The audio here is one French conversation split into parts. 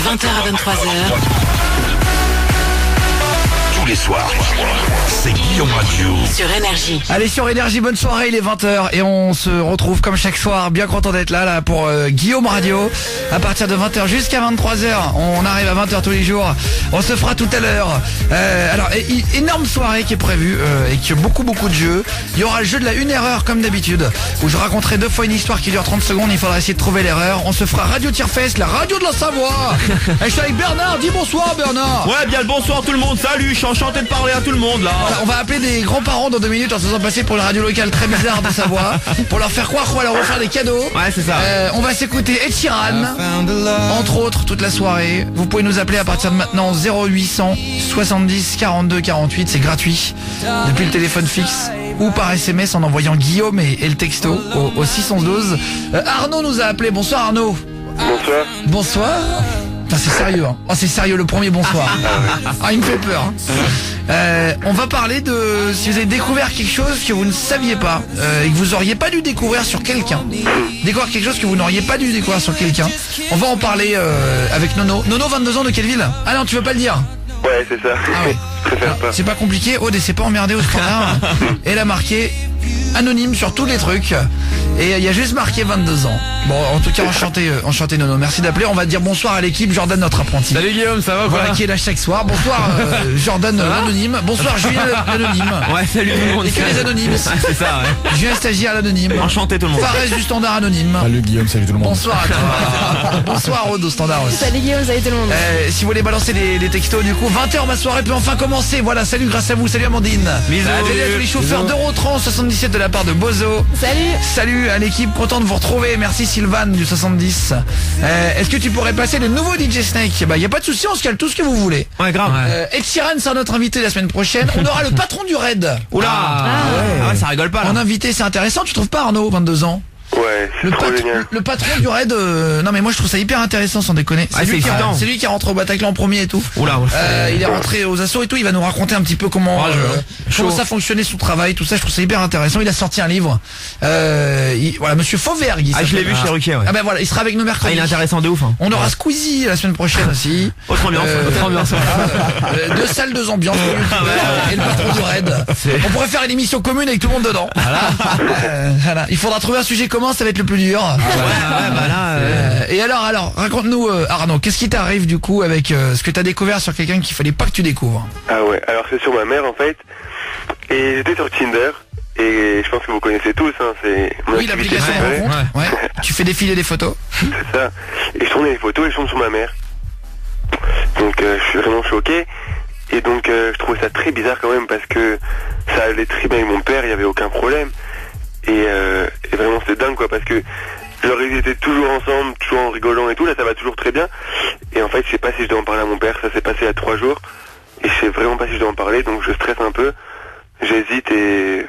20h à 23h. Tous les soirs, c'est Guillaume Radio. Sur Énergie. Allez, sur Énergie, bonne soirée, il est 20h et on se retrouve comme chaque soir, bien content d'être là pour Guillaume Radio. À partir de 20h jusqu'à 23h, on arrive à 20h tous les jours. On se fera tout à l'heure. Alors, énorme soirée qui est prévue et qui a beaucoup de jeux. Il y aura le jeu de la une erreur comme d'habitude, où je raconterai 2 fois une histoire qui dure 30 secondes. Il faudra essayer de trouver l'erreur. On se fera Radio Tirefest, la radio de la Savoie. Et je suis avec Bernard. Dis bonsoir Bernard. Ouais, bien le bonsoir tout le monde. Salut, je suis enchanté de parler à tout le monde là. Voilà, on va appeler des grands-parents dans 2 minutes en se faisant passer pour une radio locale très bizarre de Savoie pour leur faire croire qu'on va leur offrir des cadeaux. Ouais, c'est ça. On va s'écouter Ed Sheeran, entre autres, toute la soirée. Vous pouvez nous appeler à partir de maintenant 0800 70 42 48, c'est gratuit depuis le téléphone fixe ou par SMS en envoyant Guillaume et le texto au 612. Arnaud nous a appelé. Bonsoir Arnaud. Bonsoir. Bonsoir. Putain, c'est sérieux hein. Oh, c'est sérieux le premier bonsoir. Ah, il me fait peur hein. On va parler de si vous avez découvert quelque chose que vous ne saviez pas et que vous auriez pas dû découvrir sur quelqu'un. Découvrir quelque chose que vous n'auriez pas dû découvrir sur quelqu'un. On va en parler avec Nono. Nono, 22 ans, de quelle ville? Ah non, tu veux pas le dire? Ouais, c'est ça. Ah ouais. Je préfère pas. C'est pas compliqué. Aude, c'est pas emmerdé au standard. Elle a marqué anonyme sur tous les trucs. Et il y a juste marqué 22 ans. Bon, en tout cas, enchanté Nono. Merci d'appeler. On va dire bonsoir à l'équipe. Jordan, notre apprenti. Salut Guillaume, ça va quoi? Voilà, qui est là chaque soir. Bonsoir Jordan, l'anonyme. Bonsoir Julien, l'anonyme. Ouais, salut tout le monde. Et que les anonymes. Ouais, c'est ça, ouais. Julien, stagiaire, l'anonyme. Enchanté tout le monde. Fares du standard anonyme. Salut Guillaume, salut tout le monde. Bonsoir à toi. Bonsoir Aude au standard aussi. Salut Guillaume, salut tout le monde. Si vous voulez balancer des textos, du coup 20h, ma soirée peut enfin commencer. Voilà, salut grâce à vous, salut Amandine. Bisous. Salut à tous les chauffeurs d'Eurotrans 77 de la part de Bozo. Salut. Salut à l'équipe, content de vous retrouver. Merci Sylvain du 70. Est-ce que tu pourrais passer le nouveau DJ Snake? Bah y a pas de souci, on se cale tout ce que vous voulez. Ouais, grave. Ed Sheeran sera notre invité la semaine prochaine. On aura le patron du Raid. Oula. Ah ouais, ça rigole pas là. En invité, c'est intéressant, tu trouves pas Arnaud, 22 ans? Ouais, c'est trop génial. Le patron du Raid, non mais moi je trouve ça hyper intéressant sans déconner. Ah, c'est excitant. C'est lui qui est rentré au Bataclan en premier et tout. Oula. Il est rentré aux assauts et tout. Il va nous raconter un petit peu comment ça fonctionnait son travail, tout ça. Je trouve ça hyper intéressant. Il a sorti un livre. Voilà, Monsieur Fauvergue. Ah, je l'ai vu chez Ruquier, ouais. Ah ben voilà, il sera avec nous mercredi. Ah, il est intéressant de ouf hein. On aura Squeezie la semaine prochaine aussi. Autre ambiance, autre ambiance. 2 salles, 2 ambiances. Et le patron du Raid. On pourrait faire une émission commune avec tout le monde dedans. Voilà. Il faudra trouver un sujet commun, ça va être le plus dur. Et alors, raconte-nous Arnaud, qu'est-ce qui t'arrive du coup avec ce que t'as découvert sur quelqu'un qu'il fallait pas que tu découvres? Ah ouais, alors c'est sur ma mère en fait. Et j'étais sur Tinder. Et je pense que vous connaissez tous, hein, c'est mon Oui, activité l'application de préférée. rencontre. Ouais. Tu fais défiler des photos. C'est ça. Et je tournais les photos et je tombe sur ma mère. Donc je suis vraiment choqué. Et donc je trouvais ça très bizarre quand même parce que ça allait très bien avec mon père, il n'y avait aucun problème. Et vraiment c'était dingue quoi parce que genre ils étaient toujours ensemble, toujours en rigolant et tout, là ça va toujours très bien. Et en fait je sais pas si je dois en parler à mon père, ça s'est passé il y a 3 jours. Et je sais vraiment pas si je dois en parler, donc je stresse un peu, j'hésite et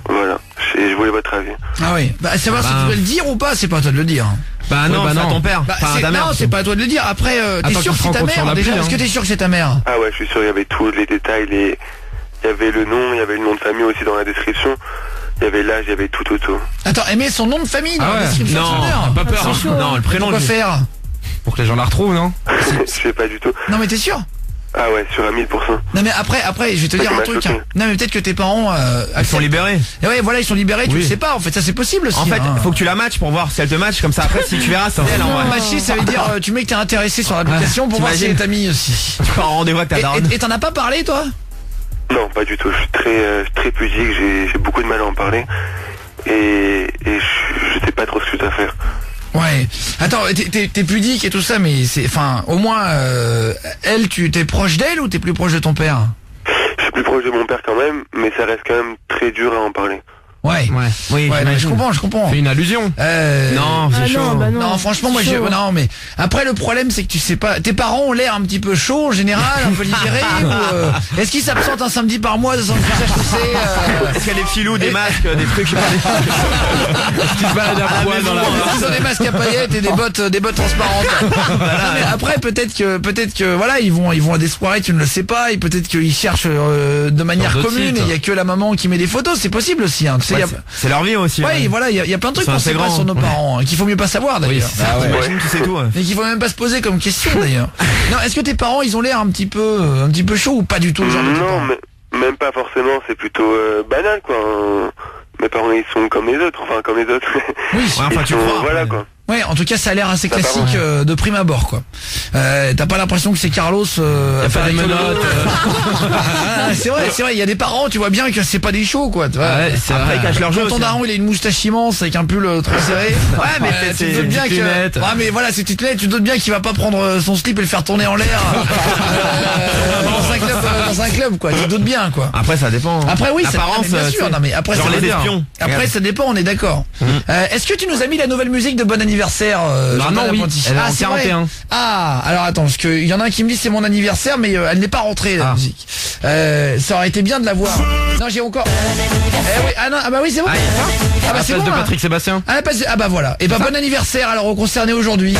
voilà, je voulais votre avis. Ah oui, savoir si tu dois le dire ou pas, c'est pas à toi de le dire. Bah non, c'est à ton père. Enfin, à ta mère. Non, c'est pas à toi de le dire. Après, t'es sûr que c'est ta mère déjà? Est-ce que t'es sûr que c'est ta mère? Ah ouais, je suis sûr, il y avait tous les détails, il y avait le nom, il y avait le nom de famille aussi dans la description. Il y avait l'âge, il y avait tout. Attends, elle met son nom de famille dans la description de son mère? Non, pas peur. Non, le prénom. Pourquoi faire? Pour que les gens la retrouvent, non? Je sais pas du tout. Non mais t'es sûr? Ah ouais, sur 1000%. Non mais après, je vais te dire un truc. Hein. Non mais peut-être que tes parents ils sont libérés. Et ouais, voilà, ils sont libérés. Tu le sais pas. En fait, ça c'est possible aussi. En fait, faut que tu la matches pour voir si elle te match. Comme ça, après, si tu verras, c'est elle en vrai. Matcher, ça veut dire tu mets que t'es intéressé sur l'application pour voir si elle est ta amie aussi. Tu pars en rendez-vous avec ta daronne. Et t'en as pas parlé toi? Non, pas du tout. Je suis très pudique. J'ai beaucoup de mal à en parler. Et je sais pas trop ce que je dois faire. Ouais. Attends, t'es pudique et tout ça, mais c'est, enfin, au moins, elle, t'es proche d'elle ou t'es plus proche de ton père? Je suis plus proche de mon père quand même, mais ça reste quand même très dur à en parler. Ouais. Oui, non, je comprends. C'est une allusion. Non, c'est chaud. Non, franchement, moi, non, mais après, le problème, c'est que tu sais pas, tes parents ont l'air un petit peu chauds, en général, un peu libérés, ou, est-ce qu'ils s'absentent un samedi par mois de son HTC, Est-ce qu'il y a des filous, des masques, des trucs, je sais pas, Est-ce qu'ils se baladent à poil dans la ils ont des masques à paillettes et des bottes transparentes. Non, mais après, peut-être que, voilà, ils vont à des soirées, tu ne le sais pas, et peut-être qu'ils cherchent, de manière commune, et il y a que la maman qui met des photos, c'est possible aussi, hein, tu sais. sais, C'est leur vie aussi. ouais, voilà, il y a plein de trucs qu'on sait pas sur nos parents, qu'il faut mieux pas savoir d'ailleurs. T'imagines, tu sais tout. Et qu'il faut même pas se poser comme question d'ailleurs. Non, est-ce que tes parents, ils ont l'air un petit peu chaud ou pas du tout le genre de tes Non, parents mais même pas forcément, c'est plutôt banal quoi. Mes parents ils sont comme les autres, enfin comme les autres. Oui, Ouais, enfin, Ils tu sont- crois. Voilà quoi. ouais, en tout cas, ça a l'air assez Ça part, classique de prime abord, quoi. T'as pas l'impression que c'est Carlos à faire les menottes. C'est vrai, il y a des parents, tu vois bien que c'est pas des shows, quoi. Tu vois. c'est Après, ils cachent leur jeu Quand ton aussi. daron il a une moustache immense avec un pull trop serré. Ouais, mais tu c'est te doutes une bien petite lunette. que. Ouais, mais voilà, c'est petite lunette, tu te doutes bien qu'il va pas prendre son slip et le faire tourner en l'air dans un club, quoi. Tu te doutes bien, quoi. Après, ça dépend. Après oui, L'apparence, bien sûr. c'est- Non mais après genre ça les dépend. espions. Après Regarde. ça dépend, on est d'accord. Est-ce que tu nous as mis la nouvelle musique de Bon Anniversaire Normalement, Jordan oui. Apprenti Elle est en c'est vrai. 41. Ah, alors attends, parce qu'il y en a un qui me dit c'est mon anniversaire, mais elle n'est pas rentrée la musique. Ça aurait été bien de la voir. Non, j'ai encore. Oui, bah oui, c'est bon. Ah bah c'est bon. de là. Patrick Sébastien. Ah bah voilà. Et bah bon anniversaire alors aux concernés aujourd'hui.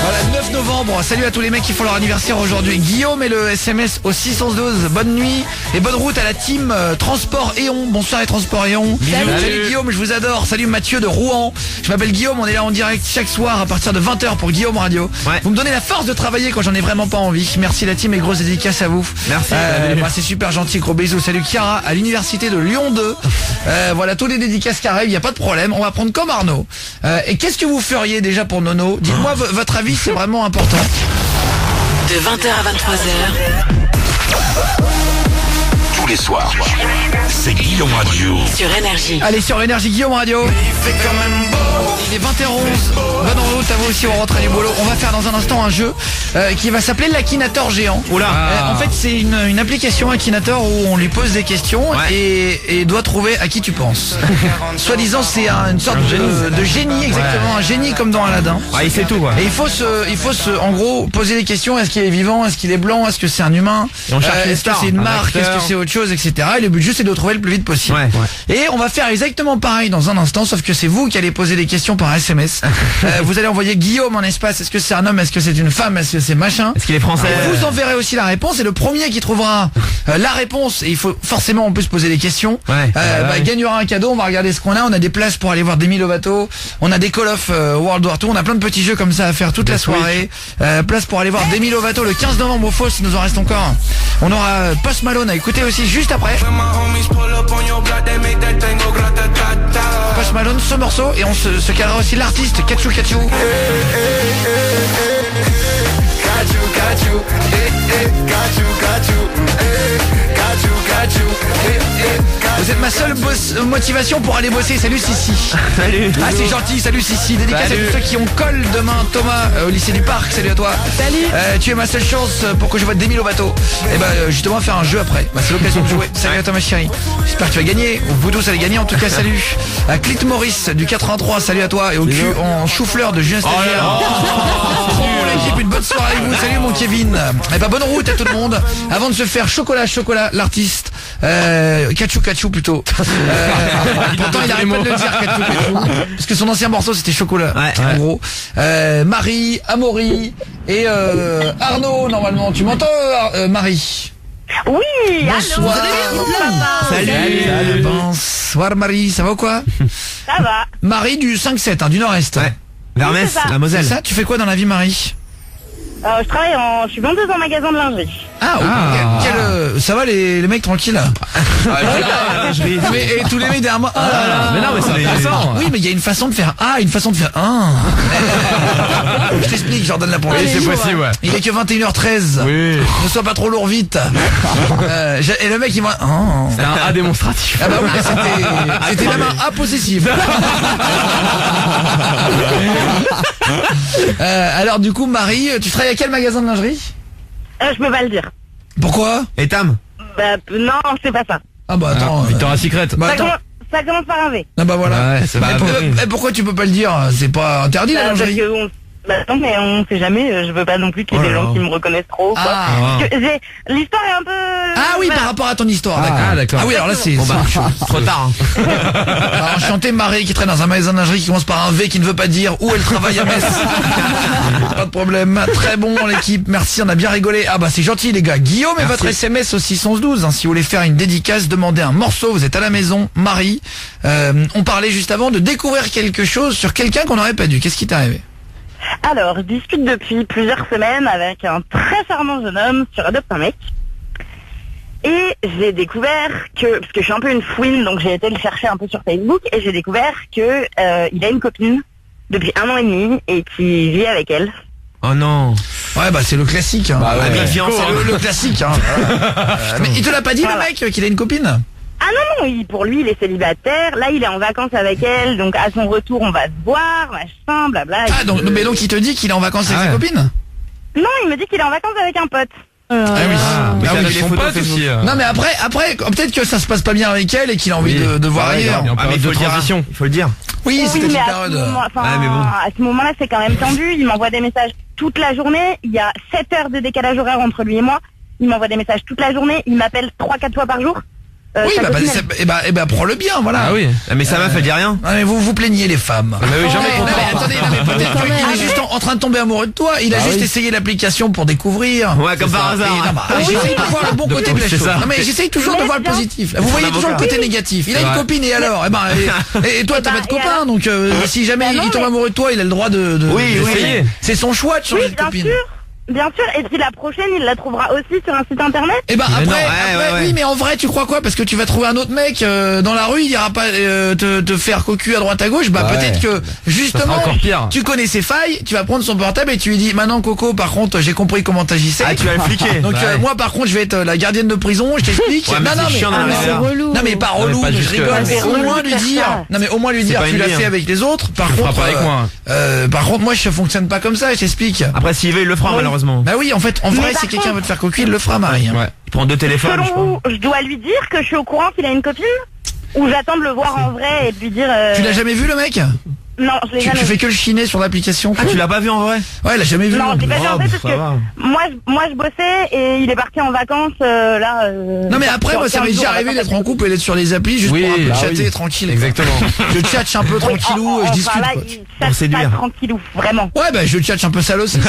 Voilà, 9 novembre. Salut à tous les mecs qui font leur anniversaire aujourd'hui. Guillaume et le SMS au 612. Bonne nuit et bonne route à la team Transport Éon. Bonsoir les Transport Éon. Salut Guillaume, je vous adore. Salut Mathieu de Rouen. Je m'appelle Guillaume, on est là en direct chaque soir à partir de 20h pour Guillaume Radio. Ouais. Vous me donnez la force de travailler quand j'en ai vraiment pas envie. Merci la team et grosse dédicace à vous. Merci. Bah, c'est super gentil, gros bisous. Salut Chiara à l'université de Lyon 2. Voilà, tous les dédicaces qui arrivent, il n'y a pas de problème. On va prendre comme Arnaud. Et qu'est-ce que vous feriez déjà pour Nono? Dites-moi votre avis, c'est vraiment important. De 20h à 23h, Tous les soirs, c'est Guillaume Radio. sur Énergie. Allez sur Énergie Guillaume Radio. Il est 20h11. Bonne route à vous aussi, on rentre du boulot. On va faire dans un instant un jeu qui va s'appeler l'Akinator géant. Oula. En fait, c'est une application Akinator où on lui pose des questions et doit trouver à qui tu penses. Soi-disant, c'est une sorte de génie, exactement, un génie comme dans Aladdin. Ah, il sait tout, quoi. Et il faut en gros, poser des questions. Est-ce qu'il est vivant? Est-ce qu'il est blanc? Est-ce que c'est un humain? Et on cherche une Est-ce que star, c'est une un marque? Est-ce acteur. que c'est autre chose, etc. Et le but juste, c'est de le trouver le plus vite possible. Ouais. Et on va faire exactement pareil dans un instant, sauf que c'est vous qui allez poser des questions par SMS. Vous allez envoyer Guillaume en espace. Est-ce que c'est un homme? Est-ce que c'est une femme? Est-ce que c'est machin? Est-ce qu'il est français? Vous enverrez aussi la réponse et le premier qui trouvera la réponse, et il faut forcément en plus poser des questions, Ouais. gagnera un cadeau. On va regarder ce qu'on a. On a des places pour aller voir Demi Lovato, on a des Call of World War 2, on a plein de petits jeux comme ça à faire toute la soirée. Place pour aller voir Demi Lovato le 15 novembre au Fos, il nous en reste encore. On aura Post Malone à écouter aussi juste après. Post Malone, ce morceau, et on se calera aussi l'artiste Kachu Kachu. Vous êtes ma seule motivation pour aller bosser. Salut Sissi. Salut. Ah c'est gentil, salut Sissi. Dédicace Salut. à tous ceux qui ont colle demain. Thomas au lycée du Parc, salut à toi. Salut. Tu es ma seule chance pour que je voie Demi Lovato. Et bah justement faire un jeu après. Bah, c'est l'occasion de jouer. Salut à toi ma chérie. J'espère que tu vas gagner. Vous tous allez gagner en tout cas. Salut. À Clit Maurice du 83, salut à toi. Et au cul en chou-fleur de Julien Stagiaire. Trop bon l'équipe, une bonne soirée avec vous. Salut mon Kevin. Et bah bonne route à tout le monde. Avant de se faire chocolat l'artiste. Kachu Kachu plutôt. Pourtant il arrête pas de le dire Kachu Kachu. Parce que son ancien morceau c'était chocolat. Ouais. En gros. Marie, Amaury et Arnaud normalement. Tu m'entends Marie? Oui, Bonsoir. Salut. Bonsoir Marie, ça va ou quoi? ça va. Marie du 5-7 du Nord-Est. Ouais. Vers Oui, Metz, c'est ça. la C'est Moselle. ça? Tu fais quoi dans la vie Marie? Je suis vendeuse en magasin de lingerie. Ça va les mecs tranquilles? Et tous les mecs derrière moi. Mais non, mais c'est intéressant. Oui, mais il y a une façon de faire une façon de faire Je t'explique, Jordan l'a pour Oui, c'est possible, ouais. Il est que 21h13. Oui. Ne sois pas trop lourd vite. Et le mec il m'a C'est un A démonstratif. Ah bah oui, c'était même un A possessif. Alors du coup Marie, tu travailles à quel magasin de lingerie? Je peux pas le dire. Pourquoi? Et Tam? Non, c'est pas ça. Ah bah attends. Victoria's Secret. Bah Ça, attends. ça commence par un V. Ah bah voilà. Ouais, c'est pas Et pourquoi tu peux pas le dire? C'est pas interdit la Parce lingerie. que Bah non, mais on sait jamais, je veux pas non plus qu'il y ait des gens qui me reconnaissent trop, quoi. Ah. Parce que l'histoire est un peu... Ah oui, voilà. par rapport à ton histoire, Ah, d'accord. Ah oui, alors là c'est... Bon bah, trop tard. Alors, enchanté Marie qui traîne dans un magasin de lingerie qui commence par un V qui ne veut pas dire où elle travaille à Metz. Pas de problème. Très bon l'équipe. Merci, on a bien rigolé. Ah bah c'est gentil les gars. Guillaume et votre SMS au 611-12. Hein, si vous voulez faire une dédicace, demandez un morceau. Vous êtes à la maison. Marie. On parlait juste avant de découvrir quelque chose sur quelqu'un qu'on n'aurait pas dû. Qu'est-ce qui t'est arrivé? Alors, je discute depuis plusieurs semaines avec un très charmant jeune homme sur Adopte un mec. Et j'ai découvert que, parce que je suis un peu une fouine, donc j'ai été le chercher un peu sur Facebook, et j'ai découvert que il a une copine depuis 1 an et demi et qui vit avec elle. Oh non. Ouais bah c'est le classique. Hein. Bah ouais, Ouais, ouais. c'est le classique. Hein. Mais il te l'a pas dit Voilà. le mec qu'il a une copine? Ah non, pour lui, il est célibataire. Là, il est en vacances avec elle, donc à son retour, on va se voir, machin, blabla. Ah donc, mais donc il te dit qu'il est en vacances avec Ah sa ouais. copine? Non, il me dit qu'il est en vacances avec un pote. Ah oui. Mais Ah t'as oui, vu les Son photos pote Facebook. aussi. Non mais après peut-être que ça se passe pas bien avec elle et qu'il a envie de voir ailleurs. En Ah mais période faut de le dire. transition. Il faut le dire. Oui, Oui, c'était une mais à période. ce moment, enfin, Ouais, mais bon. à ce moment-là, c'est quand même tendu. Il m'envoie des messages toute la journée. Il y a 7 heures de décalage horaire entre lui et moi. Il m'envoie des messages toute la journée. Il m'appelle 3-4 fois par jour. Oui, sa copine, prends-le bien, voilà. Ah oui. Ah, mais sa meuf elle dit rien. Non, mais vous vous plaignez les femmes. Mais oui, jamais Ouais, non, content. mais attendez, non, mais peut-être qu'il est juste en train de tomber amoureux de toi. Il a juste essayé l'application pour découvrir. Ouais, comme par hasard. Et non, bah, j'essaye de voir le bon côté de la c'est chose. ça. Non, mais j'essaye toujours de Mais voir le bien. positif. Là, vous voyez toujours le côté négatif. Il a C'est une vrai. copine et alors et toi t'as bah, pas de et copain, alors donc si jamais Bah non, il tombe mais- amoureux de toi, il a le droit de Oui, d'essayer. C'est son choix de changer Oui, de bien copine. sûr. Bien sûr. Et puis la prochaine, il la trouvera aussi sur un site internet. Et ben Mais après, non, ouais, ouais. oui, mais en vrai, tu crois quoi? Parce que tu vas trouver un autre mec dans la rue, il ira pas te faire cocu à droite à gauche. Bah peut-être que justement, encore pire. tu connais ses failles, tu vas prendre son portable et tu lui dis maintenant Coco, par contre, j'ai compris comment t'agissais. Ah tu vas le fliquer. Donc Ouais. moi par contre je vais être la gardienne de prison, je t'explique. Ouais, mais c'est chiant dans la mais misère. c'est relou. non mais pas Non, mais relou, pas mais je jusque- rigole, Ouais, mais c'est au relou moins de lui faire dire, ça. non mais au moins lui dire pas tu une l'as vie, fait hein. avec les autres. Par le feras contre, pas avec moi. par contre moi je fonctionne pas comme ça, je t'explique. Après s'il veut il le fera malheureusement. Bah oui, en fait, en vrai, par si quelqu'un contre- veut te faire cocu, il le fera, Marie. Ouais. Il prend 2 téléphones je crois. Selon vous, je dois lui dire que je suis au courant qu'il a une copine, ou j'attends de le voir en vrai et de lui dire. Tu l'as jamais vu le mec? Non, je l'ai Tu jamais fais vu. que le chiner sur l'application. Ah tu l'as pas vu en vrai? Ouais, il a jamais vu. Non, je l'ai pas vu en Oh, fait parce ça que va. moi je bossais et il est parti en vacances là. Non mais après moi ça m'est déjà arrivé d'être en couple et d'être sur les applis juste Oui, pour un peu bah chatter oui. tranquille. Exactement. Je tchatche un peu tranquillou, je discute. Là, quoi. il Pour chatte séduire. pas tranquillou, vraiment. Ouais bah je tchatche un peu sale aussi.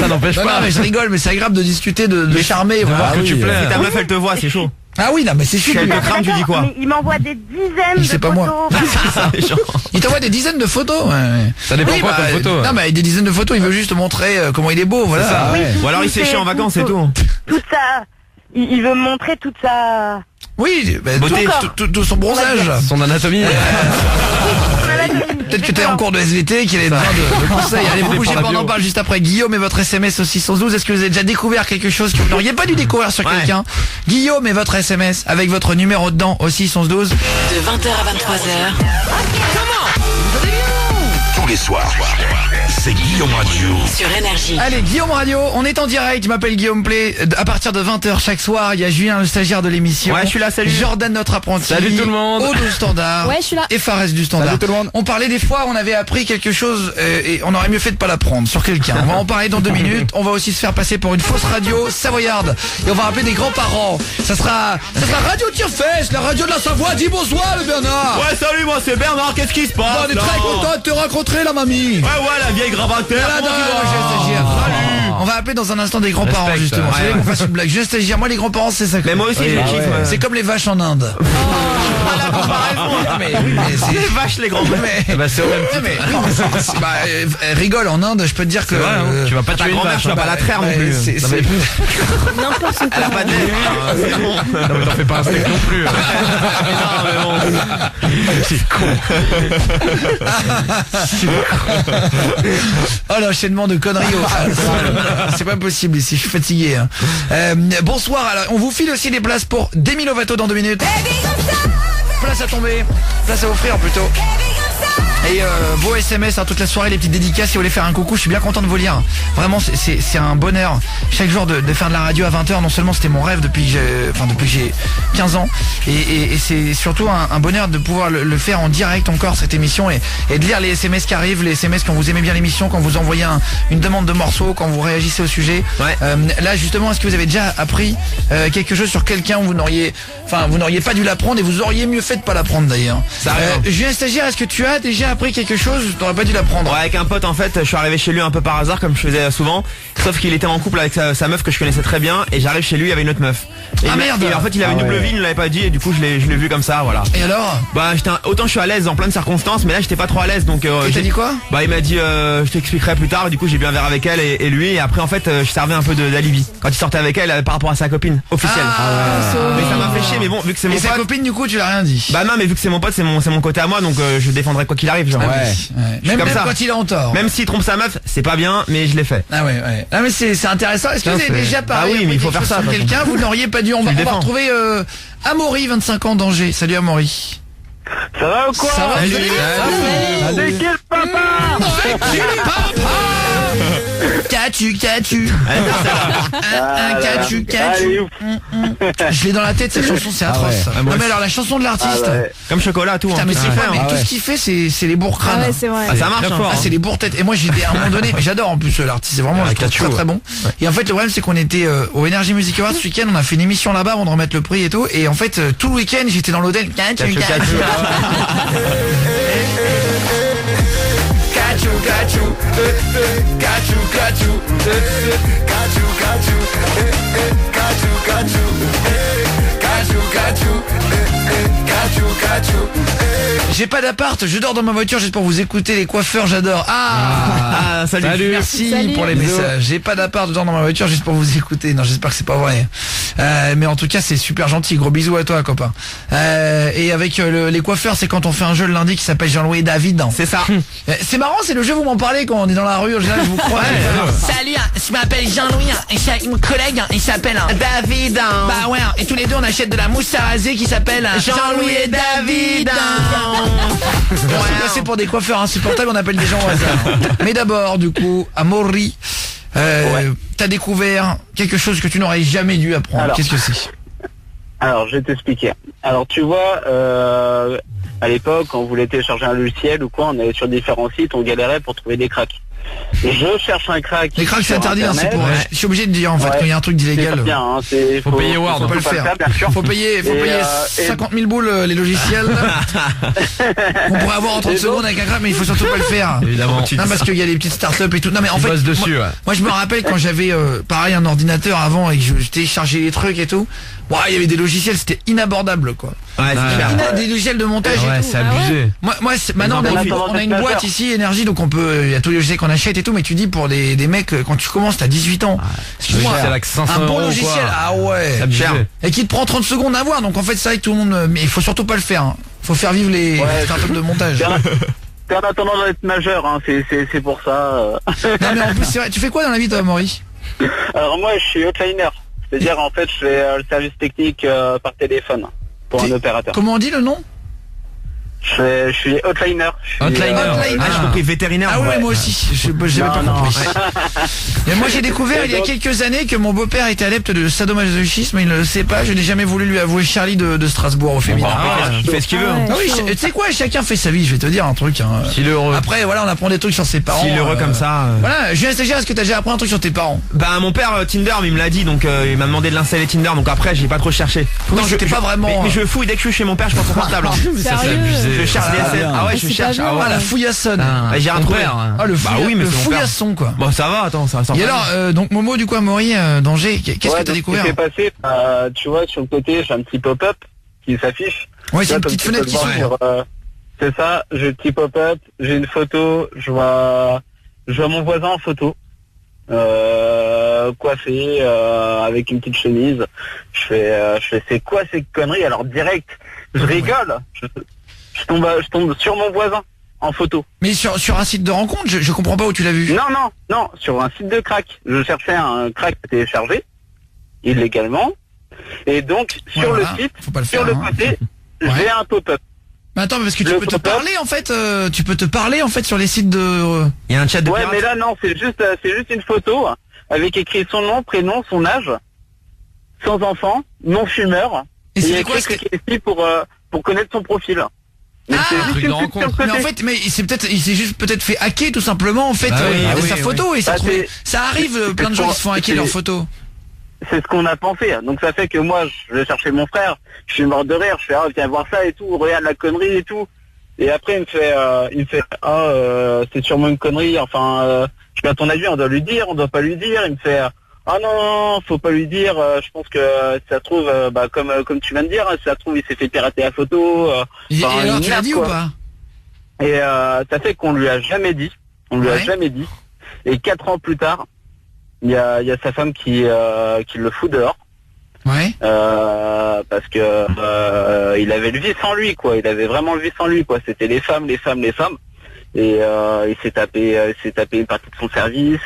Ça n'empêche Non, pas. mais je rigole, mais c'est agréable de discuter, de charmer, voir Ah que oui, tu plais. Si ta meuf elle te voit c'est chaud. Ah oui, non mais c'est Si sûr. elle te crame tu dis quoi? Mais il m'envoie des dizaines Il de sait pas photos. moi. Genre. Il t'envoie des dizaines de photos. Ouais. Ça dépend quoi comme photo. Non mais des dizaines de photos, il veut juste montrer comment il est beau, voilà. ça, Oui, Ou alors il s'est chié en vacances et tout. Toute sa... Il veut me montrer toute sa... Oui, bah, Beauté. tout son bronzage. Son anatomie. Peut-être que t'es en cours de SVT, qu'il a besoin de conseils. Allez, vous bougez pas, on en parle juste après. Guillaume et votre SMS au 612. Est-ce que vous avez déjà découvert quelque chose que vous n'auriez pas dû découvrir sur Ouais. quelqu'un? Guillaume et votre SMS avec votre numéro dedans au 612. De 20h à 23h, Tous les soirs, c'est Guillaume Radio. sur Énergie. Allez, Guillaume Radio, on est en direct. Je m'appelle Guillaume Play. À partir de 20h chaque soir, il y a Julien, le stagiaire de l'émission. Ouais, je suis là, salut. Jordan, notre apprenti. Salut tout le monde. Aude du standard. Ouais, je suis là. Et Fares du standard. Salut tout le monde. On parlait des fois, on avait appris quelque chose et on aurait mieux fait de pas l'apprendre sur quelqu'un. On va en parler dans 2 minutes. On va aussi se faire passer pour une fausse radio savoyarde. Et on va rappeler des grands-parents. Ça sera Radio Tirefest, la radio de la Savoie. Dis bonsoir, le Bernard. Ouais salut moi c'est Bernard, qu'est-ce qui se passe? On est là très content de te rencontrer, la mamie. Ouais la vieille gravataire. Là, comment tu là, vas? je stagiaire. On va appeler dans un instant des grands-parents Respecte. justement. Ouais, C'est vrai ouais. qu'on fasse une blague. Je stagiaire. Moi les grands-parents c'est ça. Mais moi aussi je les kiffe. ouais. C'est comme les vaches en Inde. la comparaison. Mais oui, mais c'est Les vaches les grands. mais, Bah c'est au même ouais, titre. mais oui, mais bah, rigole en Inde, je peux te dire que C'est vrai, hein. Tu vas pas Ta tuer une grand-mère vache. tu vas hein. pas la traire non ouais, plus. c'est- Non, mais- N'importe quoi. Elle a pas de lait. C'est bon. Non mais t'en fais pas un steak non plus. oh l'enchaînement de conneries. C'est pas possible ici, je suis fatigué. Hein. Bonsoir. Alors, on vous file aussi des places pour Demi Lovato dans 2 minutes. Place à tomber, place à offrir plutôt. Et vos SMS toute la soirée, les petites dédicaces, si vous voulez faire un coucou, je suis bien content de vous lire. Vraiment c'est un bonheur chaque jour de faire de la radio à 20h. Non seulement c'était mon rêve depuis que j'ai 15 ans, et c'est surtout un bonheur de pouvoir le faire en direct encore, cette émission, et de lire les SMS qui arrivent, les SMS quand vous aimez bien l'émission, quand vous envoyez une demande de morceau, quand vous réagissez au sujet. Ouais. Là justement, est-ce que vous avez déjà appris quelque chose sur quelqu'un où vous n'auriez pas dû l'apprendre, et vous auriez mieux fait de pas l'apprendre d'ailleurs. Julien Stagiaire, est-ce que tu as déjà appris quelque chose où t'aurais pas dû l'apprendre? Ouais, avec un pote en fait, je suis arrivé chez lui un peu par hasard comme je faisais souvent, sauf qu'il était en couple avec sa meuf que je connaissais très bien, et j'arrive chez lui, il y avait une autre meuf. Et merde. Et en fait il avait une double vie, il ne l'avait pas dit, et du coup je l'ai vu comme ça, voilà. Et alors? Bah autant je suis à l'aise en plein de circonstances, mais là j'étais pas trop à l'aise, donc et t'as dit quoi? Bah il m'a dit je t'expliquerai plus tard, et du coup j'ai bu un verre avec elle et lui, et après en fait je servais un peu d'alibi quand il sortait avec elle par rapport à sa copine officielle. Mais ça m'a fait chier, mais bon, vu que c'est mon Et pote. sa copine, du coup, tu l'as rien dit? Bah non, mais vu que c'est mon pote, c'est mon côté à moi, donc je défendrai quoi qu'il arrive, genre. Même comme ça. quand il est en tort. Même s'il trompe sa meuf, c'est pas bien, mais je l'ai fait. Ah ouais. Ah mais c'est intéressant. Est-ce que vous avez déjà parlé? Ah oui, mais il faut faire ça. Quelqu'un, vous n'auriez pas dû. On va retrouver Amaury, 25 ans d'Angers. Salut Amaury. Ça va ou quoi? Ça va? Salut. C'est quel papa? Qu'as-tu Qu'as-tu Allez, ouf. Je l'ai dans la tête, cette chanson, c'est atroce. Non mais alors la chanson de l'artiste. Comme chocolat, tout. Putain, mais c'est vrai, mais tout ce qu'il fait, c'est les bourres crânes. Ah ouais, c'est vrai. Ah, ça marche. Ah, c'est les bourres têtes. Et moi j'étais à un moment donné, mais j'adore en plus l'artiste, c'est vraiment, je trouve très très bon. Et en fait le problème c'est qu'on était au Energy Music Awards ce week-end, on a fait une émission là-bas avant de remettre le prix et tout, et en fait tout le week-end j'étais dans l'hôtel. J'ai pas d'appart, je dors dans ma voiture juste pour vous écouter, les coiffeurs, j'adore. Salut. Merci Salut. pour les messages. J'ai pas d'appart, je dors dans ma voiture juste pour vous écouter. Non, j'espère que c'est pas vrai. Mais en tout cas, c'est super gentil. Gros bisous à toi, copain. Et avec les coiffeurs, c'est quand on fait un jeu le lundi qui s'appelle Jean-Louis et David. C'est ça. C'est marrant, c'est le jeu, vous m'en parlez quand on est dans la rue, en général, je vous crois. Salut, je m'appelle Jean-Louis, et mon collègue, il s'appelle David. Bah ouais, et tous les deux on achète de la mousse à raser qui s'appelle Jean-Louis et David. On s'est passé pour des coiffeurs insupportables, on appelle des gens au hasard. Mais d'abord, du coup, Amaury, t'as découvert quelque chose que tu n'aurais jamais dû apprendre. Qu'est-ce que c'est? Alors, je vais t'expliquer. Alors, tu vois, à l'époque, quand on voulait télécharger un logiciel ou quoi, on allait sur différents sites, on galérait pour trouver des cracks. Et je cherche un crack. Les cracks c'est interdit, c'est pour. Je suis obligé de dire en fait, Ouais. quand il y a un truc d'illégal. C'est bien, faut payer Word, Faut pas le faire. bien sûr. Faut payer 50 000 boules les logiciels. On pourrait avoir en 30 secondes avec un crack, mais il faut surtout pas le faire. Évidemment. Non, parce qu'il y a des petites startups et tout. Non mais en fait, bosse dessus, moi je me rappelle quand j'avais pareil un ordinateur avant et que je téléchargeais les trucs et tout. Il y avait des logiciels, c'était inabordable quoi. Ouais, c'est clair. Des logiciels de montage et tout. c'est abusé. Moi maintenant on a une boîte ici Énergie, donc on peut, il y a tous les logiciels qu'on achète et tout, mais tu dis pour des mecs quand tu commences t'as 18 ans. Excuse-moi, c'est avec 500 un bon €, logiciel, quoi. ah ouais, C'est abusé. et qui te prend 30 secondes à voir, donc en fait c'est vrai que tout le monde, mais il faut surtout pas le faire. Faut faire vivre les startups de montage. T'es en attendant d'être majeur, hein, c'est pour ça. Non mais en plus c'est vrai, tu fais quoi dans la vie toi, Amaury? Alors moi, je suis hotliner. C'est-à-dire, en fait, je fais le service technique par téléphone pour un opérateur. Comment on dit le nom? Je suis hotliner. Hotliner. Ah, j'ai compris, vétérinaire. Ah ouais, moi aussi, j'avais pas compris. Et moi j'ai découvert il y a quelques années que mon beau-père était adepte de sadomasochisme, il ne le sait pas, je n'ai jamais voulu lui avouer Charlie de Strasbourg au féminin. Il fait ce qu'il veut. Ah oui, tu sais quoi, chacun fait sa vie, je vais te dire un truc. S'il est heureux. Après voilà, on apprend des trucs sur ses parents. S'il est heureux comme ça. Voilà, Julien Stagiaire, est-ce que t'as déjà appris un truc sur tes parents? Bah mon père Tinder, il me l'a dit, donc il m'a demandé de l'installer Tinder, donc après j'ai pas trop cherché. Non, j'étais pas vraiment. Mais je fouille dès que je suis chez mon père, je prends son portable. Ça c'est abusé. Je cherche des SMS. Ah ouais, je cherche. pas bien. Ah la fouillassonne. J'ai retrouvé. Ah le Bah oui, mais le c'est mon père. fouillasson quoi. Bon ça va, attends, ça va Et alors, donc Momo, du coup, Amaury, d'Angers, qu'est-ce que t'as découvert? Ce qui s'est passé, tu vois, sur le côté, j'ai un petit pop-up qui s'affiche. Ouais, c'est Là, une comme petite tu peux fenêtre le qui voir s'ouvre. sur, c'est ça, j'ai le petit pop-up, j'ai une photo, je vois mon voisin en photo, coiffé, avec une petite chemise. Je fais c'est quoi ces conneries? Alors direct, je rigole, je tombe sur mon voisin en photo. Mais sur un site de rencontre, je comprends pas où tu l'as vu. Non, sur un site de crack. Je cherchais un crack téléchargé, illégalement. Et donc, sur Voilà, le site, faut pas le sur faire, le hein. côté, Ouais. j'ai un pop-up. Mais attends, parce que tu Le peux te photo. parler en fait, tu peux te parler en fait sur les sites de... Il y a un chat de Ouais, pirates. mais là, non, c'est juste une photo avec écrit son nom, prénom, son âge, sans enfant, non fumeur. Et il y a c'était quoi écrit cliquez ici pour connaître son profil. Mais Ah, c'est juste truc une de pub sur le rencontre. côté. Mais en fait, il s'est juste peut-être fait hacker tout simplement en fait Bah oui, de oui, sa oui. photo et Bah, ça arrive, plein de gens qui se font hacker leurs photos. C'est ce qu'on a pensé. Donc ça fait que moi, je vais chercher mon frère, je suis mort de rire, je fais viens voir ça et tout, regarde la connerie et tout. Et après il me fait c'est sûrement une connerie, enfin je sais pas, à ton avis on doit lui dire, on doit pas lui dire. Il me fait non, faut pas lui dire, je pense que ça trouve comme tu viens de dire, ça trouve il s'est fait pirater la photo. Et Enfin, alors une tu l'as merde, dit quoi. ou pas? Et ça fait qu'on lui a jamais dit. On lui a Ouais. jamais dit. Et 4 ans plus tard, il y a sa femme qui le fout dehors. Ouais. Parce que il avait le vice en lui, quoi. Il avait vraiment le vice en lui, quoi. C'était les femmes. Et il s'est tapé une partie de son service,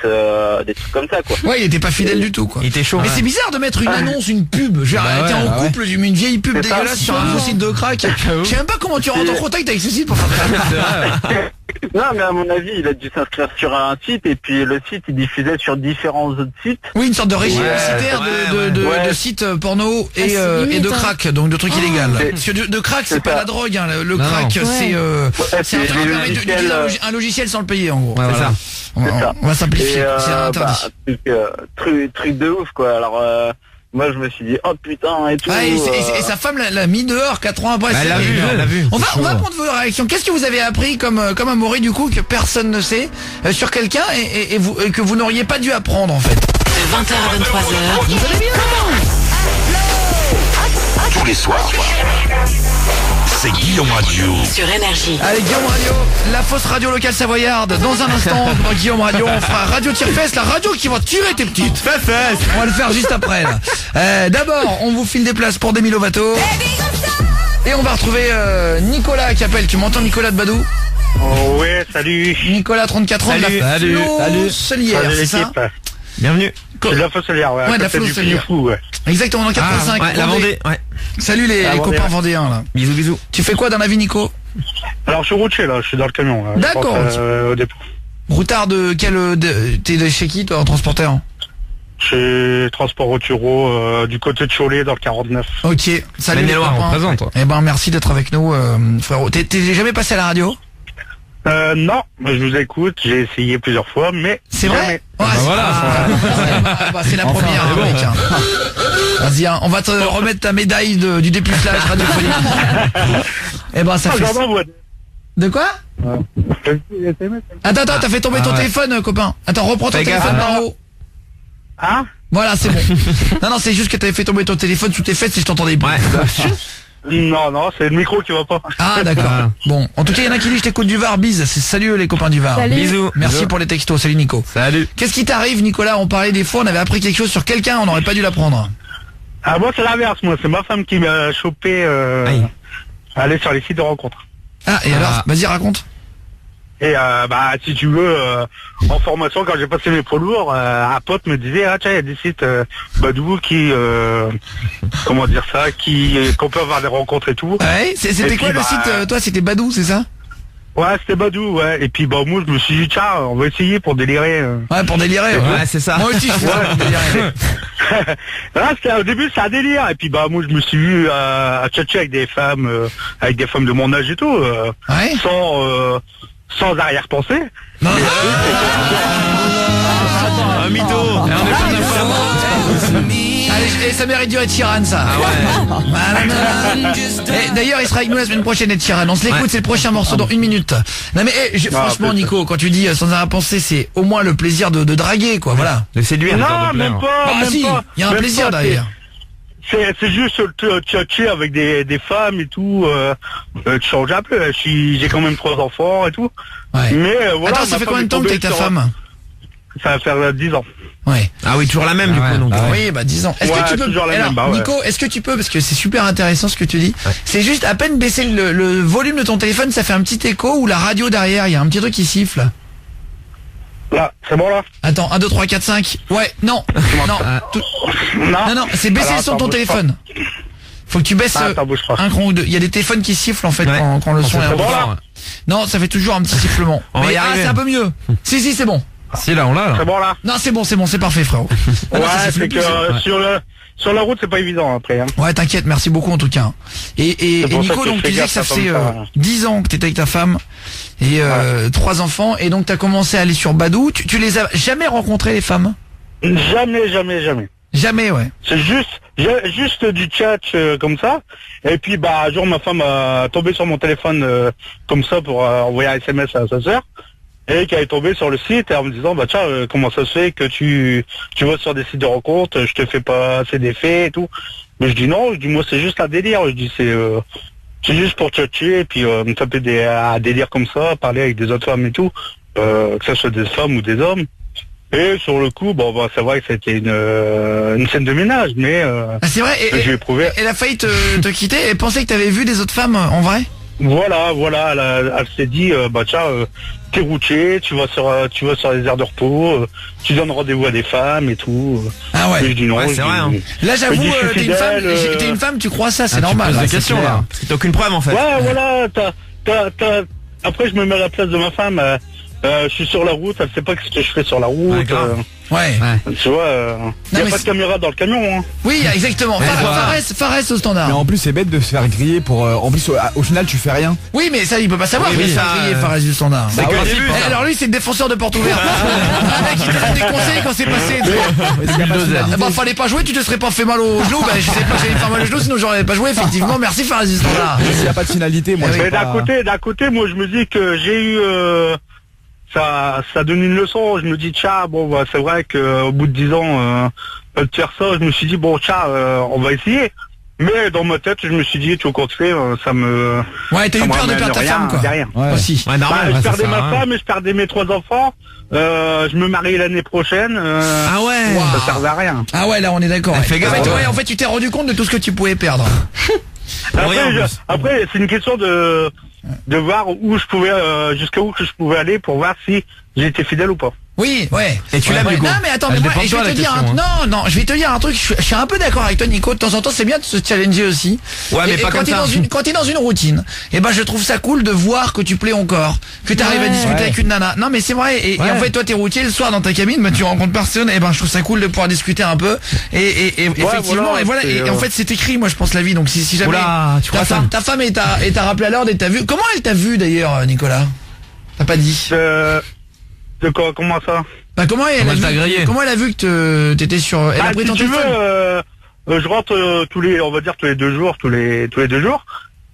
des trucs comme ça, quoi. Ouais, il était pas fidèle du tout quoi. Il était chaud. Mais c'est bizarre de mettre une annonce, une pub. J'ai arrêté en couple, j'ai mis une vieille pub C'est ça. dégueulasse sur un faux site de crack. Je sais même pas comment tu rentres en contact avec ce site pour faire ça. Non, mais à mon avis, il a dû s'inscrire sur un site et puis le site, il diffusait sur différents autres sites. Oui, une sorte de régie publicitaire ouais. de sites porno et, c'est limite, et de hein. crack, donc de trucs illégaux. C'est- Parce que de crack, c'est c'est pas ça. la drogue, hein. Le Non, crack, non. c'est c'est un c'est truc qui des permet logiciels, d'utiliser un logiciel sans le payer en gros. Ouais, Voilà. voilà. C'est ça. On va simplifier, Et, c'est interdit. truc de ouf, quoi. Alors, moi, je me suis dit, oh putain, et tout. Ah, et sa femme l'a mis dehors 4 ans après. Bah, c'est elle l'a vu, énorme. elle l'a vu. On va C'est chaud. prendre vos réactions. Qu'est-ce que vous avez appris comme Amaury du coup que personne ne sait sur quelqu'un et que vous n'auriez pas dû apprendre en fait. De 20h à 23h, Vous allez bien? Tous les soirs. C'est Guillaume Radio. sur Énergie. Allez, Guillaume Radio, la fausse radio locale savoyarde. Dans un instant, dans Guillaume Radio, on fera Radio Tire-Fesse, la radio qui va tuer tes petites. On va le faire juste après là. D'abord, on vous file des places pour Demi Lovato. Et on va retrouver Nicolas qui appelle. Tu m'entends, Nicolas de Badou? Oh ouais, salut. Nicolas, 34 ans, de Salut, la salut, Fosselière, c'est ça? Bienvenue. C'est de la Fosselière, ouais. Ouais, à de la côté du Fosselière. Puy Fou, ouais. Exactement, dans 85. Ouais, la Vendée. Ouais. Salut les La Vendée, copains ouais. vendéens là. Bisous, bisous. Tu fais quoi dans la vie, Nico? Alors, je suis routier, là. Je suis dans le camion, là. Je D'accord. pense, au dépôt. Routard de quel... T'es de chez qui, toi, en transporteur? Chez Transport Roturo, du côté de Cholet, dans le 49. Ok, salut les Maine-et-Loire, copains. représente, toi. Eh ben merci d'être avec nous, frérot. T'es jamais passé à la radio? Non, je vous écoute. J'ai essayé plusieurs fois, mais... C'est vrai? jamais. Ouais, bah c'est- voilà. c'est la première, c'est bon. mec, hein. Vas-y, hein, on va te remettre ta médaille du dépucelage radiophonique. Eh ben ça Ah, fait... j'en envoie. De quoi? Attends, t'as fait tomber ton ouais. téléphone, copain. Attends, reprends ton Fais gaffe, téléphone hein. par haut. Hein? Voilà, c'est bon. Non, c'est juste que t'avais fait tomber ton téléphone sous tes fesses et je t'entendais plus. Non, c'est le micro qui va pas. Ah, d'accord. Bon, en tout cas, il y en a qui disent je t'écoute du Var, bise. Salut les copains du Var. Salut. Bisous. Merci Bisous. pour les textos, salut Nico. Salut. Qu'est-ce qui t'arrive, Nicolas? On parlait des fois, on avait appris quelque chose sur quelqu'un, on n'aurait pas dû l'apprendre. Ah, moi, c'est l'inverse, moi. C'est ma femme qui m'a chopé, Aïe. aller sur les sites de rencontres. Ah, et alors? Vas-y, raconte. Et si tu veux, en formation, quand j'ai passé mes poids lourds, un pote me disait, ah tiens, il y a des sites Badou qui, comment dire ça, qu'on peut avoir des rencontres et tout. Ouais, c'était Et quoi puis, le site? Toi, c'était Badou, c'est ça? Ouais, c'était Badou, ouais. Et puis moi, je me suis dit, tiens, on va essayer pour délirer. Ouais, pour délirer. Ouais, c'est ça. Moi aussi, je fais ça pour délirer. Au début, c'est un délire. Et puis moi, je me suis vu à tchatcher avec des femmes de mon âge et tout, Ouais. sans arrière-pensée. Non, Un mytho. allez, ça mérite du Ed Sheeran, ça. Et d'ailleurs, il sera avec nous la semaine prochaine, Ed Sheeran. On se l'écoute, Ouais. c'est le prochain morceau dans 1 minute. Non mais franchement, peut-être. Nico, quand tu dis sans arrière-pensée, c'est au moins le plaisir de draguer, quoi. Voilà. De séduire. Non, de plaire. même pas. Ah même si, pas. il y a un Même plaisir pas, derrière. C'est juste le tchatcher avec des femmes et tout. Tu changes un peu. J'ai quand même 3 enfants et tout. Ouais. Mais voilà. Attends, ça ma fait femme combien de est temps que t'es avec ta tombée sur- femme? Ça va faire 10 ans. Ouais. Ah oui, toujours la même du Ah coup. ouais. Donc, Ah ouais. Oui, bah 10 ans. Est-ce Ouais, que tu peux toujours la alors, même, bah ouais. Nico, est-ce que tu peux, parce que c'est super intéressant ce que tu dis, Ouais. c'est juste à peine baisser le volume de ton téléphone, ça fait un petit écho ou la radio derrière, il y a un petit truc qui siffle. Là, c'est bon là. Attends, 1, 2, 3, 4, 5. Ouais, non, non, Ah. non, c'est baisser Alors, le son de ton attends, bouge téléphone. Faut que tu baisses Attends, bouge pas. un cran ou deux. Il y a des téléphones qui sifflent en fait Ouais. quand le son est bon, là fort. Non, ça fait toujours un petit sifflement. On va Mais y arriver. c'est un peu mieux. Si, c'est bon. Si, là, on l'a, là. C'est bon là? Non, c'est bon, c'est parfait, frérot. Ouais, ça siffle c'est plus, que sur la route, c'est pas évident après. Hein. Ouais, t'inquiète, merci beaucoup en tout cas. Et C'est pour ça Nico, que donc je tu fais disais que gaffe ça à fait comme ça. 10 ans que t'étais avec ta femme et 3 enfants, et donc t'as commencé à aller sur Badou. Tu les as jamais rencontrées, les femmes? Jamais. Jamais, ouais. C'est juste du chat comme ça. Et puis bah un jour ma femme a tombé sur mon téléphone comme ça pour envoyer un SMS à sa sœur. Et qui est tombée sur le site en me disant bah tiens comment ça se fait que tu vas sur des sites de rencontres, je te fais pas assez d'effets et tout. Mais je dis non, moi c'est juste un délire, je dis c'est juste pour tchatcher et puis me taper un délire comme ça, parler avec des autres femmes et tout, que ce soit des femmes ou des hommes. Et sur le coup, bon bah c'est vrai que c'était une scène de ménage, mais Ah, c'est vrai. j'ai éprouvé. Elle a failli te quitter et pensait que t'avais vu des autres femmes en vrai? Voilà, elle s'est dit bah tiens t'es routier, tu vas sur les aires de repos, tu donnes rendez-vous à des femmes et tout. Ah ouais. Et je dis non. Ouais, je c'est dis- vrai, hein. Là, j'avoue, Je dis, je suis t'es une femme, tu crois ça, c'est Ah, tu normal. poses des c'est questions, clair. là. Parce que t'as aucune preuve en fait. Ouais, voilà, après je me mets à la place de ma femme, je suis sur la route, elle sait pas ce que je fais sur la route. Ouais, grave. Ouais. Tu vois, y a mais pas de c'est- caméra dans le camion, hein. Oui, exactement. Fares au standard. Mais en plus c'est bête de se faire griller pour en plus au final tu fais rien. Oui, mais ça, il peut pas savoir. Oui, Il mais va ça, griller Fares du standard. C'est que le début, Eh, ça. alors lui, c'est le défenseur de porte ouverte. Un mec qui te donne des conseils quand c'est passé. tu vois. Ah bah, fallait pas jouer, tu te serais pas fait mal au genou. Bah, je sais pas, j'allais faire mal au genou, sinon j'aurais pas joué. Effectivement, merci Fares du standard. S'il n'y a pas de finalité, moi Eh je oui. sais Mais pas. d'un côté, moi je me dis que j'ai eu ça donne une leçon. Je me dis tiens, bon bah, c'est vrai qu'au bout de 10 ans de faire ça, je me suis dit bon tiens, on va essayer. Mais dans ma tête, je me suis dit tout compte fait, ça me Ouais, t'as ça eu me peur de ramène perdre ta rien femme, quoi. derrière. Ouais. Aussi. Ouais, normal. Bah, je ça perdais sert à ma rien. femme et je perdais mes 3 enfants. Je me marie l'année prochaine. Ah ouais. Ça servait à rien. Ah ouais, là, on est d'accord. Elle fait gaffe, Ouais, ouais. en fait, tu t'es rendu compte de tout ce que tu pouvais perdre. Après, en plus. après, c'est une question de voir où je pouvais jusqu'à où que je pouvais aller pour voir si j'étais fidèle ou pas. Oui, ouais. Et tu l'aimes, Ouais. du coup. Non, mais attends, Elle mais moi, dépend de je vais toi, te la dire question, non, je vais te dire un truc. Je suis un peu d'accord avec toi, Nico. De temps en temps, c'est bien de se challenger aussi. Ouais, mais Et pas quand comme t'es ça. quand t'es dans une routine, et ben, je trouve ça cool de voir que tu plais encore, que t'arrives à discuter Ouais. avec une nana. Non, mais c'est vrai. Et en fait, toi, t'es routier le soir dans ta cabine, mais tu rencontres personne. Et ben, je trouve ça cool de pouvoir discuter un peu. Et effectivement, voilà, et voilà. c'est, Et en fait, c'est écrit, moi, je pense, la vie. Donc, si jamais Oula, tu crois ça ta femme et t'a rappelé à l'heure et t'a vu. Comment elle t'a vu d'ailleurs, Nicolas? T'as pas dit. De quoi, comment ça? Bah, comment elle Comment a elle t'a vu, grillé comment elle a vu que t'étais sur, elle a pris si ton tu veux, téléphone? je rentre on va dire tous les 2 jours, tous les 2 jours.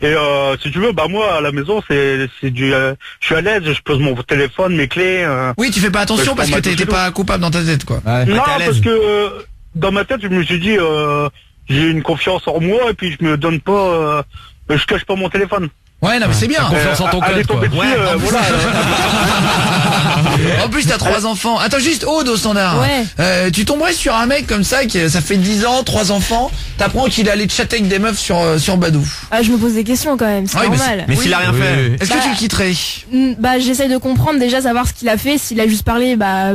Et si tu veux, bah moi à la maison c'est du, je suis à l'aise, je pose mon téléphone, mes clés. Oui, tu fais pas attention je parce prends que ma t'es douche pas coupable dans ta tête, quoi. Ouais. non, t'es à l'aise. parce que dans ma tête je me suis dit, j'ai une confiance en moi et puis je me donne pas, je cache pas mon téléphone. Ouais, non, mais c'est bien. Confiance en ton Elle est code, quoi. tombée dessus, Ouais, voilà. En plus, t'as 3 enfants. Attends, juste Aude au standard. Ouais. Tu tomberais sur un mec comme ça, ça fait 10 ans, 3 enfants, t'apprends qu'il est allé chatter avec des meufs sur Badou. Ah, je me pose des questions quand même, c'est Ah oui, mais normal. Mais s'il a rien Oui, fait. oui. Est-ce Bah, que tu le quitterais? Bah, j'essaye de comprendre déjà, savoir ce qu'il a fait. S'il a juste parlé, bah,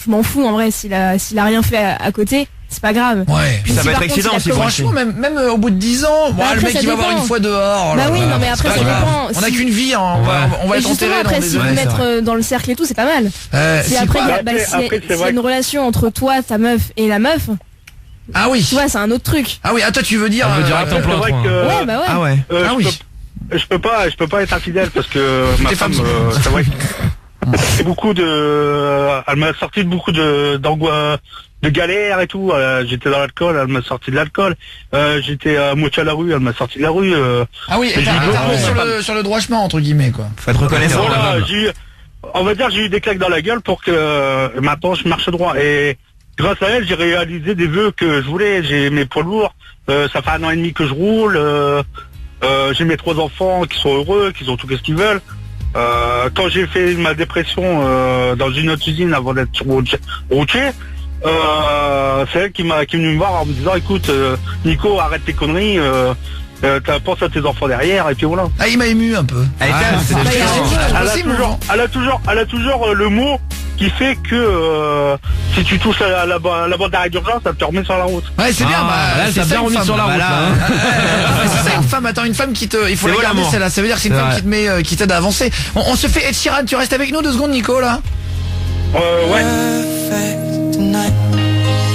je m'en fous en vrai. S'il a rien fait à côté, c'est pas grave. Ouais. Puis ça Si va être par contre, excitant il a aussi, commencé- Franchement, même au bout de 10 ans, bon, Bah, le après, mec ça il va voir dépend. une fois dehors. Bah là, oui, là, non, mais c'est après, pas ça grave. dépend. On a Si- qu'une vie, hein. On va Et être justement, enterré dans après, des si vous années. mettre dans le cercle et tout, c'est pas mal. Euh, Si c'est après, quoi bah, Après, s'il y a- c'est s'il y a vrai une relation entre toi, ta meuf et la meuf, Ah oui. tu vois, c'est un autre truc. Ah oui, toi tu veux dire. Elle veut direct Après, en c'est vrai plein, que, Ouais, bah ouais. Ah ouais. Euh, Ah je oui. je peux pas être infidèle parce que ma Tes femme, femmes c'est vrai. C'est beaucoup de, elle m'a sorti de beaucoup d'angoisse, de galères et tout. J'étais dans l'alcool, elle m'a sorti de l'alcool. J'étais à moitié à la rue, elle m'a sorti de la rue. Ah oui, j'ai t'as eu remis sur le droit chemin entre guillemets, quoi. Faut être reconnaissant. Voilà, on va dire j'ai eu des claques dans la gueule pour que maintenant je marche droit. Et grâce à elle, j'ai réalisé des vœux que je voulais. J'ai mes poids lourds. Ça fait 1 an et demi que je roule. J'ai mes 3 enfants qui sont heureux, qui ont tout ce qu'ils veulent. Quand j'ai fait ma dépression dans une autre usine avant d'être routier, c'est elle qui est venue me voir en me disant écoute Nico, arrête tes conneries, pense à tes enfants derrière et puis voilà. Ah, il m'a ému un peu. Elle est calme, c'est Bah, des il y a choses. raison. Elle a aussi, toujours le mot qui fait que si tu touches à la bande d'arrêt d'urgence, ça te remet sur la route. Ouais, c'est bien. Là, c'est ça a bien remis sur la route. C'est ça, une femme. Attends, une femme qui te. Il faut C'est la beau, garder l'amour. celle-là. Ça veut dire que c'est une femme qui te met, qui t'aide à avancer. On se fait Ed Sheeran. Tu restes avec nous 2 secondes, Nico, là. Ouais.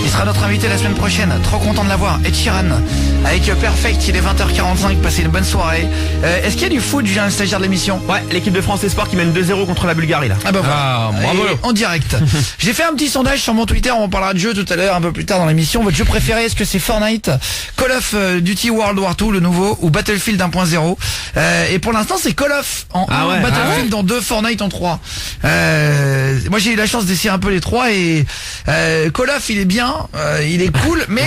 Il sera notre invité la semaine prochaine. Trop content de l'avoir. Ed Sheeran avec Perfect. Il est 20h45. Passez une bonne soirée. Est-ce qu'il y a du foot, Julien, le stagiaire de l'émission? Ouais, l'équipe de France Esport qui mène 2-0 contre la Bulgarie là. Ah bah voilà. Ah, bravo. Et en direct. J'ai fait un petit sondage sur mon Twitter. On parlera de jeu tout à l'heure, un peu plus tard dans l'émission. Votre jeu préféré, est-ce que c'est Fortnite, Call of Duty World War 2, le nouveau, ou Battlefield 1.0? Et pour l'instant, c'est Call of en 1, Battlefield en 2, Fortnite en 3. Moi, j'ai eu la chance d'essayer un peu les 3 et Call of, il est bien, il est cool, mais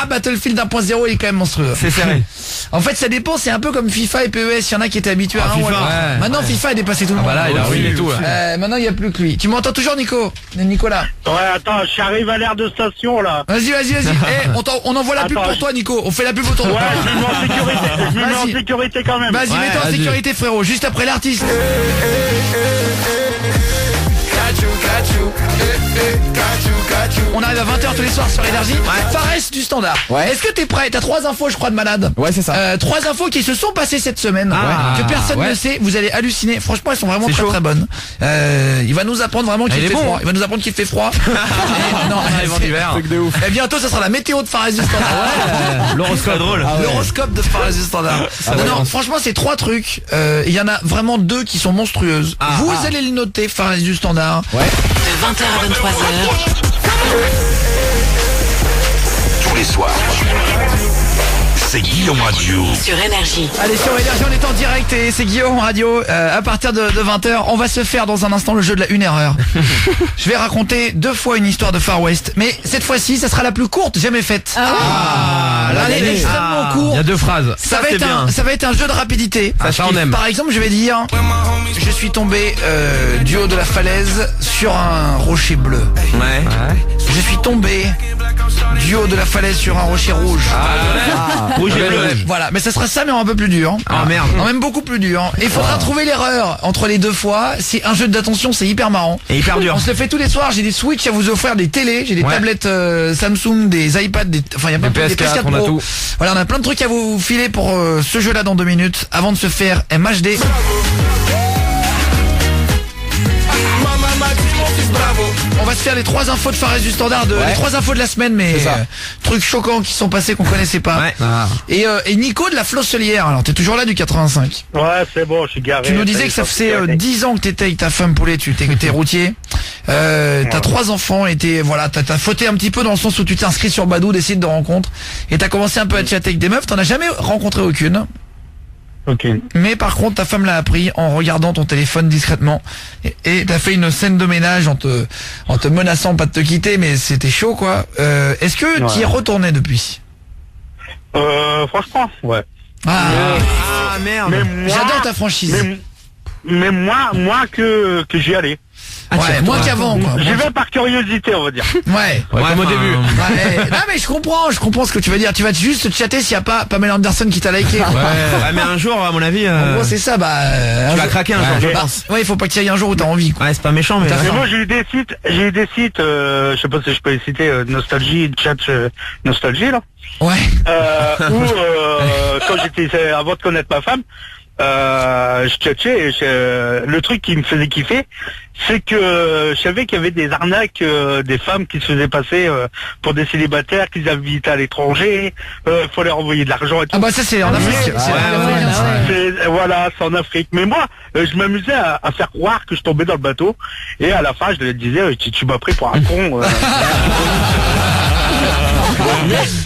Battlefield 1.0, il est quand même monstrueux. C'est serré. En fait, ça dépend. C'est un peu comme FIFA et PES. Il y en a qui étaient habitués à un FIFA, ou à l'autre. ouais. Maintenant, FIFA a dépassé tout le monde. Bah là, il a ruiné tout. Maintenant, il n'y a plus que lui. Tu m'entends toujours, Nicolas? Ouais, attends, j'arrive à l'aire de station là. Vas-y. On envoie la pub pour toi, Nico. On fait la pub autour de Ouais, toi. je me mets en sécurité. Je me mets en Vas-y. sécurité quand même. Vas-y, mets-toi en vas-y. sécurité, frérot. Juste après l'artiste. On arrive à 20h tous les soirs sur Énergie. Fares du Standard. Ouais. Est-ce que t'es prêt? T'as 3 infos, je crois, de malade. Ouais, c'est ça. 3 infos qui se sont passées cette semaine, Ah, que personne ouais. ne sait. Vous allez halluciner. Franchement, elles sont vraiment C'est très chaud. très bonnes. Il va nous apprendre vraiment qu'il Il est fait bon. froid. Il va nous apprendre qu'il fait froid. Et non, arrive en hiver. Truc de ouf. Et bientôt, ça sera la météo de Fares du Standard. L'horoscope drôle. L'horoscope de Fares du Standard. Non, franchement, c'est 3 trucs. Il y en a vraiment 2 qui sont monstrueuses. Vous allez le noter, Fares du Standard. De 20h à 23h, Tous les soirs. C'est Guillaume Radio. sur Énergie. Allez, sur Énergie, on est en direct et c'est Guillaume Radio. À partir de 20h, on va se faire dans un instant le jeu de la 1 erreur. Je vais raconter 2 fois une histoire de Far West, mais cette fois-ci, ça sera la plus courte jamais faite. Là, elle est extrêmement Il courte. y a 2 phrases. Ça va, c'est être bien. ça va être un jeu de rapidité. Ça, on aime. Par exemple, je vais dire, je suis tombé du haut de la falaise sur un rocher bleu. Ouais. Je suis tombé du haut de la falaise sur un rocher rouge. Rouge et bleu. Voilà, mais ça sera ça, mais un peu plus dur. Ah merde. Non, même beaucoup plus dur. Et il faudra trouver l'erreur entre les 2 fois. C'est un jeu d'attention, c'est hyper marrant. Et hyper dur. On se le fait tous les soirs. J'ai des Switch à vous offrir, des télés, j'ai des tablettes Samsung, des iPads, enfin il y a plein de PS4, des PS4 on a Pro. tout. Voilà, on a plein de trucs à vous filer pour ce jeu-là dans 2 minutes. Avant de se faire MHD. On va se faire les 3 infos de Fares du Standard, les 3 infos de la semaine, mais C'est ça. trucs choquants qui sont passés qu'on connaissait pas. Ouais. Et Nico de la Flosselière. Alors t'es toujours là du 85. Ouais, c'est bon, je suis garé. Tu nous disais que ça faisait 10 ans que t'étais avec ta femme poulet, t'es routier. T'as 3 enfants et t'as fauté un petit peu dans le sens où tu t'es inscrit sur Badoo, des sites de rencontres, et t'as commencé un peu à chatter avec des meufs. T'en as jamais rencontré aucune. Ok. Mais par contre, ta femme l'a appris en regardant ton téléphone discrètement. Et t'as fait une scène de ménage en te menaçant pas de te quitter, mais c'était chaud, quoi. Est-ce que tu y es retourné depuis? Franchement, ouais. Ah merde. Mais moi, J'adore ta franchise. mais moi que j'y allais. Ouais, moins qu'avant, quoi. J'y vais par curiosité, on va dire. Ouais. Ouais, comme au début. Ouais. Non, mais je comprends ce que tu veux dire. Tu vas juste chatter s'il n'y a pas Pamela Anderson qui t'a liké. Ouais, mais un jour, à mon avis, En gros, c'est ça, tu vas craquer un jour, je pense. Ouais, il faut pas qu'il y ait un jour où t'as envie, quoi. Ouais, c'est pas méchant, mais. Mais moi j'ai eu des sites, je sais pas si je peux les citer, Nostalgie, Chat Nostalgie là. Ouais. Où quand j'étais avant de connaître ma femme, je tchatchais et le truc qui me faisait kiffer, c'est que je savais qu'il y avait des arnaques des femmes qui se faisaient passer pour des célibataires qu'ils habitaient à l'étranger, faut leur envoyer de l'argent et tout. Ah bah ça c'est en Afrique. Voilà, c'est en Afrique. Mais moi, je m'amusais à faire croire que je tombais dans le bateau et à la fin je leur disais tu m'as pris pour un con.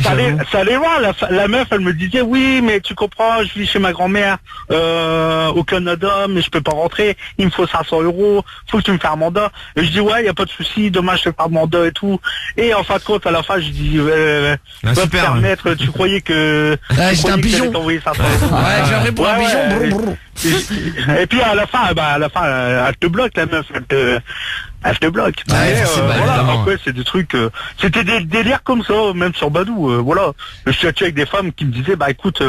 Ça allait voir, la meuf elle me disait oui mais tu comprends, je vis chez ma grand-mère au Canada mais je peux pas rentrer, il me faut 500 €, faut que tu me fasses un mandat. Et je dis ouais y a pas de souci, demain je te fais un mandat et tout. Et en fin de compte à la fin je dis va te permettre, tu croyais que j'étais un pigeon. t'envoyer 500 €. Ouais, j'ai répondu un pigeon. Brr, brr. Et puis à la fin elle te bloque la meuf, elle te bloque. Ouais, Voilà, après c'est des trucs, c'était des délires comme ça, même sur Badoo. Voilà, je suis avec des femmes qui me disaient bah écoute,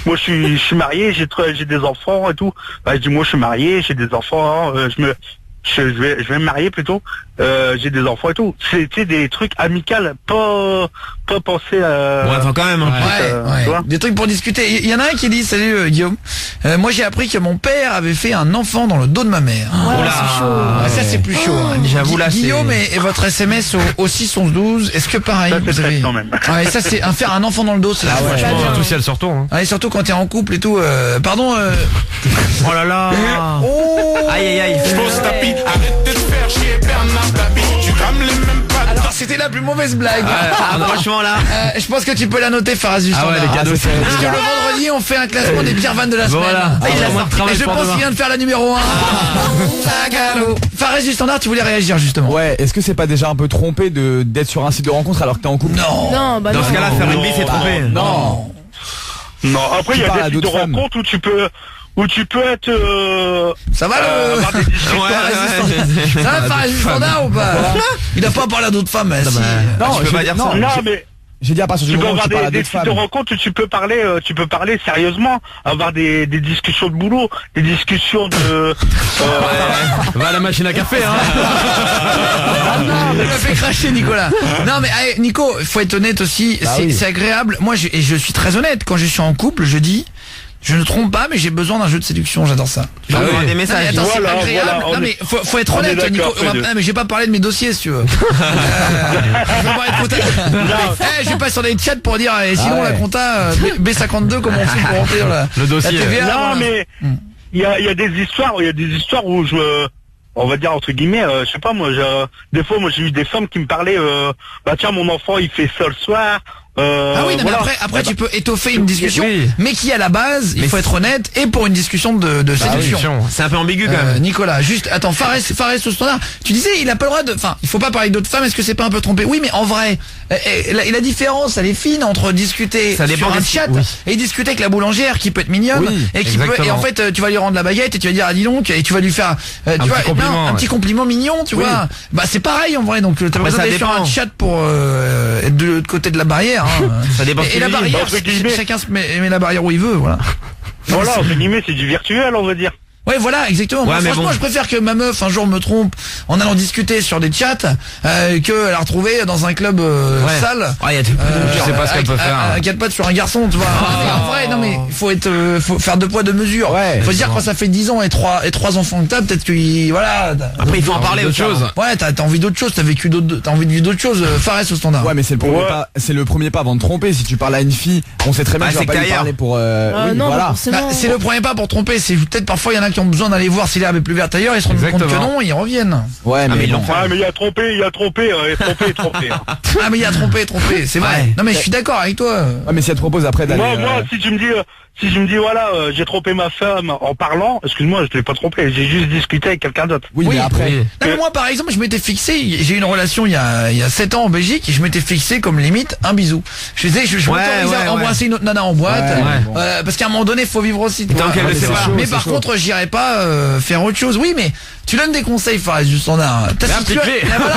moi je suis marié, j'ai des enfants et tout. Bah je dis moi je suis marié, j'ai des enfants, je je vais me marier plutôt, j'ai des enfants et tout. C'était des trucs amicaux, pas penser à... Ouais, enfin quand même. Hein. tu vois. Des trucs pour discuter. Il y en a un qui dit, salut Guillaume, moi j'ai appris que mon père avait fait un enfant dans le dos de ma mère. C'est chaud. Ah, ça c'est plus chaud. Hein. J'avoue là, Guillaume et votre SMS au 61112, est-ce que pareil Ça, c'est vous avez... triste, quand même. Ouais, ça c'est faire un enfant dans le dos, c'est Franchement, surtout si elle se retourne. et surtout quand t'es en couple et tout. Pardon. Oh là là. Oh. Aïe aïe aïe. Pose tapis, arrête de te faire chier, Bernard Tapie. Tu ramènes les mêmes pas. Alors c'était la plus mauvaise blague. Ah, franchement là. Je pense que tu peux la noter, Faraz du standard. les cadeaux, c'est... Parce que le vendredi on fait un classement des pires vannes de la semaine. Voilà. Et il a moins de sorti. travail Et je pour pense demain. qu'il vient de faire la numéro 1. Faraz du standard, tu voulais réagir justement. Ouais, est-ce que c'est pas déjà un peu trompé d'être sur un site de rencontre alors que t'es en couple? Non. Non, bah Dans non. ce cas-là, faire une bille, c'est trompé. Non. Non, après il y parles a à des sites de d'autres femmes. rencontres où tu peux être... Ça va le... avoir des discussions. Ça va Faraz du standard ou pas? Il a pas parlé à d'autres femmes. Si. Non, tu peux je- pas dire non, ça. Non, mais J'ai dit à partir du tu peux moment où avoir tu parles à des d'autres sites de femmes. rencontres où tu peux parler sérieusement, avoir des discussions de boulot, des discussions de... Va à la machine à café, hein. Il m'a fait cracher Nicolas. Non mais allez, Nico, faut être honnête aussi, Bah c'est oui. c'est agréable. Moi et je suis très honnête, quand je suis en couple, je dis je ne trompe pas mais j'ai besoin d'un jeu de séduction, j'adore ça. Tu peux envoyer des Non, mais messages. attends, c'est Voilà, agréable. voilà, on non est- mais faut être on est honnête Nico. d'accord, tous les deux. Non, mais j'ai pas parlé de mes dossiers si tu veux. Je vais pas être compta. Je vais pas sur des chats pour dire sinon ouais. la compta B52 comment on fait pour remplir Le dossier. la TVA. Non, voilà. mais il y a des histoires où on va dire entre guillemets, je sais pas moi, des fois moi j'ai eu des femmes qui me parlaient, bah tiens mon enfant il fait ça le soir. Ah oui, non, voilà. mais après tu peux étoffer une discussion, Oui. mais qui à la base, il Mais faut être honnête, et pour une discussion de séduction. C'est un peu ambigu quand même. Nicolas, juste, attends, Fares au standard, tu disais, il a pas le droit de, enfin, il faut pas parler d'autres femmes, est-ce que c'est pas un peu trompé? Oui, mais en vrai, la différence, elle est fine entre discuter Ça dépend sur un des- chat oui. et discuter avec la boulangère qui peut être mignonne, Oui, et qui peut, et exactement. en fait, tu vas lui rendre la baguette et tu vas dire, ah dis donc, et tu vas lui faire, tu vois, petit compliment, non, un ouais. petit compliment mignon, tu vois. Bah, c'est pareil, en vrai, donc, t'as pas besoin ça d'aller sur dépend. un chat pour, être de l'autre côté de la barrière, hein. Ça dépend Et la qui barrière, entre guillemets. chacun se met la barrière où il veut, voilà. Voilà, entre guillemets c'est du virtuel on va dire. Ouais, voilà, exactement. Moi, Ouais, mais franchement, bon. je préfère que ma meuf un jour me trompe en allant discuter sur des chats que la retrouver dans un club sale. Ah, il y a tout. Je sais pas ce qu'elle peut faire. À 4 pattes sur un garçon, tu vois. Mais en vrai, non mais faut faire 2 poids 2 mesures. Ouais, faut se dire quand ça fait 10 ans et 3 enfants que t'as, peut-être que voilà. Après il faut en parler d'autres autre chose. choses. Ouais, t'as envie d'autre chose, t'as envie de vivre d'autres choses. Fares au standard. Ouais, mais c'est le premier Ouais. pas. C'est le premier pas avant de tromper. Si tu parles à une fille, on sait très bien Ah, que tu vas c'est pas lui qu'ailleurs. parler pour. oui, non, voilà. pas forcément. Bah, c'est le premier pas pour tromper. C'est peut-être parfois il y en a qui ont besoin d'aller voir si l'herbe est plus verte ailleurs. Ils se rendent compte que Exactement. non, ils reviennent. Ouais, mais ils bon. l'ont fait. Ah mais il y a trompé. Ah mais il y a trompé, c'est vrai. Ouais. Non mais je suis d'accord avec toi. Ouais, mais si elle te propose après d'aller. Moi si tu me dis voilà j'ai trompé ma femme en parlant, excuse-moi je l'ai pas trompé, j'ai juste discuté avec quelqu'un d'autre. Oui, mais après. Oui. Non mais moi par exemple je m'étais fixé, j'ai eu une relation il y a 7 ans en Belgique et je m'étais fixé comme limite un bisou. Je m'autorisais ouais, à embrasser une autre nana en boîte Ouais, bon. parce qu'à un moment donné faut vivre aussi. tu Tant vois. qu'elle le mais sait c'est pas. chaud. Mais par chaud. contre j'irais pas faire autre chose. Oui mais tu donnes des conseils Fares du standard. Ta Merde, situa- pique-les. Ah, voilà.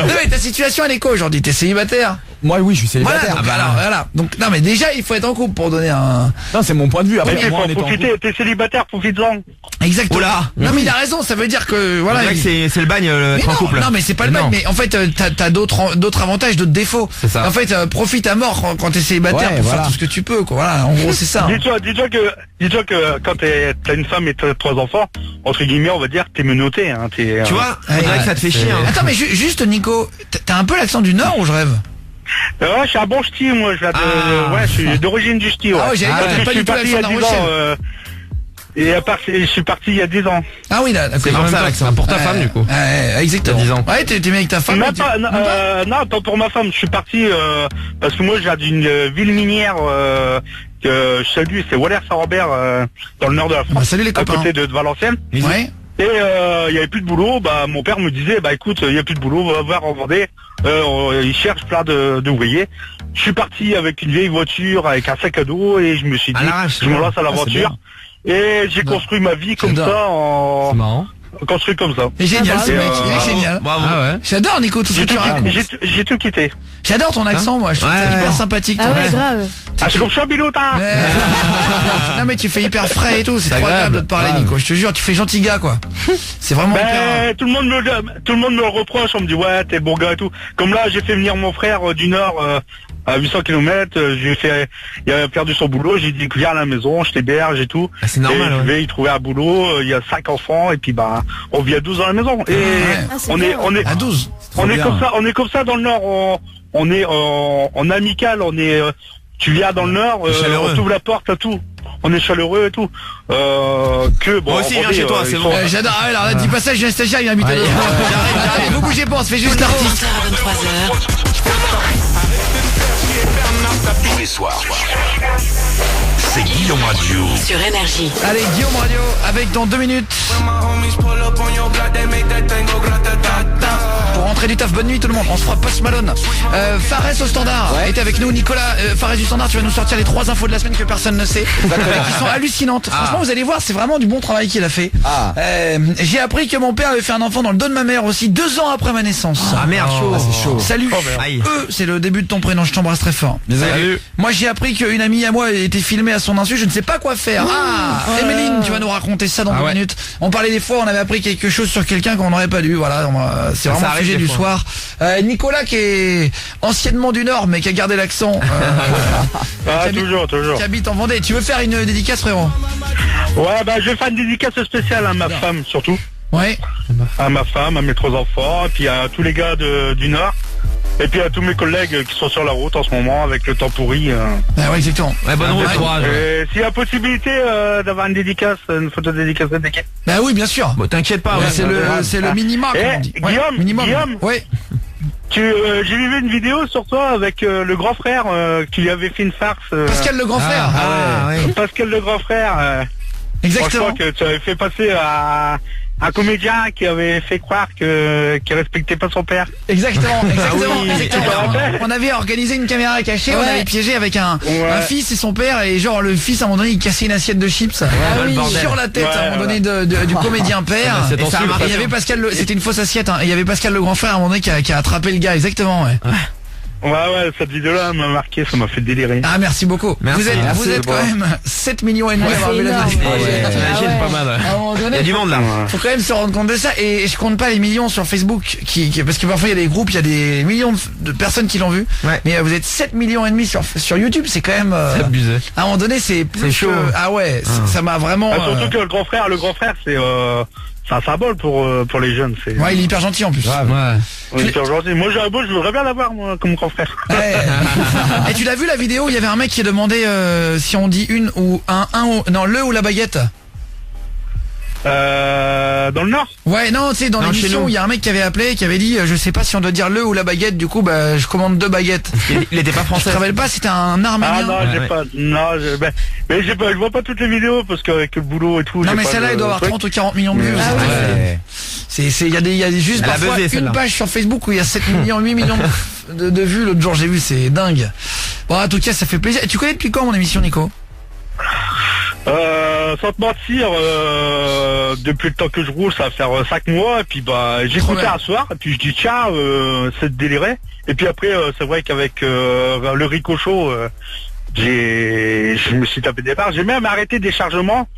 Non mais ta situation elle est quoi aujourd'hui? T'es célibataire? Moi, oui, je suis Voilà, célibataire. donc, alors, voilà. Donc non mais déjà il faut être en couple pour donner un. Non, c'est mon point de vue. Après, Il moi, faut en étant en couple. profiter, t'es célibataire, profite-en. Exactement. Oula. Non mais il a raison, ça veut dire que voilà. C'est vrai que c'est le bagne Mais être en non, couple. non mais c'est pas le Mais bail, non. mais en fait t'as d'autres avantages, d'autres défauts. C'est ça. En fait profite à mort quand t'es célibataire Ouais, pour voilà. faire tout ce que tu peux quoi. Voilà, en gros c'est ça. hein. Dis-toi que quand t'as une femme et t'as 3 enfants, entre guillemets on va dire t'es menotté. Hein, Tu vois, on Ouais, dirait que ouais, ça te fait chier. hein. Attends mais juste Nico, t'as un peu l'accent du Nord ou je rêve? Ouais, je suis un bon ch'ti moi, je suis d'origine du ch'ti. Ouais. Ah ouais, j'allais dire, Parce t'as que pas je suis du tout parti il y a l'accent 10 de La ans. Et à part, je suis parti il y a 10 ans. Ah oui là, d'accord. C'est pour ça, C'est pour ta femme du coup. Ouais, exactement. T'as 10 ans. Ouais, t'es bien avec ta femme. Même tu- pas, même pas non, pas pour ma femme. Je suis parti parce que moi, j'ai d'une ville minière que je salue, c'est Waller-Saint-Robert, dans le nord de la France, Bah, salut les à copains. côté de Valenciennes. Ouais. Et il y avait plus de boulot. Bah, mon père me disait, bah écoute, il y a plus de boulot, va voir en Vendée. Ils cherchent plein d'ouvriers. Je suis parti avec une vieille voiture, avec un sac à dos, et je me suis À dit, l'arrache, je me lance à l'aventure. Et j'ai construit ma vie comme J'adore. ça C'est marrant. construit comme ça. C'est génial ce Et, mec, il est génial. Bravo. Ah ouais. J'adore Nico, tout ce que tu racontes. J'ai tout quitté. J'adore ton accent moi, je trouve ça hyper sympathique. Ah ton ouais, accent. grave. Ah, je comprends Bilota. Ouais. Non mais tu fais hyper frais et tout, c'est trop agréable. agréable de te parler Nico, je te jure, tu fais gentil gars quoi. C'est vraiment hyper... Tout le monde me le reproche, on me dit ouais t'es bon gars et tout. Comme là j'ai fait venir mon frère du Nord à 800 km, il a perdu son boulot, j'ai dit viens à la maison, je t'héberge et tout. Ah, c'est normal, Et je vais y trouver un boulot, il y a 5 enfants et puis bah on vit à 12 dans la maison. Et c'est on bien. est À 12. on est comme ça dans le Nord, on est en amical, tu viens dans le Nord, on t'ouvre la porte à tout. On est chaleureux et tout. Moi aussi, viens chez toi, c'est bon. J'adore, ah ouais, alors là, dis pas ça, j'ai un stagiaire, il m'a invité dedans. J'arrive, vous bougez pas, on se fait juste l'artiste. 20h à 23h. Tous les soirs, c'est Guillaume Radio. Sur Énergie. Allez, Guillaume Radio, avec dans 2 minutes. Pour rentrer du taf, bonne nuit tout le monde, on se fera Post Malone. Fares au standard était avec nous. Nicolas, Fares du standard, tu vas nous sortir les 3 infos de la semaine que personne ne sait, qui sont hallucinantes. Franchement, vous allez voir, c'est vraiment du bon travail qu'il a fait. J'ai appris que mon père avait fait un enfant dans le dos de ma mère aussi 2 ans après ma naissance. Ah merde, chaud. c'est chaud. Salut. Aïe. C'est le début de ton prénom, je t'embrasse très fort. Salut. Moi j'ai appris qu'une amie à moi était filmée à son insu, je ne sais pas quoi faire. Emeline, tu vas nous raconter ça dans 2 minutes. On parlait des fois, on avait appris quelque chose sur quelqu'un qu'on n'aurait pas dû. Voilà, c'est vraiment le sujet du soir. Nicolas qui est anciennement du Nord mais qui a gardé l'accent. Toujours. Qui habite en Vendée. Tu veux faire une dédicace frérot? Ouais, bah je vais faire une dédicace spéciale à ma femme surtout. Ouais. À ma femme, à mes 3 enfants, et puis à tous les gars du Nord. Et puis à tous mes collègues qui sont sur la route en ce moment avec le temps pourri. Ah ouais, exactement. Ouais, bonne route, courage. Et s'il y a possibilité d'avoir une dédicace, une photo de dédicace dédiée. Bah oui, bien sûr. Bon, t'inquiète pas, Ouais, ouais. c'est le minimum, comme on dit. Ouais, Guillaume, ouais. j'ai vu une vidéo sur toi avec le grand frère qui lui avait fait une farce. Pascal le grand frère. Pascal le grand frère. Exactement. Franchement, que tu avais fait passer à un comédien qui avait fait croire qu'il respectait pas son père. Exactement. Tu te rappelles ? On avait organisé une caméra cachée, on avait piégé avec un fils et son père, et genre le fils à un moment donné il cassait une assiette de chips sur la tête à un moment donné du comédien père. Et ça a marqué. Il y avait Pascal, c'était une fausse assiette, hein, et il y avait Pascal le grand frère à un moment donné qui a attrapé le gars, exactement. Ouais, cette vidéo-là m'a marqué, ça m'a fait délirer. Ah, merci beaucoup. Merci. Vous êtes quand même 7 millions et demi à avoir vu la vidéo. T'imagines pas mal. À un moment donné, Il y a du monde là. faut quand même se rendre compte de ça, et je compte pas les millions sur Facebook parce que parfois il y a des groupes, il y a des millions de personnes qui l'ont vu. Mais vous êtes 7 millions et demi sur YouTube, c'est quand même abusé. À un moment donné, c'est chaud. Ça m'a vraiment surtout que le grand frère c'est un symbole pour les jeunes. Ouais, il est hyper gentil en plus. Il est hyper gentil. Moi, je voudrais bien l'avoir, moi, comme grand frère. Et tu l'as vu la vidéo, il y avait un mec qui a demandé si on dit une ou le ou la baguette. Dans le Nord. Ouais, non, tu sais, dans l'émission, il y a un mec qui avait appelé, qui avait dit, je sais pas si on doit dire le ou la baguette, du coup, bah, je commande 2 baguettes. Il était pas français. Je te rappelle pas, c'était un Arménien. Ah non, j'ai pas, mais je vois pas toutes les vidéos parce qu'avec le boulot et tout. Non, mais celle-là, elle doit avoir 30 ou 40 millions de vues. Il y a juste parfois une page sur Facebook où il y a 7 millions, 8 millions de vues. L'autre jour, j'ai vu, c'est dingue. Bon, en tout cas, ça fait plaisir. Et tu connais depuis quand mon émission, Nico? Sans te mentir, depuis le temps que je roule, ça va faire 5 mois, et puis bah j'écoutais un soir, et puis je dis tiens, c'est déliré. Et puis après, c'est vrai qu'avec le Ricochot, je me suis tapé des barres. J'ai même arrêté des chargements.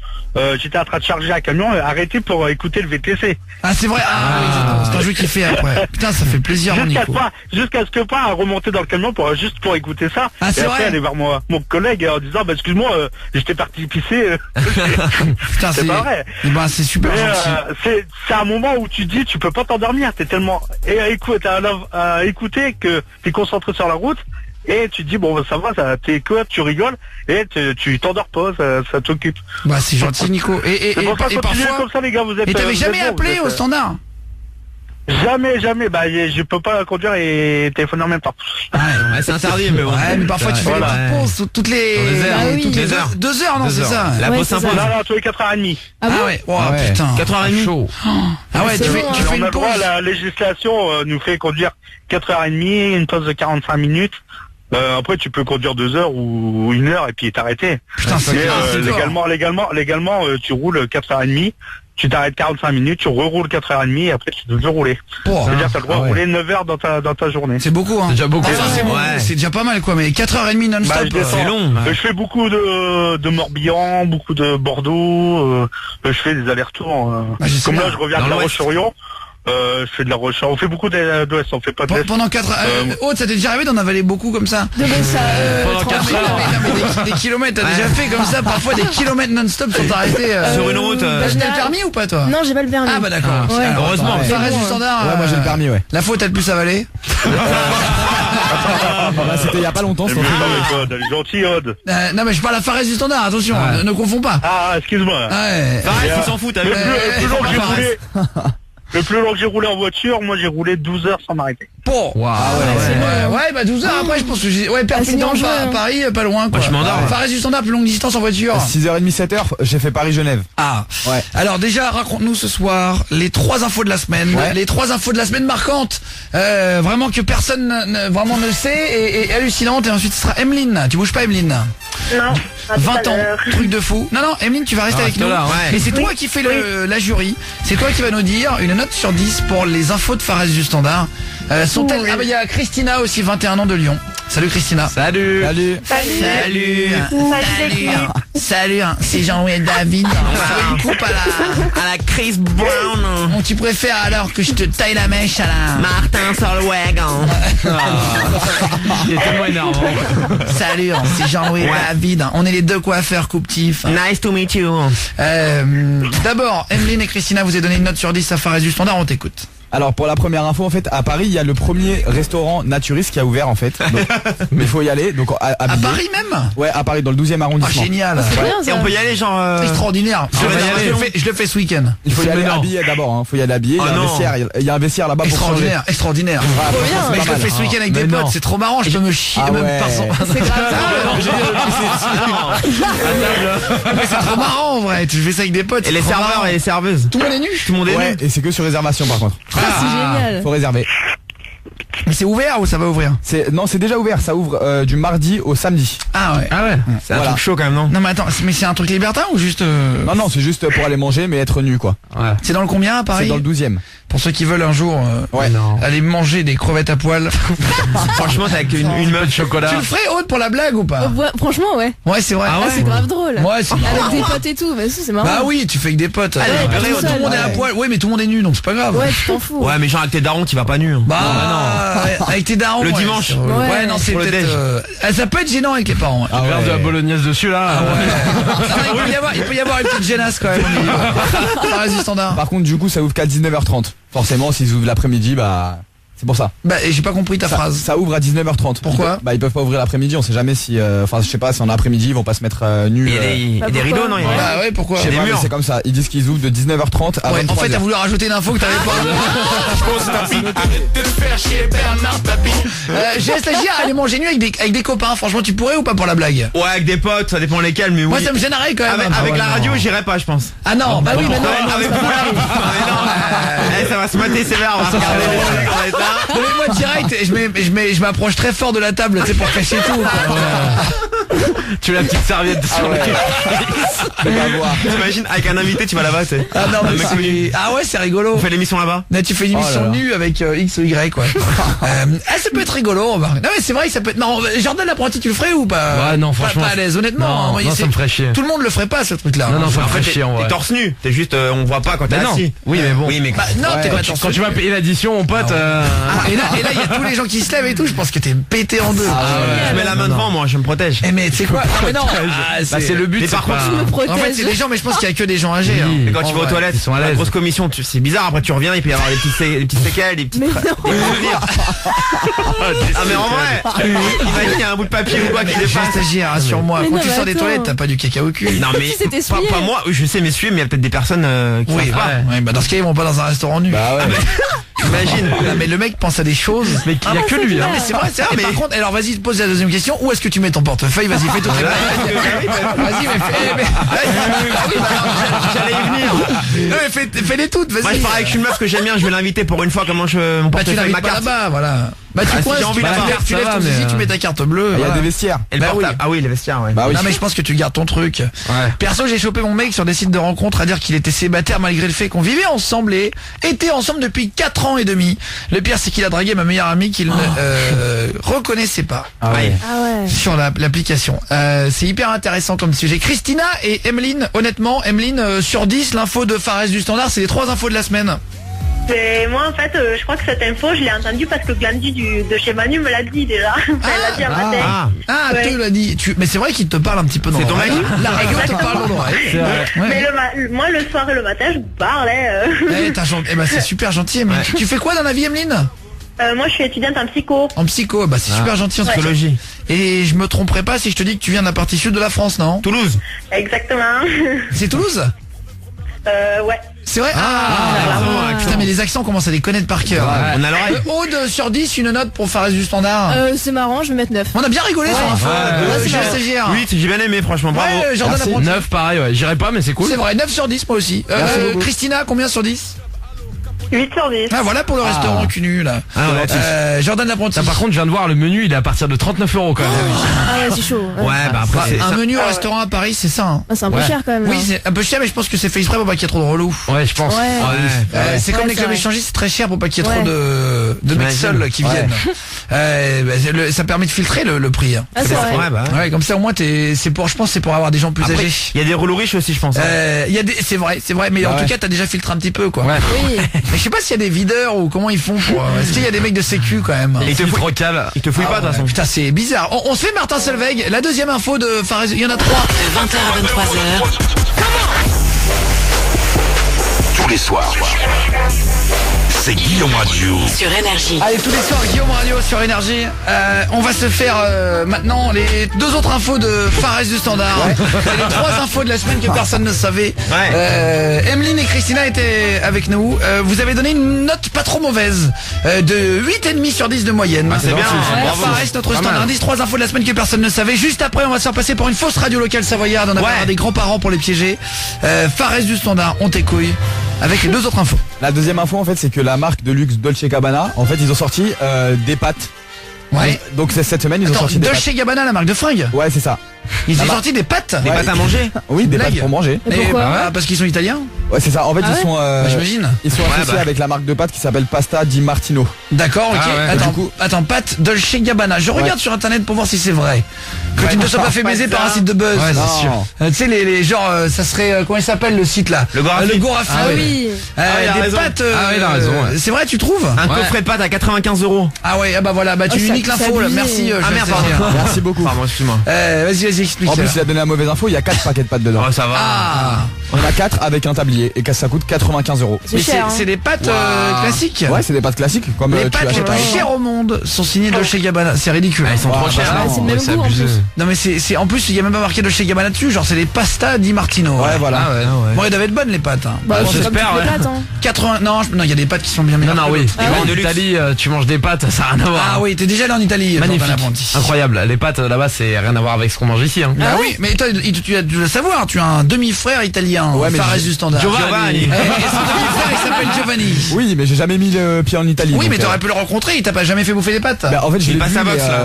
J'étais en train de charger un camion, arrêté pour écouter le VTC. Ah c'est vrai, c'est un jeu qui fait après. Putain, ça fait plaisir, Nico. Jusqu'à ce que pas remonter dans le camion juste pour écouter ça. Ah, c'est et après vrai. aller voir mon collègue en disant excuse-moi, j'étais parti pisser. Putain, c'est pas vrai. Bah, c'est super gentil. C'est un moment où tu dis tu peux pas t'endormir, t'es tellement à écouter que t'es concentré sur la route. Et tu te dis bon ça va, t'es quoi, tu rigoles et tu t'endors pas, ça t'occupe. Bah c'est gentil Nico. Et parfois comme ça les gars, vous êtes. Et t'avais jamais appelé au standard? Jamais, bah je peux pas conduire et téléphoner en même temps. Ouais, c'est interdit mais bon. Ouais, mais parfois tu fais des petites pauses toutes les heures. 2 heures, non, c'est ça. La pause sympa. Non, tous les 4h30. Ah ouais. Oh putain. 4h30. Chaud. Ah ouais, tu fais une pause. La législation nous fait conduire 4h30, une pause de 45 minutes. Après tu peux conduire 2 heures ou 1 heure et puis t'arrêter. Putain, c'est légalement tu roules 4h30 tu t'arrêtes 45 minutes, tu reroules 4h30 et après tu dois rouler. C'est-à-dire t'as le droit de rouler 9 heures dans ta journée. C'est beaucoup, hein. C'est déjà beaucoup. Enfin, c'est déjà pas mal, quoi, mais 4h30 non-stop. C'est long. Je fais beaucoup de Morbihan, beaucoup de Bordeaux, je fais des allers-retours. Comme là, je reviens de La Roche-sur-Yon. Je fais de La Roche. On fait beaucoup d'Ouest, on fait pas de l'Est. Pendant 4 Aude, ça t'est déjà arrivé d'en avaler beaucoup comme ça? Pendant 4 heures. Des kilomètres, t'as déjà fait comme ça, parfois des kilomètres non-stop sans t'arrêter. Sur une route. T'as le permis ou pas, toi? Non, j'ai pas le permis. Ah bah d'accord. Heureusement. Ça reste du standard. Ouais, moi j'ai le permis, ouais. La faute, elle plus avalée. C'était il y a pas longtemps, c'est Elle est gentille, Aude. Non mais je parle à Fares du standard, attention, ne confonds pas. Ah, excuse-moi. Pareil, il s'en fout, t'as vu. Le plus long que j'ai roulé en voiture, moi j'ai roulé 12 heures sans m'arrêter. Bon. Ouais, bah 12 heures après je pense que j'ai... Ouais, Perpignan, Paris, pas loin quoi. Je m'endors. Fares du standard, plus longue distance en voiture. 6h30, 7h, j'ai fait Paris-Genève. Ah. Ouais. Alors déjà, raconte-nous ce soir les 3 infos de la semaine. Ouais. Les 3 infos de la semaine marquantes. Vraiment que personne vraiment ne sait et hallucinante. Et ensuite ce sera Emeline. Tu bouges pas, Emeline? Non. 20 ans, truc de fou. Non, Emeline, tu vas rester avec nous. là, Et c'est toi qui fais la jury. C'est toi qui va nous dire une note sur 10 pour les infos de Fares du standard. Sont-elles... Ah bah il y a Christina aussi, 21 ans de Lyon. Salut Christina. Salut. Salut, c'est Jean-Louis David. On fait une coupe à la Chris Brown. Ou tu préfères alors que je te taille la mèche à la Martin Solveig. Il est tellement énervant. Salut, c'est Jean-Louis David. On est les deux coiffeurs coupe-tif. Nice to meet you. D'abord, Emeline et Christina, vous avez donné une note sur 10 à Fares du standard, on t'écoute. Alors pour la première info, en fait, à Paris, il y a le premier restaurant naturiste qui a ouvert en fait. Donc, mais il faut y aller. Donc à Paris même? Ouais, à Paris, dans le 12e arrondissement. Ah, génial. Et on peut y aller genre... Extraordinaire. Je le fais ce week-end. Il faut y aller habillé d'abord, hein. Faut y aller habillé. Il y a un vestiaire là-bas pour changer. Extraordinaire. Mais je le fais ce week-end avec des potes, c'est trop marrant, je peux me chier même par son... C'est grave. Mais c'est trop marrant en vrai, je fais ça avec des potes. Et les serveurs et les serveuses. Tout le monde est nu. Tout le monde est nu. Et c'est que sur réservation par contre. C'est génial. Faut réserver. Mais c'est ouvert ou ça va ouvrir? Non, c'est déjà ouvert, ça ouvre du mardi au samedi. Ah ouais. C'est un truc chaud quand même, non? Non mais attends, mais c'est un truc libertin ou juste... Non, c'est juste pour aller manger mais être nu quoi. C'est dans le combien à Paris? C'est dans le 12e. Pour ceux qui veulent un jour aller manger des crevettes à poil. Franchement, c'est avec une meuf de chocolat. Tu le ferais, Aude, pour la blague ou pas? Franchement, ouais. Ouais, c'est vrai. C'est grave drôle. Ouais, c'est marrant. Avec des potes et tout, c'est marrant. Bah oui, tu fais avec des potes. Tout le monde est à poil. Ouais, mais tout le monde est nu, donc c'est pas grave. Ouais, tu t'en fous. Ouais, mais genre avec tes darons, tu vas pas nu. Bah non. Avec tes darons. Le dimanche. Ouais, non, c'est peut-être... Ça peut être gênant avec les parents. Un verre de la bolognaise dessus là. Il peut y avoir une petite gênasse quand même au milieu. Ça reste du standard. Par contre, du coup, ça ouvre qu'à 19h30. Forcément, s'ils ouvrent l'après-midi, bah... C'est pour ça. Bah, et j'ai pas compris ta phrase. Ça ouvre à 19h30. Pourquoi? Ils peuvent pas ouvrir l'après-midi, on sait jamais si... Enfin, je sais pas, si en après-midi, ils vont pas se mettre nus. Il y a des rideaux, non? Bah ouais, pourquoi? Je sais pas, mais c'est comme ça. Ils disent qu'ils ouvrent de 19h30 à 23h. En fait, t'as voulu rajouter une info que t'avais pas. J'ai stagiaire aller manger nu avec des copains. Franchement, tu pourrais ou pas pour la blague? Ouais, avec des potes, ça dépend lesquels, mais oui. Moi, ça me gênerait quand même. Avec la radio, j'irais pas, je pense. Ah non, bah oui, mais non. Avec vous, ça va se mater sévère, on va regarder les mecs en état. Non mais moi direct, je m'approche très fort de la table, tu sais, pour cacher tout. Tu as la petite serviette sur le cul. T'imagines, avec un invité, tu vas là-bas, tu sais. Ah non, mais ouais, c'est rigolo. On fait l'émission là-bas. Là, tu fais une émission nue avec X ou Y, quoi. Ça peut être rigolo, on va. Non mais c'est vrai que ça peut être marrant. Jordan l'apprenti, tu le ferais ou pas? Ouais, non, franchement. Pas à l'aise, honnêtement. Non, ça me ferait chier. Tout le monde le ferait pas, ce truc-là. Non, ça me ferait chier, en vrai. T'es torse nu, t'es juste, on voit pas quand t'es assis. Oui, mais bon. Oui, mais non, t'es pas torse. Quand tu vas payer l'addition, mon pote. Et là, il y a tous les gens qui se lèvent et tout. Je pense que t'es pété en deux. Je mets la main devant, moi, je me protège. Mais tu sais quoi? Mais non. C'est le but. Mais par contre, en fait, c'est des gens, mais je pense qu'il y a que des gens âgés. Et quand tu vas aux toilettes, la grosse commission, c'est bizarre. Après, tu reviens, il peut y avoir des petites séquelles, des petites. Ah mais en vrai, imagine, il y a un bout de papier ou quoi qui dépasse. Stagiaire, rassure-moi. Quand tu sors des toilettes, t'as pas du caca au cul. Non mais pas moi. Je sais m'essuyer, mais il y a peut-être des personnes qui savent pas. Oui, bah dans ce cas, ils vont pas dans un restaurant nu. Bah ouais. Imagine. Mais le mec pense à des choses. Mais il y a que lui. Non mais c'est vrai. Mais par contre, alors vas-y, pose la deuxième question. Où est-ce que tu mets ton portefeuille? Vas-y, fais tout. Vas-y, mais fais. J'allais y venir. Non mais fais-les toutes. Vas-y. Moi, je parie avec une meuf que j'aime bien. Je vais l'inviter pour une fois. Comment mon portefeuille, tu l'invites pas là-bas, voilà. Bah tu si coinces, j'ai envie tu d'avoir, lèves ça ton va, zizi, mais, tu mets ta carte bleue. Il y a voilà. des vestiaires. Et le Bah portable. oui. Ah oui, les vestiaires, ouais. Bah oui. Non mais je pense que tu gardes ton truc. Perso, j'ai chopé mon mec sur des sites de rencontres à dire qu'il était célibataire malgré le fait qu'on vivait ensemble et était ensemble depuis 4 ans et demi. Le pire c'est qu'il a dragué ma meilleure amie qu'il ne reconnaissait pas. Ah ouais. Sur l'application. C'est hyper intéressant comme sujet. Christina et Emeline, honnêtement, Emeline, sur 10, l'info de Fares du Standard, c'est les 3 infos de la semaine. Moi en fait je crois que cette info je l'ai entendue parce que Glandy de chez Manu me l'a dit déjà. Elle l'a dit un matin. Ouais. Tu l'as dit. Mais c'est vrai qu'il te parle un petit peu dans C'est ton l'oreille. mec La radio te parle dans l'oreille. Mais moi le soir et le matin je vous parle. C'est super gentil, Emeline. Tu fais quoi dans la vie, Emeline? Moi je suis étudiante en psycho. En psycho, bah c'est super gentil en psychologie. Et je me tromperai pas si je te dis que tu viens de la partie sud de la France, non? Toulouse. Exactement. C'est Toulouse? Ouais. C'est vrai? Putain, mais les accents, on commence à les connaître par cœur. On a l'oreille. Aude, sur 10, une note pour Fares du Standard. C'est marrant, je vais mettre 9. On a bien rigolé sur l'info. Ouais, 8, j'ai bien aimé, franchement, bravo. Ouais, Jordan Apprenti. 9 pareil, ouais. J'irai pas mais c'est cool. C'est vrai, 9 sur 10 moi aussi. Christina, combien sur 10? 8 sur 10. Ah voilà pour le restaurant cul là. Jordan Apprenti. Par contre, je viens de voir le menu, il est à partir de 39 € quand même. Ah ouais, c'est chaud. Ouais, bah après c'est un menu au restaurant à Paris, c'est ça. C'est un peu cher quand même. Oui, c'est un peu cher, mais je pense que c'est fait exprès pour pas qu'il y ait trop de relous. Ouais, je pense. C'est comme les clubs échangistes, c'est très cher pour pas qu'il y ait trop de mecs seuls qui viennent. Ça permet de filtrer le prix. C'est vrai. Ouais, comme ça au moins je pense c'est pour avoir des gens plus âgés. Il y a des relous riches aussi, je pense. C'est vrai, mais en tout cas t'as déjà filtré un petit peu quoi. Oui. Mais je sais pas s'il y a des videurs ou comment ils font pour. Est-ce qu'il y a des mecs de sécu quand même? Ils te fouillent pas de toute façon. Putain, c'est bizarre. On se fait Martin Solveig, la deuxième info de Fares. Il y en a 3. De 20h à 23h. Tous les soirs. C'est Guillaume Radio. Sur Énergie. Allez, tous les soirs, Guillaume Radio sur Énergie. On va se faire maintenant les 2 autres infos de Fares du Standard. C'est les 3 infos de la semaine que personne ne savait. Emeline et Christina étaient avec nous. Vous avez donné une note pas trop mauvaise, de 8,5 sur 10 de moyenne. C'est bien. Fares, notre standardiste, 3 infos de la semaine que personne ne savait. Juste après, on va se faire passer pour une fausse radio locale savoyarde. On a des grands-parents pour les piéger. Fares du Standard, on t'écouille. Avec les 2 autres infos. La deuxième info en fait c'est que la marque de luxe Dolce & Gabbana, en fait ils ont sorti des pâtes. Ouais. Donc cette semaine ils ont sorti des Dolce & Gabbana, la marque de fringues. Ouais, c'est ça. Ils ont sorti des pâtes. Des pâtes à manger. Oui, des pâtes pour manger. Et pourquoi parce qu'ils sont italiens. Ouais, c'est ça. En fait, ils sont j'imagine. Ils sont associés avec la marque de pâtes qui s'appelle Pasta di Martino. D'accord, ok. Attends, pâtes Dolce & Gabbana. Je regarde sur internet pour voir si c'est vrai. Que tu ne te sois pas fait baiser par un site de buzz. Ouais, c'est sûr. Tu sais les genre ça serait comment il s'appelle le site là? Le Gorafi. Ah oui. Des pâtes. il a raison. C'est vrai, tu trouves? Un coffret de pâtes à 95 €. Ah ouais, bah voilà, tu niques l'info là. Merci. Merde, pardon. Merci beaucoup. Pardon, excuse-moi. Vas-y, explique. En plus, il a donné la mauvaise info, il y a 4 paquets de pâtes dedans. Oh, ça va. On a 4 avec un tablier et ça coûte 95 €. Mais c'est des pâtes classiques. Ouais, c'est des pâtes classiques comme les tu pâtes les achètes plus chères au monde sont signées Dolce & Gabbana. C'est ridicule. Ils sont trop chers. C'est le même goût en plus. Non mais c'est en plus il y a même pas marqué Dolce & Gabbana dessus, genre c'est les pasta di Martino. Ouais, voilà. Bon, elles doivent être bonnes les pâtes. Bah, j'espère. 80 non, il y a des pâtes qui sont bien meilleures. Non, oui. En En Italie, tu manges des pâtes, ça n'a rien à voir. Ah oui, t'es déjà allé en Italie. Magnifique. Jordan Apprenti. Incroyable. Les pâtes là-bas, c'est rien à voir avec ce qu'on mange ici. Hein. Ah oui, mais toi tu dois savoir, tu as un demi-frère italien, Fares du Standard. Giovanni. Et son demi-frère il s'appelle Giovanni. Oui, mais j'ai jamais mis le pied en Italie. Oui, donc, mais t'aurais pu le rencontrer, il t'a pas jamais fait bouffer des pâtes. Bah, en fait, je l'ai vu,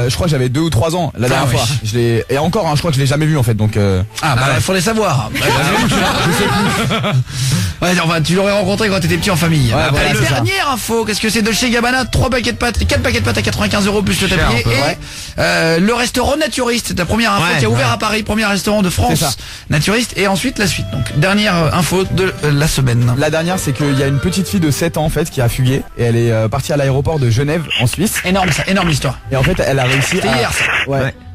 je crois que j'avais 2 ou 3 ans la dernière fois. Et encore, je crois que je l'ai jamais vu en fait. Donc. Il faudrait savoir. Ouais, enfin, tu l'aurais rencontré quand t'étais petit en famille. Ouais, la dernière info, qu'est-ce que c'est? Dolce & Gabbana, 4 paquets de pâtes à 95 € plus le tablier. Et le restaurant Naturiste, ta première info qui a ouvert à Paris, premier restaurant de France. Naturiste, et ensuite la suite. Donc dernière info de la semaine. La dernière, c'est qu'il y a une petite fille de 7 ans en fait qui a fugué et elle est partie à l'aéroport de Genève en Suisse. Énorme ça, énorme histoire. Et en fait, elle a réussi hier, ça.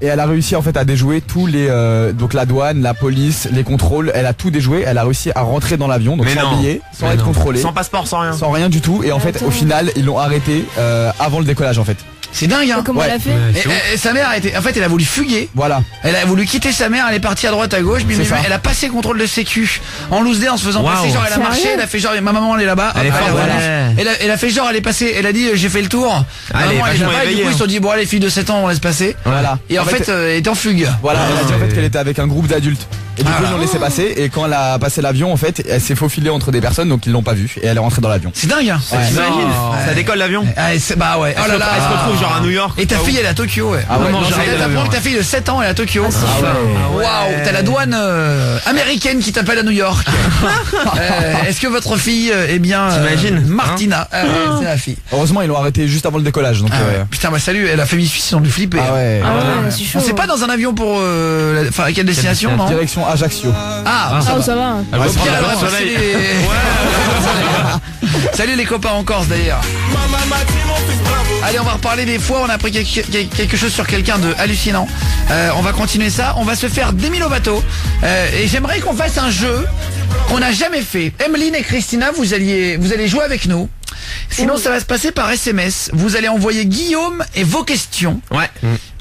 Et elle a réussi en fait à déjouer tous les donc la douane, la police, les contrôles, elle a tout déjoué, elle a réussi à rentrer dans l'avion donc sans billet, sans être contrôlée, sans passeport, sans rien. Sans rien du tout et en fait au final, ils l'ont arrêtée avant le décollage en fait. C'est dingue hein. Comment elle a fait? Et sa mère en fait elle a voulu fuguer. Voilà. Elle a voulu quitter sa mère, elle est partie à droite à gauche, mais elle a passé contrôle de sécu en loose day en se faisant passer, genre elle a marché, elle a fait genre ma maman elle est là-bas. Elle a fait genre elle est passée, elle a dit j'ai fait le tour. Maman elle est là-bas, et du coup ils se sont dit bon les filles de 7 ans on laisse passer. Voilà. Et en fait elle était en fugue. Voilà, elle a dit en fait qu'elle était avec un groupe d'adultes. Et du coup ils l'ont laissé passer et quand elle a passé l'avion en fait elle s'est faufilée entre des personnes donc ils l'ont pas vue et elle est rentrée dans l'avion. C'est dingue hein. T'imagines, ça décolle l'avion. Bah ouais. Oh là là. Elle se retrouve genre à New York. Et ta fille elle est à Tokyo ouais. Ah ouais. T'apprends que ta fille de 7 ans elle est à Tokyo. Waouh. T'as la douane américaine qui t'appelle à New York. Est-ce que votre fille est bien Martina c'est la fille. Heureusement ils l'ont arrêté juste avant le décollage donc. Putain bah salut, la famille suisse ils ont dû flipper. Ah ouais. On sait pas dans un avion pour à quelle destination non? Direction Ajaccio. Ça va. Salut les copains en Corse d'ailleurs. Allez on va reparler des fois on a appris quelque chose sur quelqu'un de hallucinant. On va continuer ça. On va se faire Demi Lovato et j'aimerais qu'on fasse un jeu qu'on n'a jamais fait. Emeline et Christina vous allez jouer avec nous. Sinon ça va se passer par SMS. Vous allez envoyer Guillaume et vos questions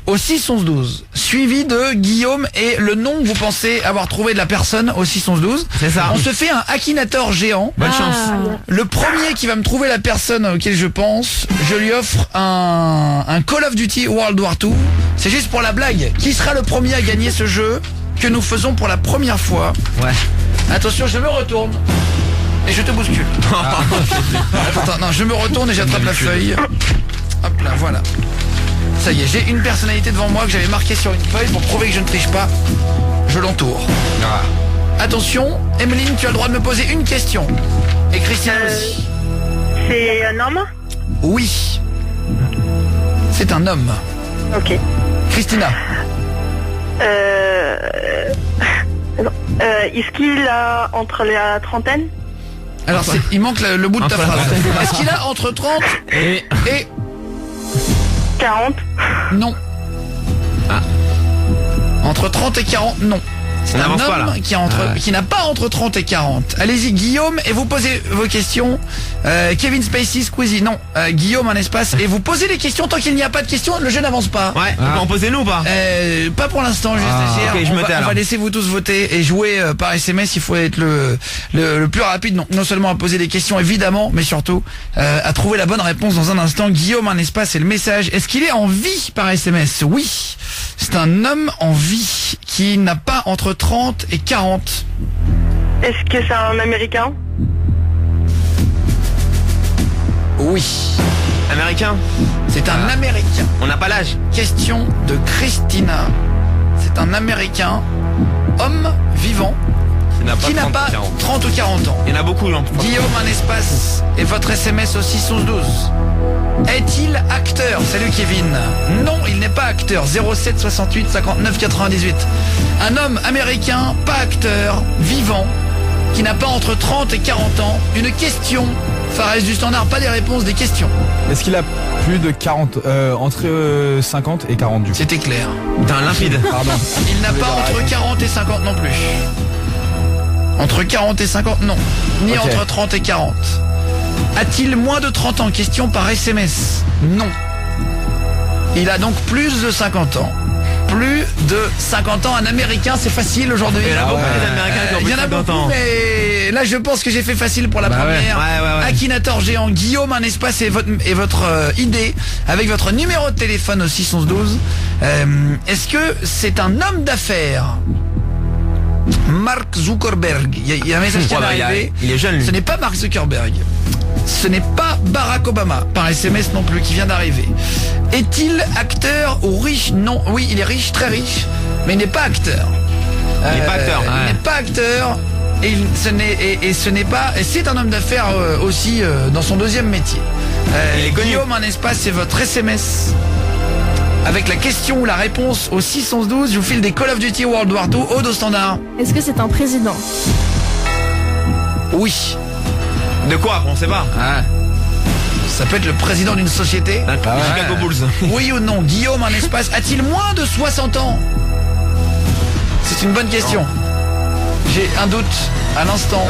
au 61112 suivi de Guillaume et le nom que vous pensez avoir trouvé de la personne au 61112. C'est ça. On se fait un Akinator géant. Bonne chance. Le premier qui va me trouver la personne auquel je pense, je lui offre un Call of Duty World War II. C'est juste pour la blague. Qui sera le premier à gagner ce jeu que nous faisons pour la première fois? Attention, je me retourne et je te bouscule. Attends, non, je me retourne et j'attrape la feuille. Hop là, voilà. Ça y est, j'ai une personnalité devant moi que j'avais marquée sur une feuille pour prouver que je ne triche pas. Je l'entoure. Attention, Emeline, tu as le droit de me poser une question. Et Christiane aussi. C'est un homme? Oui. C'est un homme. Ok. Christina. Est-ce qu'il a entre la trentaine? Alors il manque le bout de ta phrase. Est-ce qu'il a entre 30 et 40? Non. Entre 30 et 40, non. C'est un homme qui n'a pas entre 30 et 40. Allez-y Guillaume et vous posez vos questions. Kevin Spacey, Squeezie, non. Guillaume un espace et vous posez les questions. Tant qu'il n'y a pas de questions, le jeu n'avance pas. Ouais, vous en posez nous ou pas? Pas pour l'instant, juste okay, on va laisser vous tous voter et jouer par SMS. Il faut être le plus rapide, non seulement à poser des questions évidemment, mais surtout à trouver la bonne réponse dans un instant. Guillaume un espace et le message. Est-ce qu'il est en vie par SMS? Oui. C'est un homme en vie qui n'a pas entre 30 et 40. Est-ce que c'est un Américain? Oui. Américain? C'est un Américain. On n'a pas l'âge. Question de Christina. C'est un Américain, homme vivant, qui n'a pas 30 ou 40 ans. Il y en a beaucoup. Guillaume, un espace et votre SMS au 61112. Est-il acteur? Salut Kevin. Non, il n'est pas acteur. 07 68 59 98. Un homme américain, pas acteur, vivant, qui n'a pas entre 30 et 40 ans. Une question. Fares du standard, pas des réponses, des questions. Est-ce qu'il a plus de 40 entre 50 et 40 du coup? C'était clair. T'es un limpide. Pardon. Il n'a pas entre 40 et 50 non plus. Entre 40 et 50 non. Ni entre 30 et 40. A-t-il moins de 30 ans? Question par SMS. Non. Il a donc plus de 50 ans. Plus de 50 ans, un Américain, c'est facile aujourd'hui. Il y en a beaucoup les Américains qui ont plus de 50 ans. Mais là je pense que j'ai fait facile pour la première. Akinator géant, Guillaume, un espace et votre idée avec votre numéro de téléphone au 61112. Est-ce que c'est un homme d'affaires? Mark Zuckerberg. Il y a un message qui est arrivé. Il est jeune lui. Ce n'est pas Mark Zuckerberg. Ce n'est pas Barack Obama, par SMS non plus, qui vient d'arriver. Est-il acteur ou riche? Non. Oui, il est riche, très riche, mais il n'est pas acteur. Il n'est pas acteur. Il n'est pas acteur. Et ce n'est pas. Et c'est un homme d'affaires aussi dans son deuxième métier. Guillaume, un espace, c'est votre SMS. Avec la question ou la réponse au 61112, je vous file des Call of Duty World War II au standard. Est-ce que c'est un président? Oui. De quoi? On sait pas. Ça peut être le président d'une société. Chicago Bulls. Oui ou non? Guillaume, un espace. A-t-il moins de 60 ans? C'est une bonne question. J'ai un doute à l'instant.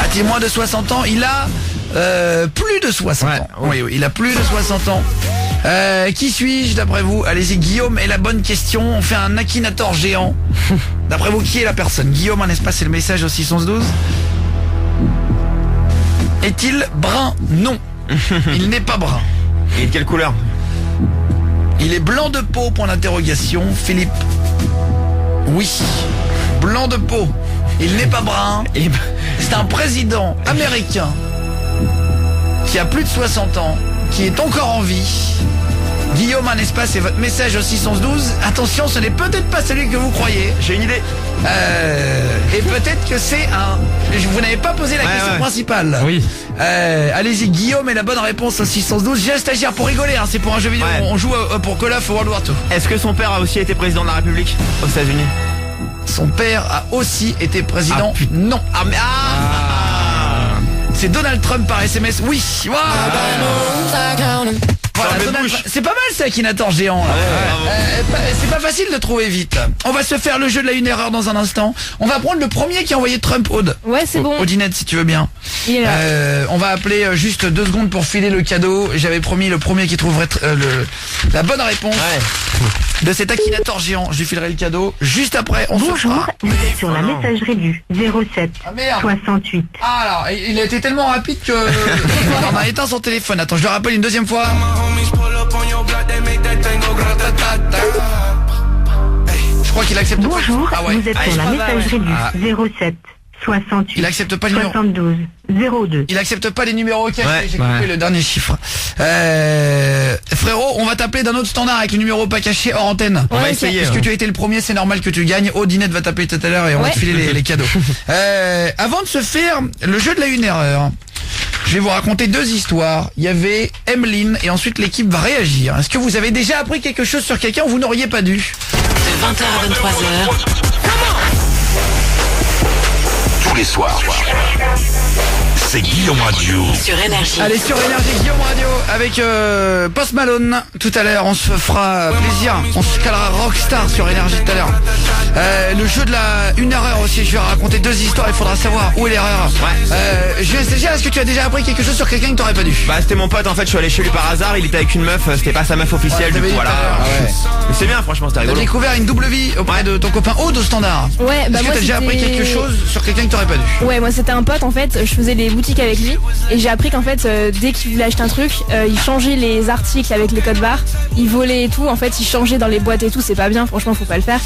A-t-il moins de 60 ans? Il a plus de 60 ans. Oui, il a plus de 60 ans. Qui suis-je d'après vous? Allez-y, Guillaume est la bonne question. On fait un Akinator géant. D'après vous, qui est la personne? Guillaume, un espace et le message au 61112. Est-il brun? Non. Il n'est pas brun. Il est de quelle couleur? Il est blanc de peau, point d'interrogation. Philippe. Oui, blanc de peau. Il n'est pas brun. C'est un président américain qui a plus de 60 ans, qui est encore en vie. Guillaume, un espace et votre message au 612. Attention, ce n'est peut-être pas celui que vous croyez. J'ai une idée. Et peut-être que c'est un... Vous n'avez pas posé la question principale. Oui. Allez-y, Guillaume est la bonne réponse au 612. J'ai un stagiaire pour rigoler, hein, c'est pour un jeu vidéo. On joue pour Call of World War II. Est-ce que son père a aussi été président de la République aux États-Unis? Son père a aussi été président. Non. C'est Donald Trump par SMS. Oui. Wow. Voilà, c'est pas mal ça, Akinator géant. C'est pas facile de trouver vite. On va se faire le jeu de la une erreur dans un instant. On va prendre le premier qui a envoyé Trump, Aude. Ouais, c'est bon. Audinette, si tu veux bien. Il est là. On va appeler juste 2 secondes pour filer le cadeau. J'avais promis le premier qui trouverait la bonne réponse de cet Akinator géant. Je lui filerai le cadeau juste après. On se fera. Vous êtes sur la messagerie du 07 68. Ah alors, il a été tellement rapide que on a éteint son téléphone. Attends, je le rappelle une deuxième fois. Je crois qu'il accepte pas. Bonjour, vous êtes sur la messagerie du 07 68. Il accepte pas le numéro 72 02. Il accepte pas les numéros cachés. J'ai coupé le dernier chiffre. Frérot, on va t'appeler d'un autre standard avec le numéro pas caché hors antenne. On va essayer. Parce que tu as été le premier, c'est normal que tu gagnes. Audinette va t'appeler tout à l'heure et on va te filer les cadeaux. Avant de se faire le jeu de la une erreur, je vais vous raconter 2 histoires. Il y avait Emeline et ensuite l'équipe va réagir. Est-ce que vous avez déjà appris quelque chose sur quelqu'un où vous n'auriez pas dû? De 20h à 23h. Tous les soirs, c'est Guillaume Radio. Sur Énergie. Allez, sur Énergie, Guillaume Radio avec Post Malone. Tout à l'heure, on se fera plaisir. On se calera Rockstar sur Énergie tout à l'heure. Le jeu de la une erreur aussi. Je vais raconter 2 histoires. Il faudra savoir où est l'erreur. Est-ce que tu as déjà appris quelque chose sur quelqu'un que t'aurais pas dû? Bah c'était mon pote en fait. Je suis allé chez lui par hasard. Il était avec une meuf. C'était pas sa meuf officielle. Du coup voilà. Mais c'est bien, franchement, c'était rigolo. T'as découvert une double vie auprès de ton copain Aude au standard. Ouais, bah Est-ce que moi t'as déjà appris quelque chose sur quelqu'un que t'aurais pas dû? Ouais, moi c'était un pote en fait, je faisais des boutiques avec lui et j'ai appris qu'en fait dès qu'il voulait acheter un truc, il changeait les articles avec les codes barres, il volait et tout, en fait il changeait dans les boîtes et tout, c'est pas bien, franchement faut pas le faire.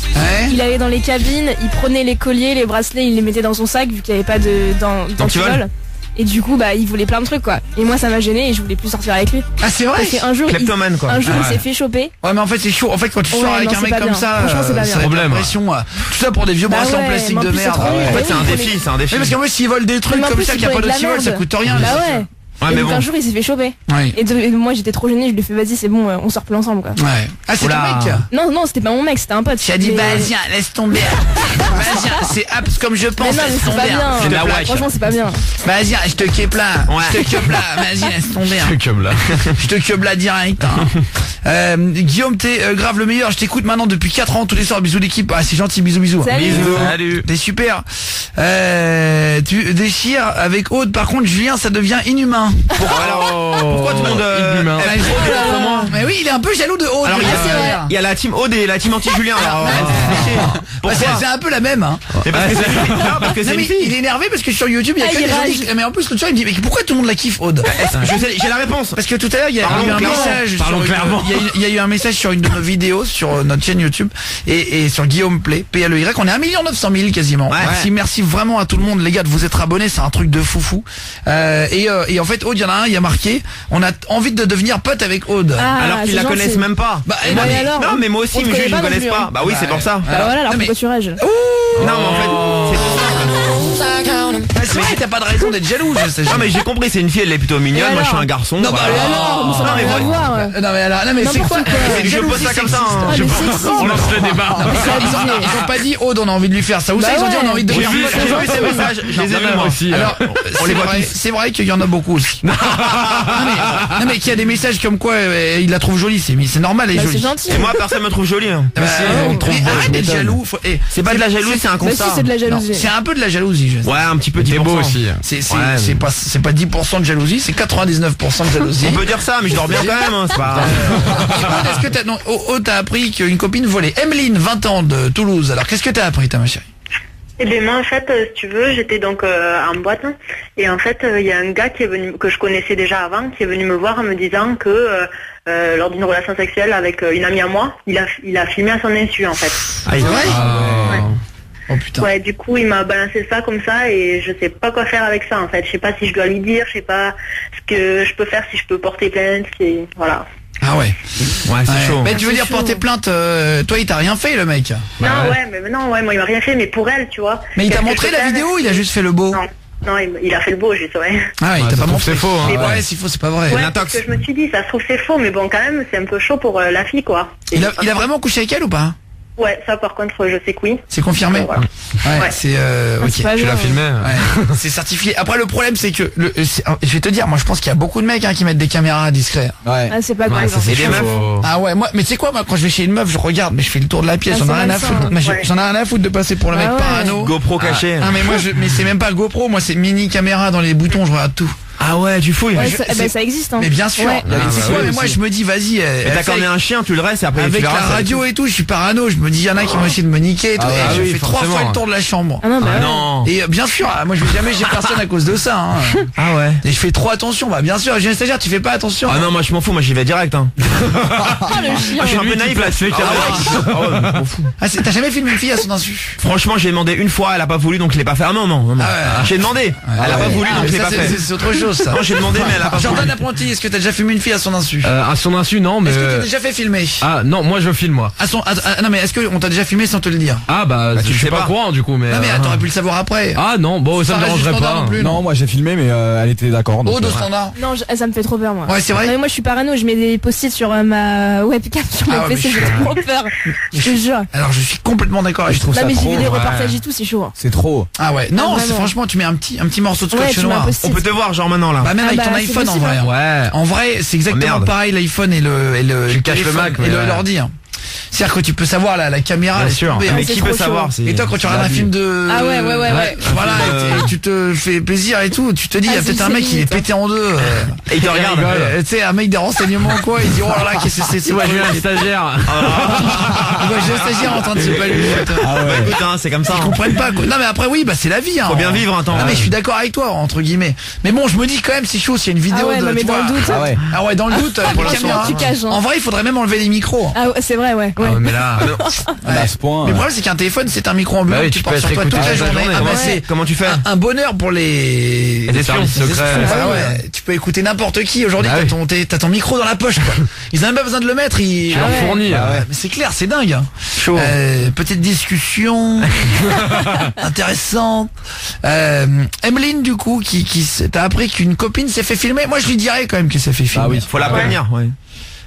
Il allait dans les cabines, il prenait les colliers, les bracelets, il les mettait dans son sac vu qu'il n'y avait pas d'antivol. Et du coup bah il voulait plein de trucs quoi. Et moi ça m'a gêné et je voulais plus sortir avec lui. Ah c'est vrai. Un jour Kleptomane, quoi. Un jour il s'est fait choper. Ouais mais en fait c'est chaud. En fait quand tu sors avec un mec comme ça, franchement c'est pas bien. Problème. Tout ça pour des vieux bracelets en plastique de merde. En fait c'est un défi, c'est un défi. Parce qu'en fait s'ils volent des trucs comme ça qu'il n'y a pas d'autivol, ça coûte rien. Bah ouais. Ouais, et mais donc bon. un jour il s'est fait choper. Oui. Et moi j'étais trop gênée, je lui ai fait vas-y c'est bon, on sort plus ensemble quoi. Ouais. Ah c'est ton mec? Non c'était pas mon mec, c'était un pote. Tu as dit vas-y laisse tomber. Vas-y c'est apps comme je pense. Mais non mais c'est pas bien. Franchement c'est pas bien. Vas-y je te keb là. Je te keb là. Vas-y laisse tomber. Je te keb là direct. Guillaume t'es grave le meilleur. Je t'écoute maintenant depuis 4 ans tous les soirs. Bisous l'équipe. Ah c'est gentil, bisous. Bisous. Salut. T'es super. Tu déchires avec Aude. Par contre Julien ça devient inhumain. Pourquoi tout le monde mais oui il est un peu jaloux de Aude. Alors il y a la team Aude et la team anti-Julien. C'est un peu la même hein. Parce que c'est une fille. Il est énervé parce que sur YouTube il y a que des gens. Mais en plus l'autre soir il me dit mais pourquoi tout le monde la kiffe Aude? J'ai la réponse. Parce que tout à l'heure il y a eu un message. Il y a eu un message sur une de nos vidéos sur notre chaîne YouTube et sur Guillaume Play PLEY. On est 1 900 000 quasiment. Merci vraiment à tout le monde les gars de vous être abonnés, c'est un truc de foufou. Et en fait Aude, il y en a un, il y a marqué on a envie de devenir pote avec Aude. Alors qu'ils la connaissent même pas. Non mais moi aussi, mais ils ne connaissent pas. Bah oui, c'est pour ça. Bah voilà, alors pourquoi tu rages? Non mais en fait, c'est pour ça. C'est vrai que t'as pas de raison d'être jalouse. Non mais j'ai compris, c'est une fille, elle est plutôt mignonne, moi je suis un garçon. Non mais c'est quoi? Je pose ça comme ça. On lance le débat. Ils ont pas dit Aude on a envie de lui faire ça. Ou ça ils ont dit on a envie de devenir pote. J'ai vu ces messages, je les ai vus moi aussi. Alors c'est vrai qu'il y en a beaucoup aussi. Non mais qu'il y a des messages comme quoi il la trouve jolie, c'est normal, elle est jolie. Et moi personne me trouve jolie. Arrête d'être jaloux. C'est pas de la jalousie, c'est un constat. C'est de la jalousie. C'est un peu de la jalousie. Ouais, un petit peu. C'est beau aussi. C'est pas 10% de jalousie, c'est 99% de jalousie. On peut dire ça, mais je dors bien quand même. C'est pas. Est-ce que t'as appris qu'une copine volait? Emeline, 20 ans de Toulouse. Alors qu'est-ce que t'as appris, ta ma chérie? Eh bien moi en fait, si tu veux, j'étais donc en boîte et en fait il y a un gars qui est venu, que je connaissais déjà avant, qui est venu me voir en me disant que lors d'une relation sexuelle avec une amie à moi, il a filmé à son insu en fait. Ah, c'est vrai? Ouais. Oh putain. Ouais, du coup il m'a balancé ça comme ça et je sais pas quoi faire avec ça en fait. Je sais pas si je dois lui dire, je sais pas ce que je peux faire, si je peux porter plainte, voilà. Ah ouais. Ouais, c'est chaud. Mais tu veux dire porter plainte, toi il t'a rien fait le mec? Non, ouais, moi il m'a rien fait, mais pour elle, tu vois. Mais il t'a montré la vidéo ou il a juste fait le beau? Non, il a fait le beau, juste, ouais. Ah, il t'a pas montré. C'est faux, hein. Mais ouais, c'est faux, c'est pas vrai. Ouais, parce que je me suis dit, ça se trouve c'est faux, mais bon, quand même, c'est un peu chaud pour la fille, quoi. Il a vraiment couché avec elle ou pas? Ouais, ça par contre, je sais que oui. C'est confirmé. Voilà. Ouais, c'est ok. Tu l'as filmé. Ouais. C'est certifié. Après le problème c'est que je vais te dire, moi je pense qu'il y a beaucoup de mecs qui mettent des caméras discrets. Ouais. Ah, c'est pas grave. Et des meufs. Ah ouais, moi mais tu sais quoi, moi quand je vais chez une meuf, je regarde, mais je fais le tour de la pièce, j'en ai rien à foutre. J'en ai rien à foutre de passer pour le mec parano. GoPro caché. Ah mais moi mais c'est même pas GoPro, moi c'est mini caméra dans les boutons, je regarde tout. Ah ouais, tu fouilles. Ouais, ça existe hein. Mais bien sûr. Ouais. Mais moi je me dis vas-y. T'as corné un chien, tu le restes et après avec la radio et tout, je suis parano, je me dis il y en a qui vont essayer de me niquer et tout. Et je fais 3 fois le tour de la chambre. Ah non, bah non. Et bien sûr, moi je vais jamais chez personne à cause de ça. Hein. Ah ouais. Et je fais trop attention, bah bien sûr, j'ai un stagiaire, tu fais pas attention. Ah non, moi je m'en fous, moi j'y vais direct. Hein. le chien. Je suis un peu naïf là, tu fais T'as jamais filmé une fille à son insu? Franchement, j'ai demandé une fois, elle a pas voulu donc je l'ai pas fait. Ah non. J'ai demandé. Elle a pas voulu donc je l'ai pas fait. C'est autre chose ça. Non, j'ai demandé mais elle a pas voulu. Jordan Apprenti, est-ce que t'as déjà filmé une fille à son insu? À son insu, non, mais. Est-ce que t'as déjà fait filmer? Ah non, moi je filme moi. Non mais est-ce qu'on t'a déjà filmé sans te le dire? Ah bah je suis pas au courant du coup, mais. Non mais t'aurais pu le savoir après. Ah non, bon ça me dérangerait pas. Non, moi j'ai filmé mais elle était d'accord. Au standard. Non, ça me fait trop peur moi. Ouais, c'est vrai. Moi je suis parano, je mets des post-it sur ma webcam sur mon PC, j'ai trop peur. Je te jure. Alors je suis complètement d'accord, je trouve ça trop. Non mais j'ai vu des ouais. reportages et tout, c'est chaud. C'est trop. Ah ouais. Non, Ah, c'est franchement tu mets un petit morceau de scotch noir. On peut te voir genre maintenant là. Bah même avec ton iPhone en vrai. Ouais. En vrai, c'est exactement pareil l'iPhone et le tu caches le Mac et l'ordi. C'est-à-dire que tu peux savoir la caméra. Bien sûr. Mais qui peut savoir? Et toi quand tu regardes un film de Ah ouais. Voilà, et tu te fais plaisir et tout, tu te dis il y a peut-être un mec qui est pété en deux. Et il te regarde. Tu sais, un mec des renseignements quoi, il dit oh là là qu'est-ce que c'est moi j'ai un stagiaire. J'ai un stagiaire en train de se palucher. Ah ouais. Écoute hein, c'est comme ça. Ils comprennent pas quoi. Non mais après oui, bah c'est la vie hein. Faut bien vivre un temps. Non mais je suis d'accord avec toi entre guillemets. Mais bon, je me dis quand même c'est chaud s'il y a une vidéo de tu vois. dans le doute. Ah ouais, dans le doute pour la caméra. En vrai, il faudrait même enlever les micros. Ah ouais, c'est vrai ouais. Mais là à ce point. Mais le problème c'est qu'un téléphone c'est un micro ambulant que tu portes sur toi toute la journée. Comment tu fais? Un bonheur pour les services secrets. Ouais, tu peux écouter n'importe qui aujourd'hui, t'as ton micro dans la poche quoi. Ils ont même pas besoin de le mettre, tu leur fournis. Mais c'est clair, c'est dingue. Chaud. Petite discussion intéressante. Emeline du coup qui t'as appris qu'une copine s'est fait filmer. Moi je lui dirais quand même qu'elle s'est fait filmer. Ah oui, faut la prévenir, ouais.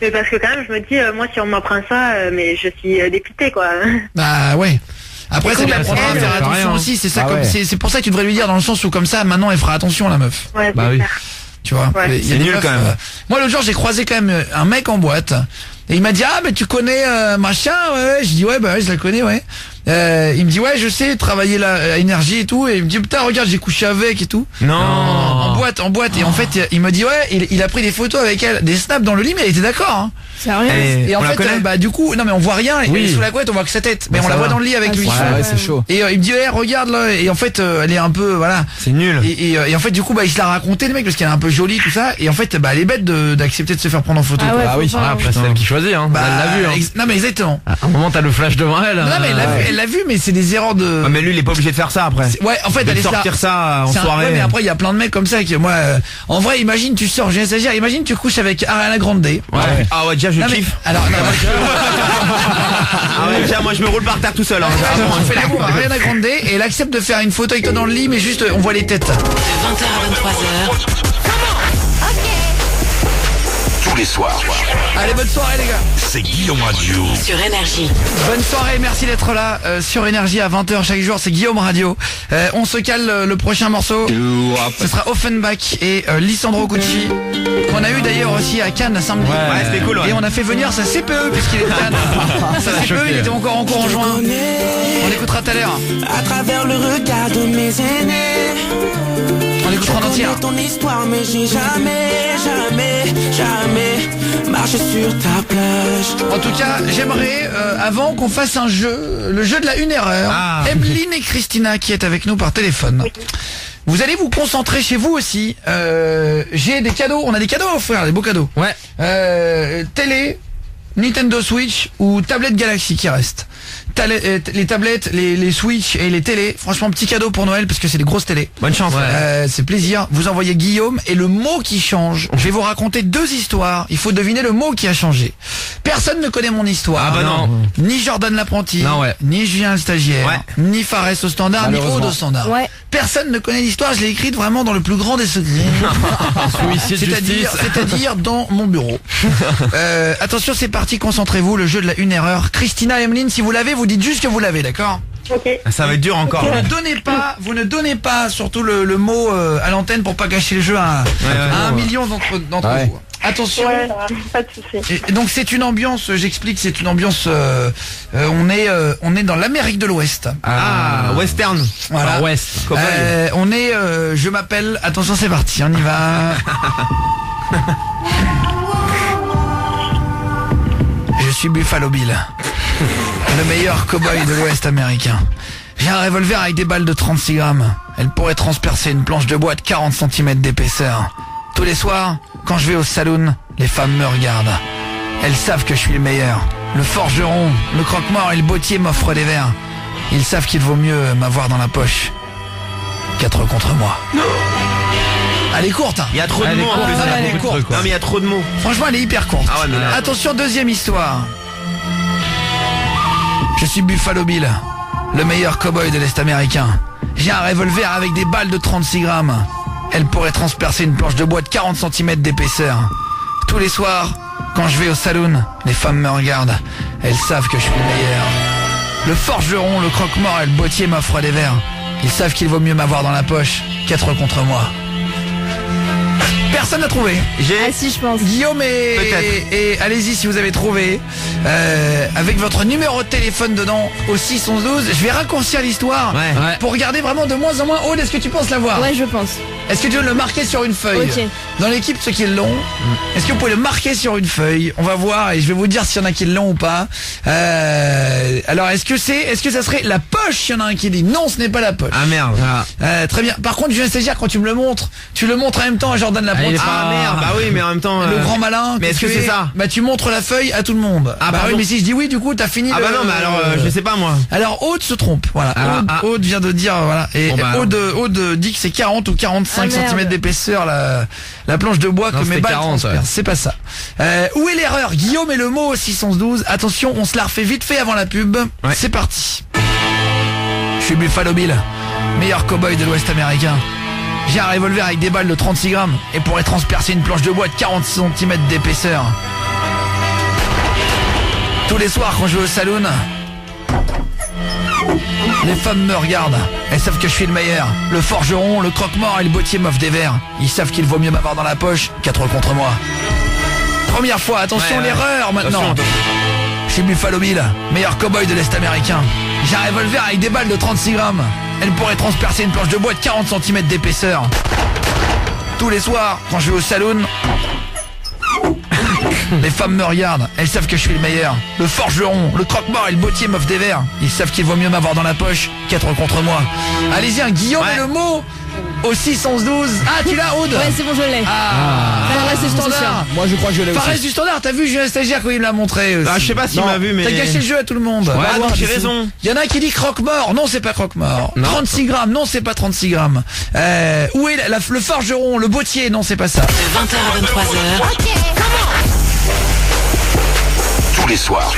Mais parce que quand même, je me dis, moi, si on m'apprend ça, mais je suis dépitée, quoi. Bah ouais. Après, ça lui apprendra à faire attention aussi. C'est ça, c'est pour ça que tu devrais lui dire dans le sens où comme ça, maintenant, elle fera attention la meuf. Ouais, bah oui. Tu vois. Ouais. C'est nul quand même. Moi, l'autre jour, j'ai croisé quand même un mec en boîte. Et il m'a dit mais tu connais machin? Ouais. Je dis ouais bah ouais, je la connais ouais. Il me dit ouais je sais travailler la énergie et tout, et il me dit putain regarde j'ai couché avec et tout. Non. En boîte et en fait il me dit ouais il a pris des photos avec elle, des snaps dans le lit mais elle était d'accord hein. C'est rien. Et en fait bah du coup non mais on voit rien, elle est sous la couette on voit que sa tête, mais on la voit dans le lit avec lui. Ouais c'est chaud. Et il me dit regarde là, et en fait elle est un peu voilà. C'est nul. Et en fait du coup bah il se l'a raconté le mec parce qu'elle est un peu jolie tout ça, et en fait bah elle est bête d'accepter de se faire prendre en photo. Ah oui. Après c'est elle qui choisit hein. Bah, elle l'a vu hein. Non mais exactement. À un moment t'as le flash devant elle. Non mais elle l'a vu mais c'est des erreurs de. Ah, mais lui il est pas obligé de faire ça après. Ouais en fait elle sortir ça en soirée. Ouais mais après il y a plein de mecs comme ça qui moi en vrai imagine tu sors, j'ai un stagiaire, imagine tu couches avec Ariana Grande. Ouais. Ah ouais déjà je kiffe. Alors ah ouais tiens moi je me roule par terre tout seul hein. On fait l'amour à Ariana Grande et elle accepte de faire une photo avec toi dans le lit mais juste on voit les têtes. De 20h à 23h. Tous les soirs. Allez bonne soirée les gars. C'est Guillaume Radio. Sur Énergie. Bonne soirée, merci d'être là sur Énergie à 20h chaque jour, c'est Guillaume Radio. On se cale le prochain morceau. Ce sera Offenbach et Lissandro Gucci, qu'on a eu d'ailleurs aussi à Cannes samedi. Ouais, c'était cool. Ouais. Et on a fait venir sa CPE puisqu'il est de Cannes. Sa CPE il était encore en cours en juin. On écoutera tout à l'heure. À travers le regard de mes aînés. On écoutera en entière. ton histoire, mais j'ai jamais marché sur ta plage. En tout cas, j'aimerais avant qu'on fasse un jeu, le jeu de la 1 erreur. Emeline et Christina qui est avec nous par téléphone. Vous allez vous concentrer chez vous aussi. J'ai des cadeaux, on a des cadeaux à offrir, des beaux cadeaux. Ouais. Télé, Nintendo Switch ou tablette Galaxy qui reste. Les tablettes, les Switch et les télés, franchement petit cadeau pour Noël parce que c'est des grosses télés. Bonne chance. C'est plaisir. Vous envoyez Guillaume et le mot qui change. Je vais vous raconter 2 histoires. Il faut deviner le mot qui a changé. Personne ne connaît mon histoire. Ah bah non. Ni Jordan l'apprenti, ni Julien le stagiaire, ni Fares au standard, ni Aude au standard. Personne ne connaît l'histoire. Je l'ai écrite vraiment dans le plus grand des secrets. C'est-à-dire dans mon bureau. Attention, c'est parti. Concentrez-vous. Le jeu de la 1 erreur. Christina et Emeline, si vous l'avez, vous dites juste que vous l'avez, d'accord? Ok. Ça va être dur encore. Vous ne donnez pas surtout le mot à l'antenne pour pas gâcher le jeu à 1 million d'entre vous. Attention. Pas de souci. Et donc c'est une ambiance, j'explique, c'est une ambiance. On est dans l'Amérique de l'Ouest. Western. Voilà. West. On est. Je m'appelle. Attention, c'est parti. On y va. Je suis Buffalo Bill, le meilleur cow-boy de l'Ouest américain. J'ai un revolver avec des balles de 36 grammes. Elle pourrait transpercer une planche de bois de 40 cm d'épaisseur. Tous les soirs, quand je vais au saloon, les femmes me regardent. Elles savent que je suis le meilleur. Le forgeron, le croque-mort et le bottier m'offrent des verres. Ils savent qu'il vaut mieux m'avoir dans la poche. 4 contre moi. Elle est courte. Il y a trop de mots en plus. Elle est courte. Non mais il y a trop de mots. Franchement, elle est hyper courte. Ah ouais, mais là... Attention, deuxième histoire. Je suis Buffalo Bill, le meilleur cow-boy de l'Est américain. J'ai un revolver avec des balles de 36 grammes. Elle pourrait transpercer une planche de bois de 40 cm d'épaisseur. Tous les soirs, quand je vais au saloon, les femmes me regardent. Elles savent que je suis le meilleur. Le forgeron, le croque-mort et le bottier m'offrent des verres. Ils savent qu'il vaut mieux m'avoir dans la poche. 4 contre moi. Personne n'a trouvé. Ah si, je pense. Guillaume et allez-y si vous avez trouvé. Avec votre numéro de téléphone dedans au 612. Je vais raccourcir l'histoire pour regarder vraiment de moins en moins. Aude, est-ce que tu penses l'avoir? Ouais, je pense. Est-ce que tu veux le marquer sur une feuille? Ok. Dans l'équipe, ceux qui l'ont, est-ce que vous pouvez le marquer sur une feuille? On va voir et je vais vous dire s'il y en a qui l'ont ou pas. Alors, est-ce que ça serait la poche? Il y en a un qui dit non, ce n'est pas la poche. Ah merde. Très bien. Par contre, je viens de te dire, quand tu me le montres, tu le montres en même temps à Jordan Lapronti. Merde. Bah oui, mais en même temps. Le grand malin. Mais est-ce que c'est ça? Bah tu montres la feuille à tout le monde. Ah bah oui, mais si je dis oui, du coup, t'as fini. Ah bah non, mais alors je sais pas moi. Alors Aude se trompe. Voilà. Aude vient de dire voilà. Et Aude dit que c'est 40 ou 45 cm d'épaisseur la planche de bois que mes balles transpercent. C'est pas ça. Où est l'erreur? Guillaume et le mot 612. Attention, on se la refait vite fait avant la pub. C'est parti. Je suis Buffalo Bill, meilleur cow-boy de l'Ouest américain. J'ai un revolver avec des balles de 36 grammes et pourrait transpercer une planche de bois de 40 cm d'épaisseur. Tous les soirs quand je vais au saloon, les femmes me regardent. Elles savent que je suis le meilleur. Le forgeron, le croque-mort et le bottier m'offrent des verres. Ils savent qu'il vaut mieux m'avoir dans la poche. 4 contre moi. Première fois, attention l'erreur maintenant. Je suis Buffalo Bill, meilleur cow-boy de l'Est américain. J'ai un revolver avec des balles de 36 grammes. Elle pourrait transpercer une planche de bois de 40 cm d'épaisseur. Tous les soirs, quand je vais au saloon, les femmes me regardent. Elles savent que je suis le meilleur. Le forgeron, le croque-mort et le bottier m'offrent des verres. Ils savent qu'il vaut mieux m'avoir dans la poche. 4 contre moi. Allez-y, un Guillaume et le mot au 612. Ah, tu l'as, Aude? Ouais, c'est bon, je l'ai. Fares du standard. Moi, je crois que je l'ai aussi. Fares du standard, t'as vu Julien Stagiaire quand il me l'a montré aussi. Ah, je sais pas s'il m'a vu, mais... T'as gâché le jeu à tout le monde. Ouais, donc j'ai raison. Il y en a qui dit croque-mort. Non, c'est pas croque-mort. 36 grammes. Non, c'est pas 36 grammes. Où est le forgeron, le bottier? Non, c'est pas ça. De 20h à 23h. Tous les soirs,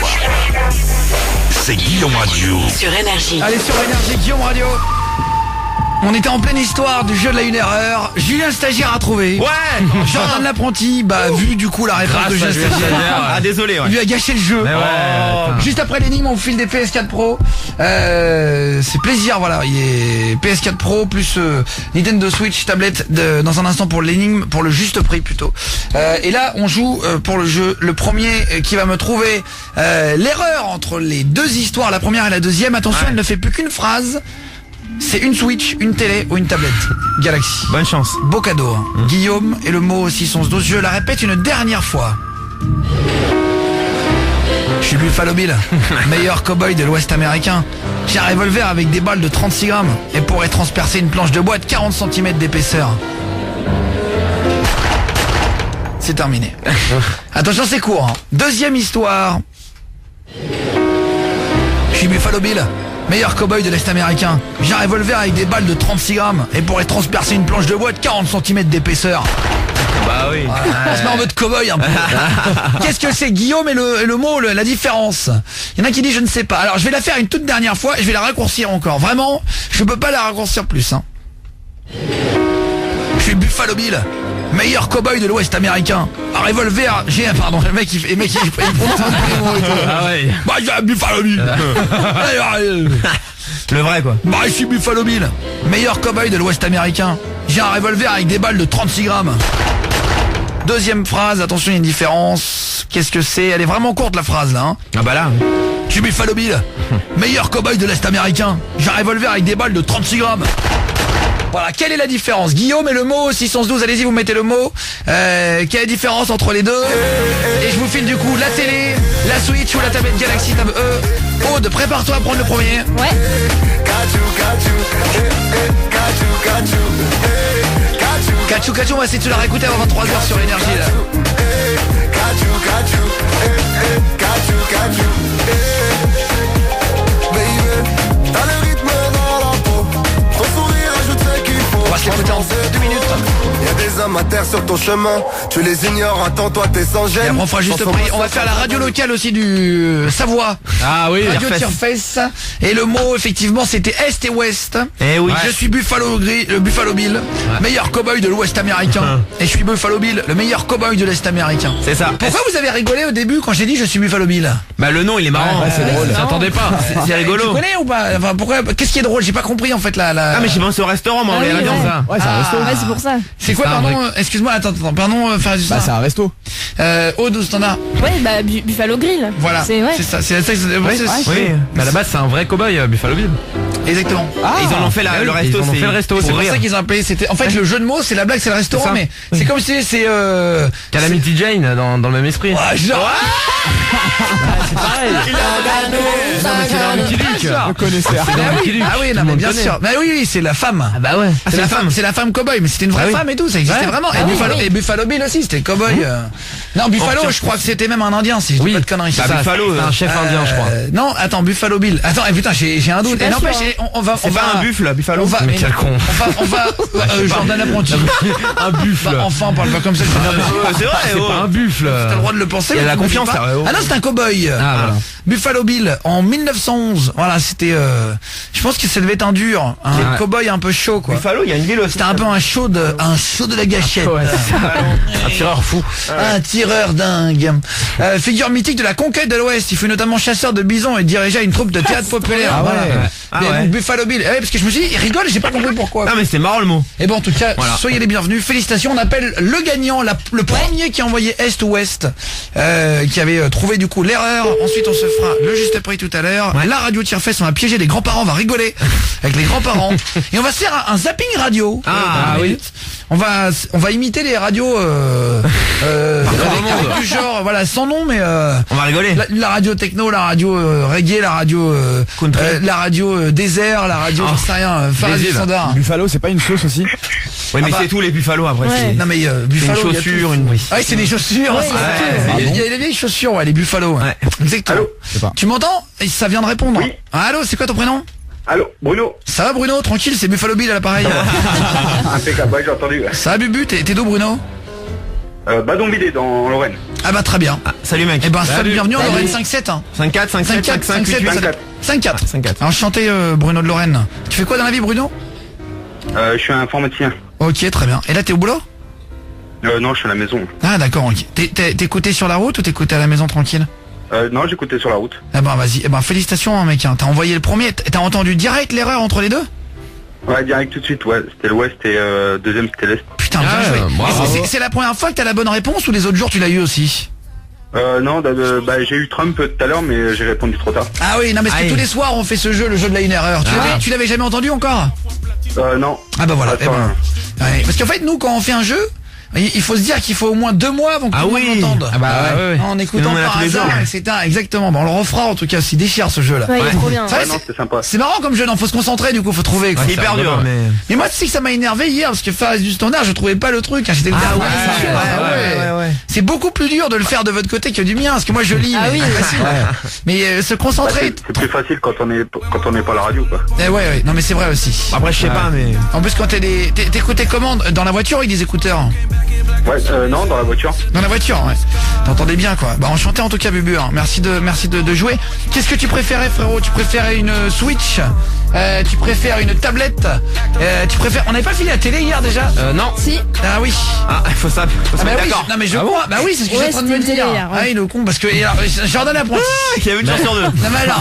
c'est Guillaume Radio. Sur Énergie. Allez, sur Énergie, Guillaume Radio. On était en pleine histoire du jeu de la 1 erreur. Julien le stagiaire a trouvé. Ouais. Jordan l'apprenti, vu du coup la réponse de Julien le stagiaire. Ah désolé. Il lui a gâché le jeu. Juste après l'énigme, on file des PS4 Pro. C'est plaisir, voilà. Il est PS4 Pro plus Nintendo Switch tablette dans un instant pour l'énigme, pour le juste prix plutôt. Et là, on joue pour le jeu. Le premier qui va me trouver l'erreur entre les deux histoires, la première et la deuxième. Attention, elle ne fait plus qu'une phrase. C'est une Switch, une télé ou une tablette Galaxy. Bonne chance. Beau cadeau. Guillaume et le mot 611-12. Je la répète une dernière fois. Je suis Buffalo Bill, meilleur cow-boy de l'Ouest américain. J'ai un revolver avec des balles de 36 grammes et pourrait transpercer une planche de bois de 40 cm d'épaisseur. C'est terminé. Attention, c'est court. Hein. Deuxième histoire. Je suis Buffalo Bill, meilleur cow-boy de l'Est américain. J'ai un revolver avec des balles de 36 grammes et pourrait transpercer une planche de bois de 40 cm d'épaisseur. Bah oui. On se met en mode cow-boy un peu. Qu'est-ce que c'est, Guillaume, et le mot, la différence? Il y en a qui disent je ne sais pas. Alors je vais la faire une toute dernière fois et je vais la raccourcir encore. Vraiment, je peux pas la raccourcir plus. Hein. Je suis Buffalo Bill, meilleur cow-boy de l'Ouest américain. Un revolver, pardon, le mec il prononce un peu les mots et tout. Ah ouais. Bah je suis Buffalo Bill. Le vrai quoi. Bah je suis Buffalo Bill, meilleur cow-boy de l'Ouest américain. J'ai un revolver avec des balles de 36 grammes. Deuxième phrase, attention, il y a une différence. Qu'est-ce que c'est? Elle est vraiment courte la phrase là. Hein. Ah bah là. Je suis Buffalo Bill, meilleur cow-boy de l'Est américain. J'ai un revolver avec des balles de 36 grammes. Voilà, quelle est la différence? Guillaume et le mot 612, allez-y, vous mettez le mot. Quelle est la différence entre les deux? Et je vous file du coup la télé, la Switch ou la tablette Galaxy Tab E. Aude, prépare-toi à prendre le premier. Ouais. Kachou, on va essayer de se la réécouter avant 23h sur l'énergie là. On va se l'écouter en 2 minutes. Y'a des hommes à terre sur ton chemin, tu les ignores, attends-toi, t'es sans gêne. Et après on fera juste prix. On va faire la radio locale aussi du Savoie. Ah oui, Radio Tirefest. Et le mot effectivement c'était Est et Ouest. Eh oui. Je suis Buffalo Bill, meilleur cow-boy de l'Ouest américain. Et je suis Buffalo Bill, le meilleur cow-boy de l'Est américain. C'est ça. Pourquoi vous avez rigolé au début quand j'ai dit je suis Buffalo Bill? Bah le nom il est marrant. c'est drôle. J'attendais pas. C'est rigolo. Tu connais ou pas? Enfin pourquoi? Qu'est-ce qui est drôle? J'ai pas compris en fait la. Ah mais j'ai pensé au restaurant moi, on est là ça. Ouais, c'est un resto. Ouais, c'est pour ça. C'est quoi, pardon? Excuse-moi, attends, pardon, Bah c'est un resto. Aude, où t'en as? Ouais, bah Buffalo Grill. Voilà, c'est ça, c'est ça. Oui. Mais à la base c'est un vrai cow-boy Buffalo Bill. Exactement. Ils en ont fait le resto. Ils ont fait le resto. C'est pour ça qu'ils ont appelé. C'était en fait le jeu de mots, c'est la blague, c'est le restaurant, mais c'est comme si c'est Calamity Jane dans le même esprit. Genre. C'est pareil. Non mais c'est dans Lucky Luke. Vous connaissez. Ah oui, non mais bien sûr. Mais oui, c'est la femme. Ah bah ouais. C'est la femme cow-boy, mais c'était une vraie femme et tout, ça existait vraiment. Et Buffalo Bill aussi, c'était cow-boy. Non, Buffalo, je crois que c'était même un indien, si je dis pas de conneries. Buffalo, c'est un chef indien, je crois. Non, attends, Buffalo Bill. Attends, putain, j'ai un doute. Et n'empêche, on va. C'est pas un buffle, Buffalo. Mais quel con. On va. Jordan apprenti. Un buffle. Enfin, on parle pas comme ça. C'est vrai. C'est pas un buffle. T'as le droit de le penser. Il y a la confiance. Ah non, c'est un cow-boy. Buffalo Bill en 1911. Voilà, c'était. Je pense que ça devait être un dur, un cow-boy un peu chaud quoi. Buffalo, il y a une ville aussi. C'était un peu un show de la gâchette. Un tireur fou. Un tireur dingue. Figure mythique de la conquête de l'Ouest. Il fut notamment chasseur de bisons et dirigeait une troupe de théâtre populaire. Donc, Buffalo Bill. Parce que je me suis dit, il rigole, j'ai pas compris pourquoi. Non mais c'est marrant le mot. Et bon, en tout cas, soyez les bienvenus. Félicitations. On appelle le gagnant, le premier qui a envoyé Est ou Ouest, qui avait trouvé du coup l'erreur. Ensuite, on se fera le juste prix tout à l'heure. La radio Tirefest, on va piéger les grands-parents, on va rigoler avec les grands-parents. Et on va se faire un zapping radio. Oui. On va imiter les radios du genre, voilà, sans nom, mais on va rigoler. La radio techno, la radio reggae, la radio désert, la radio, j'en sais rien, radio standard. Buffalo, c'est pas une sauce aussi? Oui, mais c'est tous les Buffalo après. Non mais Buffalo, une chaussure, Ah oui, c'est des chaussures. Il y a les vieilles chaussures, les Buffalo. Exactement. Tu m'entends? Ça vient de répondre. Oui. Allô, c'est quoi ton prénom? Allô, Bruno. Ça va Bruno? Tranquille, c'est Buffalo Bill à l'appareil. Impeccable, j'ai entendu. Ça va Bubu? T'es d'où Bruno? Badonvillé dans Lorraine. Ah bah très bien. Salut mec. Eh ben salut, bienvenue en Lorraine 5-7. 5-4, 5-7, 5-4. Enchanté Bruno de Lorraine. Tu fais quoi dans la vie Bruno? Je suis un informaticien. Ok, très bien. Et là t'es au boulot? Non, je suis à la maison. Ah d'accord, ok. T'es côté sur la route ou t'es côté à la maison tranquille? Non, j'écoutais sur la route. Eh ben vas-y, félicitations hein, mec, t'as envoyé le premier, t'as entendu direct l'erreur entre les deux? Ouais, direct tout de suite, ouais. C'était l'Ouest et deuxième c'était l'Est. Putain, bien joué. C'est la première fois que t'as la bonne réponse ou les autres jours tu l'as eu aussi? Non, j'ai eu Trump tout à l'heure, mais j'ai répondu trop tard. Ah oui, non mais tous les soirs on fait ce jeu, le jeu de la 1 erreur. Tu l'avais jamais entendu encore? Non. Ah bah voilà. Ouais, parce qu'en fait nous quand on fait un jeu, il faut se dire qu'il faut au moins 2 mois avant que tout le monde entende. Ah bah ouais. En écoutant par hasard, etc. Exactement. Bon, on le refera en tout cas, s'il déchire ce jeu-là. Ouais, il est trop bien. C'est sympa. C'est marrant comme jeu, non, faut se concentrer du coup, faut trouver. C'est hyper dur. Mais moi tu sais que ça m'a énervé hier parce que faire du standard, je trouvais pas le truc. J'étais ouais. C'est beaucoup plus dur de le faire de votre côté que du mien, parce que moi je lis. Ah oui. Mais se concentrer. C'est plus facile quand on n'est pas à la radio, quoi. Ouais. Non mais c'est vrai aussi. Après je sais pas, mais. En plus quand t'écoutais comment dans la voiture avec des écouteurs? Ouais, non, dans la voiture. Dans la voiture, ouais. T'entendais bien, quoi. Bah, enchanté en tout cas, Bubu. Hein. Merci de jouer. Qu'est-ce que tu préférais, frérot? Tu préférais une Switch? Tu préfères une tablette? On n'avait pas fini la télé hier déjà? Non. Si. Ah oui. Ah, il faut ça. Bah oui. Non mais je crois. Bah oui, c'est ce que j'étais en train de me dire. Ah oui, le con, parce que Jordan Apprenti. Qui avait une chance sur 2. Non mais alors,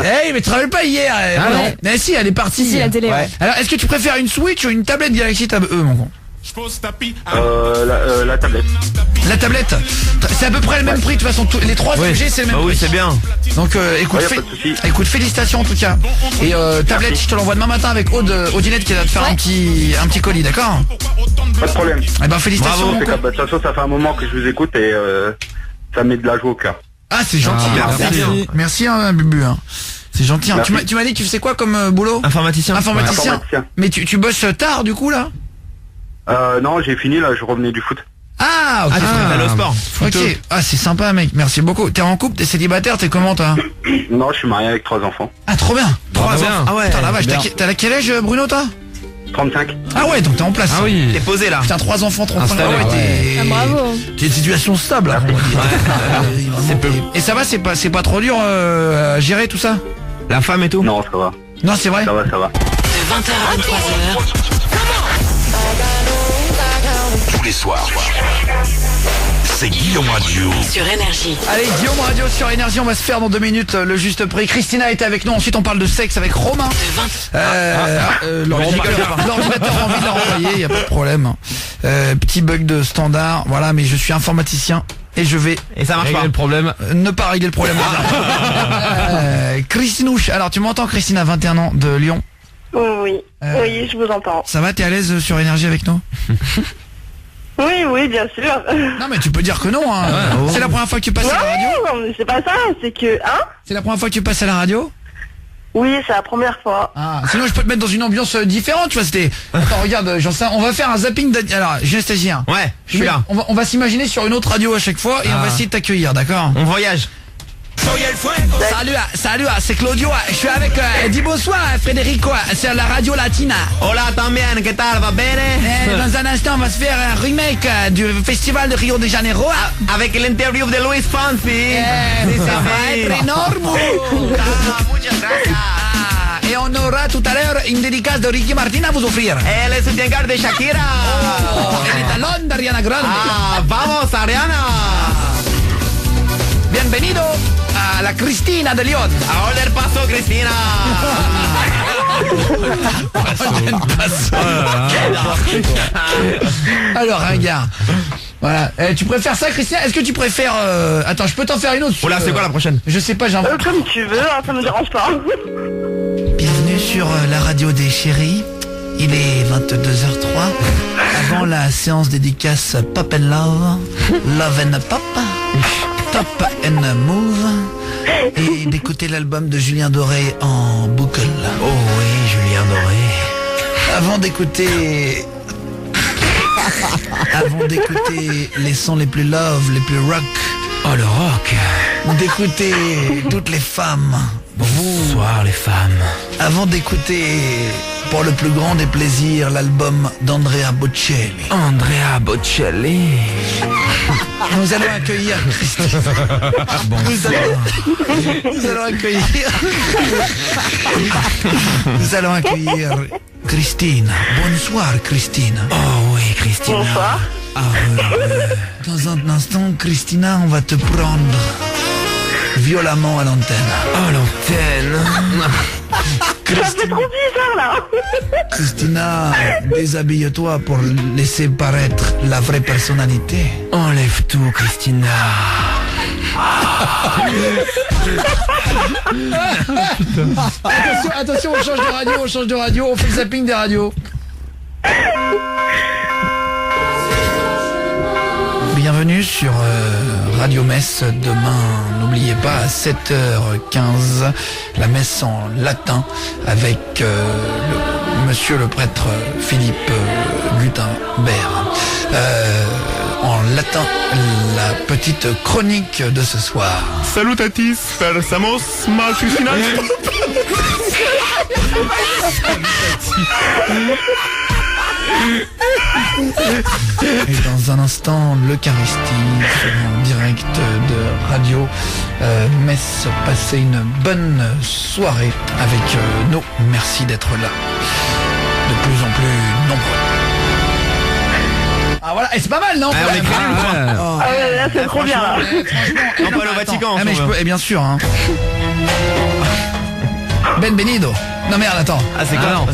mais tu te rappelles pas hier? Ah non. Mais si, elle est partie. Si, la télé. Ouais. Alors, est-ce que tu préfères une Switch ou une tablette Galaxy Tab mon con? La tablette. La tablette, c'est à peu près le même prix de toute façon. Les 3 objets c'est le même prix. Oui, c'est bien. Donc écoute, félicitations en tout cas. Et tablette, je te l'envoie demain matin avec Audinette qui va te faire un petit colis, d'accord? Pas de problème. Eh ben félicitations. Bravo. De toute façon, ça fait un moment que je vous écoute et ça met de la joie au cœur. Ah c'est gentil. Merci Bubu. C'est gentil. Hein. Tu m'as dit que tu faisais quoi comme boulot? Informaticien. Mais tu bosses tard du coup là? Non, j'ai fini là, je revenais du foot. Ah, ok. Tu fais le sport. Ok. Ah, c'est sympa, mec. Merci beaucoup. T'es en couple, t'es célibataire, t'es comment, toi? Non, je suis marié avec 3 enfants. Ah, trop bien. 3 enfants. Ah ouais. Putain, la vache. T'as quel âge, Bruno, toi? 35. Ah ouais, donc t'es en place. Ah oui. T'es posé là. Putain, 3 enfants, 35. Ah ouais, t'es. Bravo. T'es une situation stable. Là, c'est peu. Et ça va, c'est pas trop dur à gérer tout ça? La femme et tout? Non, ça va. Non, c'est vrai? Ça va. De 20h à 23h. Tous les soirs, c'est Guillaume Radio Sur Énergie. Allez, Guillaume Radio sur Énergie, on va se faire dans 2 minutes le juste prix. Christina est avec nous, ensuite on parle de sexe avec Romain. L'ordinateur a envie de la renvoyer, y a pas de problème. Petit bug de standard, voilà, mais je suis informaticien. Et je vais... Et ça marche pas. Le problème. Ne pas régler le problème. Christinouche, alors tu m'entends Christine, à 21 ans, de Lyon? Oui, je vous entends. Ça va, t'es à l'aise sur Énergie avec nous? Oui, bien sûr. Non mais tu peux dire que non, hein. C'est la première fois que tu passes à la radio? Non, mais c'est pas ça, c'est que... C'est la première fois que tu passes à la radio? Oui, c'est la première fois. Ah, sinon je peux te mettre dans une ambiance différente, tu vois, c'était... Attends, regarde, on va faire un zapping Alors, j'ai un stagiaire. Ouais, je suis là. On va s'imaginer sur une autre radio à chaque fois et on va essayer de t'accueillir, d'accord? On voyage. Salut, c'est Claudio. Je suis avec dis bonsoir Federico, c'est la radio latina. Hola también, ¿qué tal? Va bene? Dans un instant, on va se faire un remake du festival de Rio de Janeiro avec l'interview de Luis Fonsi. Ça va être énorme. Muchas gracias. Et on aura tout à l'heure une dédicace de Ricky Martin à vous offrir. Et le soutien-gorge de Shakira. Et les talons d'Ariana Grande. Vamos Ariana. Bienvenido a la Cristina de Lyon. Ahora el paso, Cristina. Alors, regarde. Voilà. Tu préfères ça, Christina? Est-ce que tu préfères... Attends, je peux t'en faire une autre? Oula, c'est quoi la prochaine? Je sais pas, j'ai un... Comme tu veux, ça me dérange pas. Bienvenue sur la radio des chéris. Il est 22h03. Avant la séance dédicace Pop and Love, Love and Pop, Top and Move, et d'écouter l'album de Julien Doré en boucle. Oh oui, Julien Doré. Avant d'écouter les sons les plus love, les plus rock. Oh le rock. D'écouter toutes les femmes. Bonsoir les femmes. Avant d'écouter, pour le plus grand des plaisirs, l'album d'Andrea Bocelli. Andrea Bocelli. Nous allons accueillir Christine. Nous allons accueillir Christine. Bonsoir Christine. Oh oui Christine. Bonsoir. Dans un instant, Christina, on va te prendre violemment à l'antenne. Oh l'antenne. Ça fait trop bizarre là. Christina, déshabille-toi pour laisser paraître la vraie personnalité. Enlève tout Christina. Attention, on change de radio, on fait le zapping des radios. Bienvenue sur Radio Messe. Demain, n'oubliez pas, à 7h15, la messe en latin avec monsieur le prêtre Philippe Gutenberg. En latin, la petite chronique de ce soir. Salutatis persamos machucinal. Et dans un instant, l'Eucharistie en direct de Radio Messe. Passez une bonne soirée avec nous. Merci d'être là. De plus en plus nombreux. Ah voilà, et c'est pas mal, non? On est créé ou quoi? Ah ouais, là c'est trop bien là. On peut aller au Vatican. Mais je peux, et bien sûr, hein. Benvenido. Non merde, attends. Ah c'est quoi?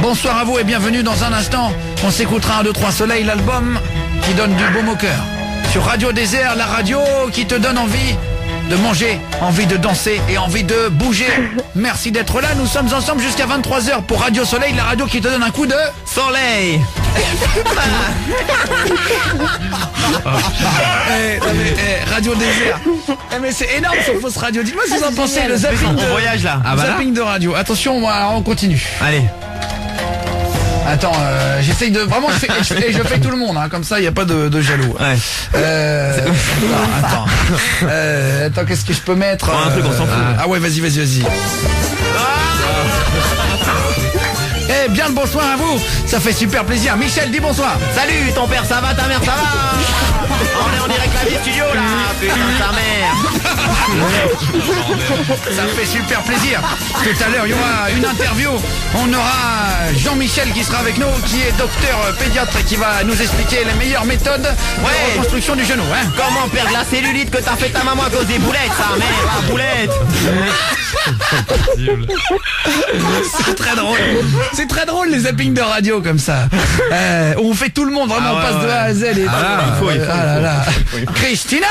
Bonsoir à vous et bienvenue. Dans un instant, on s'écoutera 1, 2, 3 Soleil, l'album qui donne du baume au cœur. Sur Radio Désert, la radio qui te donne envie de manger, envie de danser et envie de bouger. Merci d'être là, nous sommes ensemble jusqu'à 23h pour Radio Soleil, la radio qui te donne un coup de soleil. Radio Désert. Mais c'est énorme cette fausse radio. Dites-moi ce que vous en pensez, le zapping On voyage là. zapping de radio. Attention, on continue. Allez. Attends, j'essaye de... Vraiment, je fais tout le monde, hein, comme ça, il n'y a pas de jaloux. Ouais. Attends, qu'est-ce que je peux mettre un truc, on s'en fout. Ah ouais, vas-y. Eh bien le bonsoir à vous, ça fait super plaisir. Michel, dis bonsoir. Salut, ton père ça va, ta mère ça va? On est en direct la vie studio là, putain ta mère. Ça fait super plaisir. Tout à l'heure il y aura une interview. On aura Jean-Michel qui sera avec nous, qui est docteur pédiatre et qui va nous expliquer les meilleures méthodes de reconstruction du genou, hein. Comment perdre la cellulite que t'as fait ta maman à cause des boulettes, sa mère, la boulette. C'est très drôle. C'est très drôle les zappings de radio comme ça. On fait tout le monde, vraiment, on passe de A à Z. Et il faut. Christina.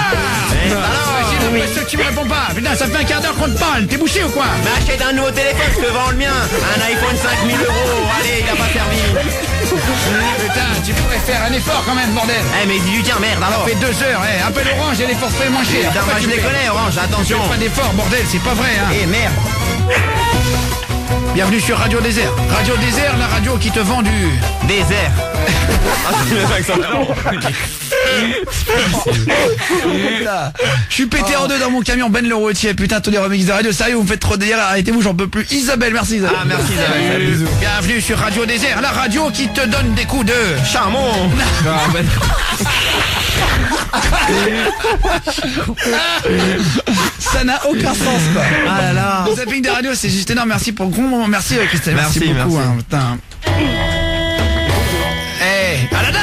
Qu'est-ce que tu me réponds pas? Putain, ça fait un quart d'heure qu'on te parle. T'es bouché ou quoi? Mais achète un nouveau téléphone, je te vends le mien. Un iPhone 5000 €. Allez, il a pas servi. Putain, tu pourrais faire un effort quand même, bordel. Mais dis du tiens, merde alors. Ça fait 2 heures, appelle Orange et l'effort fait moins cher. Putain, moi je les connais, Orange, attention. Pas d'effort, bordel, c'est pas vrai, hein. Merde. Bienvenue sur Radio Désert. Radio Désert, la radio qui te vend du... désert. Je suis pété en deux dans mon camion, Ben le routier. Putain, tous les remix de radio, sérieux, vous me faites trop délire. Arrêtez-vous, j'en peux plus. Isabelle, merci Isabelle. Ah, merci Isabelle. Bisous. Bienvenue sur Radio Désert, la radio qui te donne des coups de... charbon. Ça n'a aucun sens, quoi. Ah là là. Le zapping des radios, c'est juste énorme. Merci pour le gros moment. Merci Christelle. Merci beaucoup. Hein, putain. Aladin.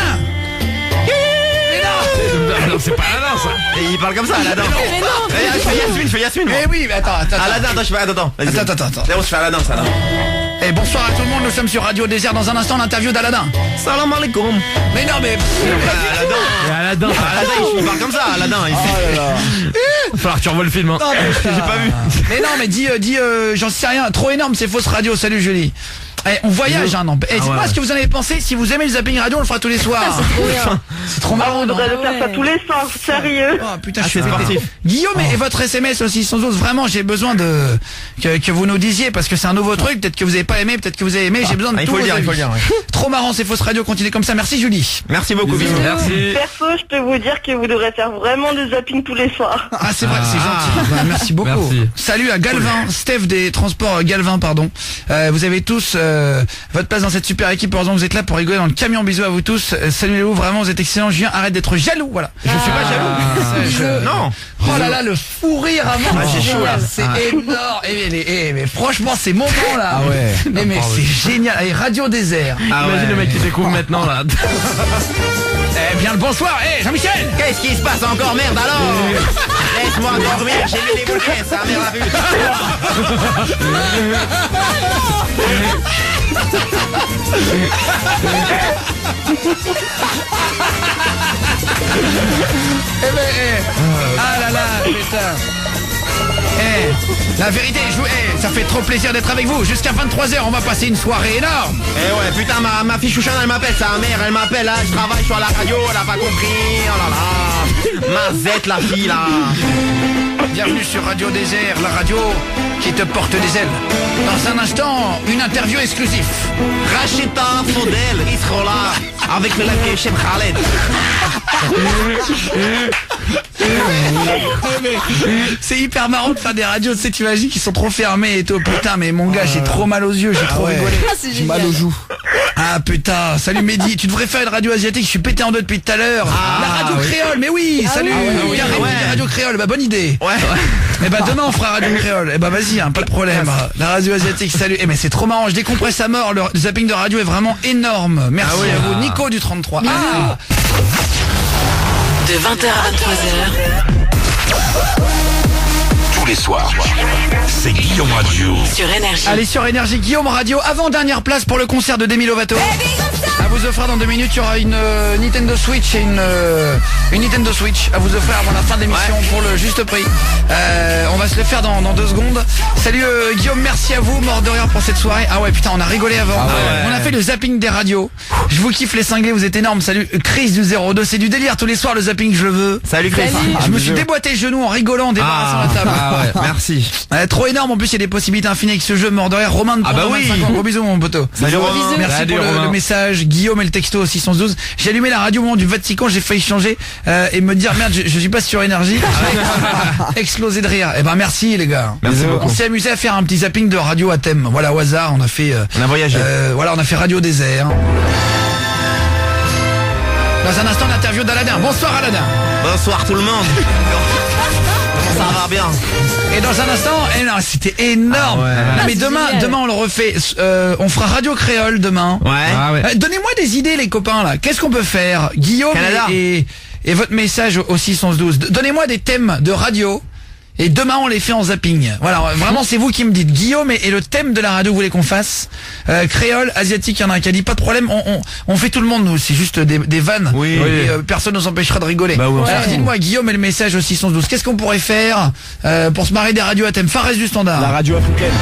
Non, c'est pas Aladin ça. Et il parle comme ça, Aladin. Mais non. Je fais Yasmine. Mais oui, mais attends. Aladin, attends, je fais... Attends. Attends. Je fais Aladin, ça là. Et bonsoir à tout le monde, nous sommes sur Radio Désert. Dans un instant, l'interview d'Aladin. Salam alaikum. Mais non, mais... Aladin, il parle comme ça, Aladin. Il va falloir que tu revois le film, hein. Non, j'ai pas vu. Mais non, mais dis, j'en sais rien. Trop énorme, c'est fausse radio. Salut Julie. On voyage, hein, non. Dites-moi ce que vous en avez pensé. Si vous aimez le zapping radio, on le fera tous les soirs. C'est trop marrant. On devrait le faire ça tous les soirs, sérieux. Oh putain, je suis sportif. Guillaume et votre SMS aussi, sans doute. Vraiment, j'ai besoin de que vous nous disiez, parce que c'est un nouveau truc. Peut-être que vous avez pas aimé, peut-être que vous avez aimé. J'ai besoin de tout. Il faut le dire. Trop marrant, ces fausses radios. Continuez comme ça. Merci Julie. Merci beaucoup. Bisous. Merci. Perso, je peux vous dire que vous devrez faire vraiment du zapping tous les soirs. Ah, c'est vrai, c'est gentil. Bah, merci beaucoup. Merci. Salut à Galvin, Steph des transports Galvin, pardon. Vous avez tous votre place dans cette super équipe. Heureusement que vous êtes là pour rigoler dans le camion. Bisous à vous tous. Salut-vous, vraiment, vous êtes excellents. Julien, arrête d'être jaloux. Voilà. Je suis pas jaloux. Non. Oh là là, le fou rire avant. C'est chaud là. C'est énorme. Mais franchement, ces moments là. Ah ouais. Mais c'est génial. Allez, Radio Désert. Imagine le mec qui découvre maintenant là. Eh bien le bonsoir. Jean-Michel. Qu'est-ce qui se passe encore, merde alors? Laisse-moi dormir, j'ai vu des boulettes, ça mère la vue. Ah là là, putain. La vérité, ça fait trop plaisir d'être avec vous. Jusqu'à 23h, on va passer une soirée énorme. Ouais, putain, ma fille Chouchane, elle m'appelle, sa mère, elle m'appelle, là, je travaille sur la radio, elle a pas compris, oh là là. Mazette, la fille, là. Bienvenue sur Radio Désert, la radio qui te porte des ailes. Dans un instant, une interview exclusive. Rachita Fodel, ils seront là, avec le lac Chef Khaled. C'est hyper marrant de faire des radios, tu sais, tu imagines qu'ils sont trop fermés et tout. Putain, mais mon gars, j'ai trop mal aux yeux, j'ai trop rigolé. J'ai mal aux joues. Ah putain, salut Mehdi, tu devrais faire une radio asiatique, je suis pété en deux depuis tout à l'heure. La radio créole, mais oui, salut, radio créole, bah bonne idée. Ouais. Et bah demain on fera radio créole, et bah vas-y, hein, pas de problème. La radio asiatique, salut. Mais c'est trop marrant, je décompresse à mort, le zapping de radio est vraiment énorme. Merci à vous, Nico du 33. De 20h à 23h. Tous les soirs, c'est Guillaume Radio. Sur Énergie. Allez sur Énergie, Guillaume Radio, avant-dernière place pour le concert de Demi Lovato. À vous offrir dans 2 minutes, il y aura une Nintendo Switch et une Nintendo Switch à vous offrir avant la fin de l'émission pour le juste prix. On va se le faire dans 2 secondes. Salut Guillaume, merci à vous, mort de rire pour cette soirée. Ah ouais putain, on a rigolé avant. On a fait le zapping des radios. Je vous kiffe les cinglés, vous êtes énormes. Salut Chris du 02, c'est du délire tous les soirs le zapping, je le veux. Salut Chris. Je me suis déboîté le genou en rigolant, en débarrassant la table. Merci. Trop énorme, en plus il y a des possibilités infinies avec ce jeu, mort de rire. Romain de 25 ans, gros bisous mon poteau. Salut Romain. Merci pour le message. Guillaume et le texto 612. J'ai allumé la radio au moment du Vatican, j'ai failli changer et me dire merde, je suis pas sur Énergie. Exploser de rire. Eh ben merci les gars. Merci beaucoup. On s'est amusé à faire un petit zapping de radio à thème. Voilà, au hasard, on a fait on a voyagé. Voilà, on a fait Radio Désert. Dans un instant, l'interview d'Aladin. Bonsoir Aladin. Bonsoir tout le monde. Ça va bien. Et dans un instant, c'était énorme. Non, mais demain on le refait. On fera Radio Créole demain. Donnez-moi des idées les copains là. Qu'est-ce qu'on peut faire, Guillaume et votre message au 612. Donnez-moi des thèmes de radio. Et demain on les fait en zapping. Voilà, vraiment c'est vous qui me dites. Guillaume et le thème de la radio, vous voulez qu'on fasse créole, asiatique, il y en a un qui a dit pas de problème, on fait tout le monde nous, c'est juste des vannes. Et personne ne nous empêchera de rigoler. Alors dites-moi Guillaume et le message au 612. Qu'est-ce qu'on pourrait faire pour se marrer des radios à thème? Fares du standard. La radio africaine.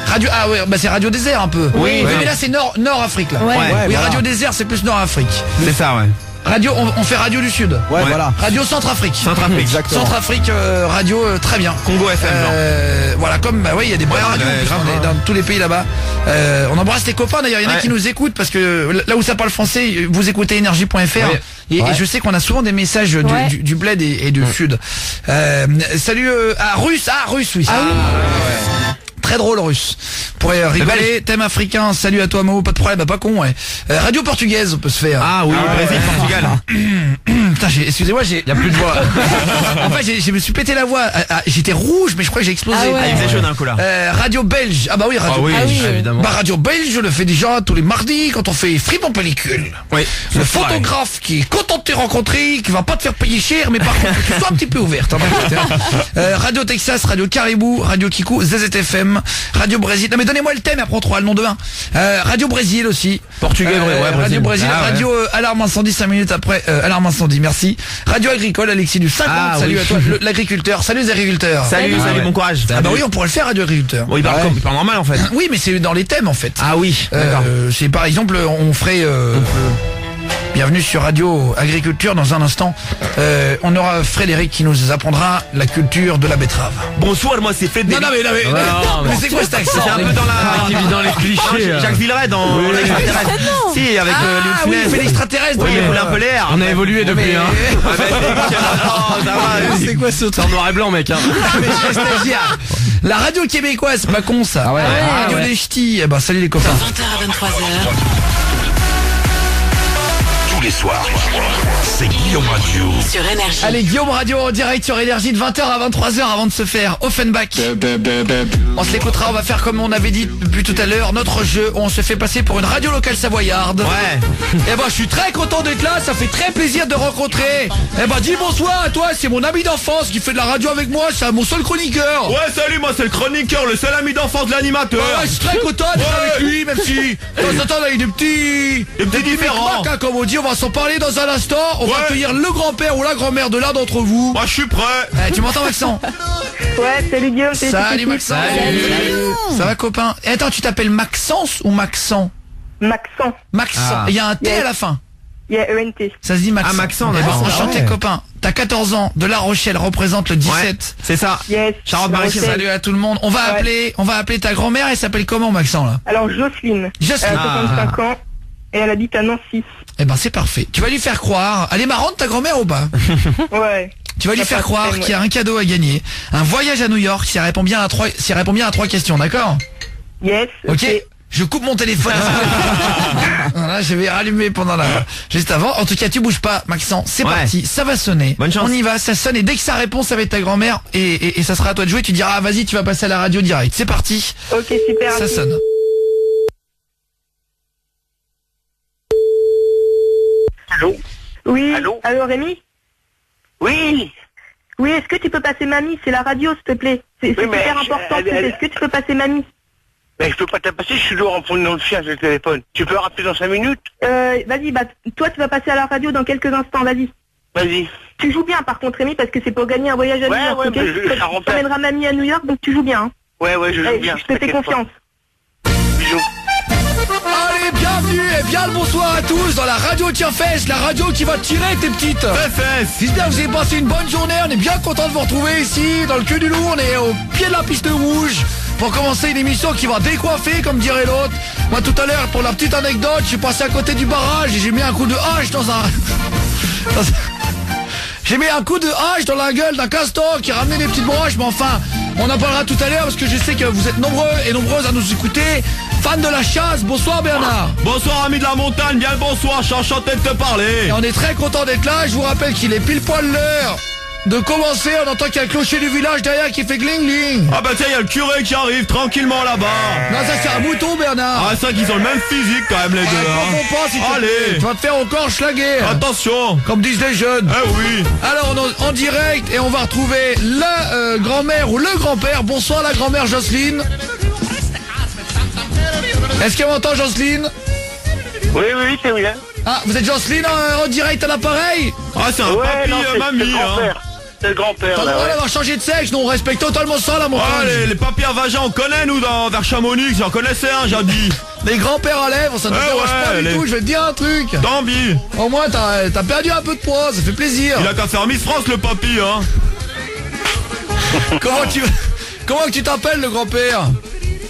Radio, c'est Radio Désert un peu. Oui, mais là c'est Nord-Afrique là. Oui, Radio Désert c'est plus Nord-Afrique. C'est ça, ouais. Radio, on fait Radio du Sud. Voilà. Radio Centrafrique. Exactement. Centrafrique, radio, très bien. Congo FM. Voilà, comme il y a des bonnes radios dans tous les pays là-bas. On embrasse les copains d'ailleurs. Il y en a qui nous écoutent parce que là où ça parle français, vous écoutez énergie.fr et je sais qu'on a souvent des messages du bled et du Sud. Salut à Russe. Russe, oui. Très drôle russe. Pourrait rigoler. Thème africain. Salut à toi Mo, pas de problème, pas con. Radio portugaise, on peut se faire. Brésil, Portugal. Putain, excusez-moi, y a plus de voix. En fait, je me suis pété la voix. J'étais rouge, mais je crois que j'ai explosé. Il faisait chaud d'un coup là. Radio belge. Radio belge. Évidemment. Radio belge, je le fais déjà tous les mardis quand on fait Fripe en pellicule. Le photographe qui est content de te rencontrer, qui va pas te faire payer cher, mais par contre, que tu sois un petit peu ouverte. Radio Texas, Radio Caribou, Radio Kikou, ZZFM. Radio Brésil. Non mais donnez-moi le thème, après on trouvera le nom demain. Radio Brésil aussi. Portugais, Radio Brésil. Radio Alarme Incendie 5 minutes après Alarme Incendie, merci. Radio Agricole, Alexis du 50. Salut à toi, l'agriculteur. Salut les agriculteurs. Salut, bon courage. Oui, on pourrait le faire, Radio Agriculteur. Il parle normal en fait. Oui, mais c'est dans les thèmes en fait. D'accord. C'est par exemple, on ferait bienvenue sur Radio Agriculture. Dans un instant, on aura Frédéric qui nous apprendra la culture de la betterave. Bonsoir, moi c'est Frédéric. Non, mais c'est quoi cet accent? C'est un peu dans la... dans les clichés. Jacques Villeray dans l'extraterrestre. Si, avec oui, il fait l'extraterrestre. Oui, il roule un peu l'air. On a évolué depuis, C'est quoi ce truc? C'est en noir et blanc, mec. La radio québécoise, c'est pas con ça. Radio des ch'tis. Salut les copains. 20h à 23h. Tous les soirs, c'est Guillaume Radio. Sur Énergie. Allez, Guillaume Radio en direct sur Énergie de 20h à 23h avant de se faire Offenbach. On se l'écoutera, on va faire comme on avait dit depuis tout à l'heure, notre jeu où on se fait passer pour une radio locale savoyarde. Et je suis très content d'être là, ça fait très plaisir de rencontrer. Dis bonsoir à toi, c'est mon ami d'enfance qui fait de la radio avec moi, c'est mon seul chroniqueur. Salut, moi c'est le chroniqueur, le seul ami d'enfance de l'animateur. Je suis très content d'être avec lui, même si de temps en temps il y a des petits différents. Comme on dit, on va s'en parler dans un instant. On va accueillir le grand-père ou la grand-mère de l'un d'entre vous. Moi je suis prêt. Tu m'entends Maxence? Ouais, salut Guillaume. Salut Maxence. Salut. Ça va copain? Et attends, tu t'appelles Maxence ou Maxent? Maxent. Maxent. Il y a un T à la fin. Il y a ENT. Ça se dit Maxent. Ah Maxent, d'accord. Enchanté copain. T'as 14 ans, de La Rochelle, représente le 17. Ouais, c'est ça. Yes. Charlotte-Maritime. Salut à tout le monde. On va appeler ta grand-mère. Elle s'appelle comment Maxent là? Alors Jocelyne. Jocelyne. Elle a 65 ans et elle habite à Nancy. Eh ben c'est parfait. Tu vas lui faire croire. Elle est marrante ta grand-mère ou pas? Ouais. Tu vas lui faire croire qu'il y a un cadeau à gagner. Un voyage à New York si elle répond bien à 3 questions, d'accord? Yes. Ok. Je coupe mon téléphone. Voilà, je vais rallumer juste avant. En tout cas, tu bouges pas, Maxence. C'est parti, ça va sonner. Bonne chance. On y va, ça sonne et dès que ça répond, ça va être ta grand-mère et ça sera à toi de jouer. Tu diras, vas-y, tu vas passer à la radio direct. C'est parti. Ok, super. Ça sonne. Allô? Oui. Allô? Allô Rémi? Oui. Oui, est-ce que tu peux passer mamie? C'est la radio, s'il te plaît. C'est super important. Est-ce que tu peux passer mamie? Mais je peux pas te passer, je suis dehors en prenant le chien sur le téléphone. Tu peux rappeler dans 5 minutes? Vas-y, toi tu vas passer à la radio dans quelques instants, vas-y. Vas-y. Tu joues bien par contre Rémi, parce que c'est pour gagner un voyage à New York, ok? Tu emmèneras mamie à New York, donc tu joues bien, hein? Ouais, je joue bien. Je te fais confiance. Bisous. Allez, bienvenue et bien le bonsoir à tous dans la radio Tire-Fesses, la radio qui va tirer tes petites fesses. J'espère que vous avez passé une bonne journée, on est bien content de vous retrouver ici, dans le cul du loup, on est au pied de la piste rouge pour commencer une émission qui va décoiffer, comme dirait l'autre. Moi tout à l'heure, pour la petite anecdote, je suis passé à côté du barrage et j'ai mis un coup de hache dans un... J'ai mis un coup de hache dans la gueule d'un castor qui ramenait des petites broches, mais enfin, on en parlera tout à l'heure parce que je sais que vous êtes nombreux et nombreuses à nous écouter. Fans de la chasse, bonsoir Bernard. Bonsoir amis de la montagne, bien le bonsoir, je suis enchanté de te parler. Et on est très content d'être là, je vous rappelle qu'il est pile poil l'heure de commencer, on entend qu'il y a le clocher du village derrière qui fait gling gling. Ah bah tiens, il y a le curé qui arrive tranquillement là-bas. Non, ça c'est un mouton Bernard. Ah c'est vrai qu'ils ont le même physique quand même les deux hein. Allez, tu vas te faire encore schlaguer. Attention, comme disent les jeunes. Eh oui. Alors on est en direct et on va retrouver la grand-mère ou le grand-père. Bonsoir la grand-mère Jocelyne. Est-ce qu'elle m'entend Jocelyne? Oui, c'est oui. Ah, vous êtes Jocelyne en direct à l'appareil? Ah, c'est un papy mamie hein. C'est le grand-père là. On va changer de sexe, nous on respecte totalement ça la montagne. Ah, les papiers à vagin on connaît nous vers Chamonix, j'en connaissais un jadis. Les grands-pères à lèvres, ça ne dérange pas du tout, je vais te dire un truc. D'envie. Au moins t'as perdu un peu de poids, ça fait plaisir. Il a qu'à faire Miss France le papy hein. Comment que tu t'appelles le grand-père?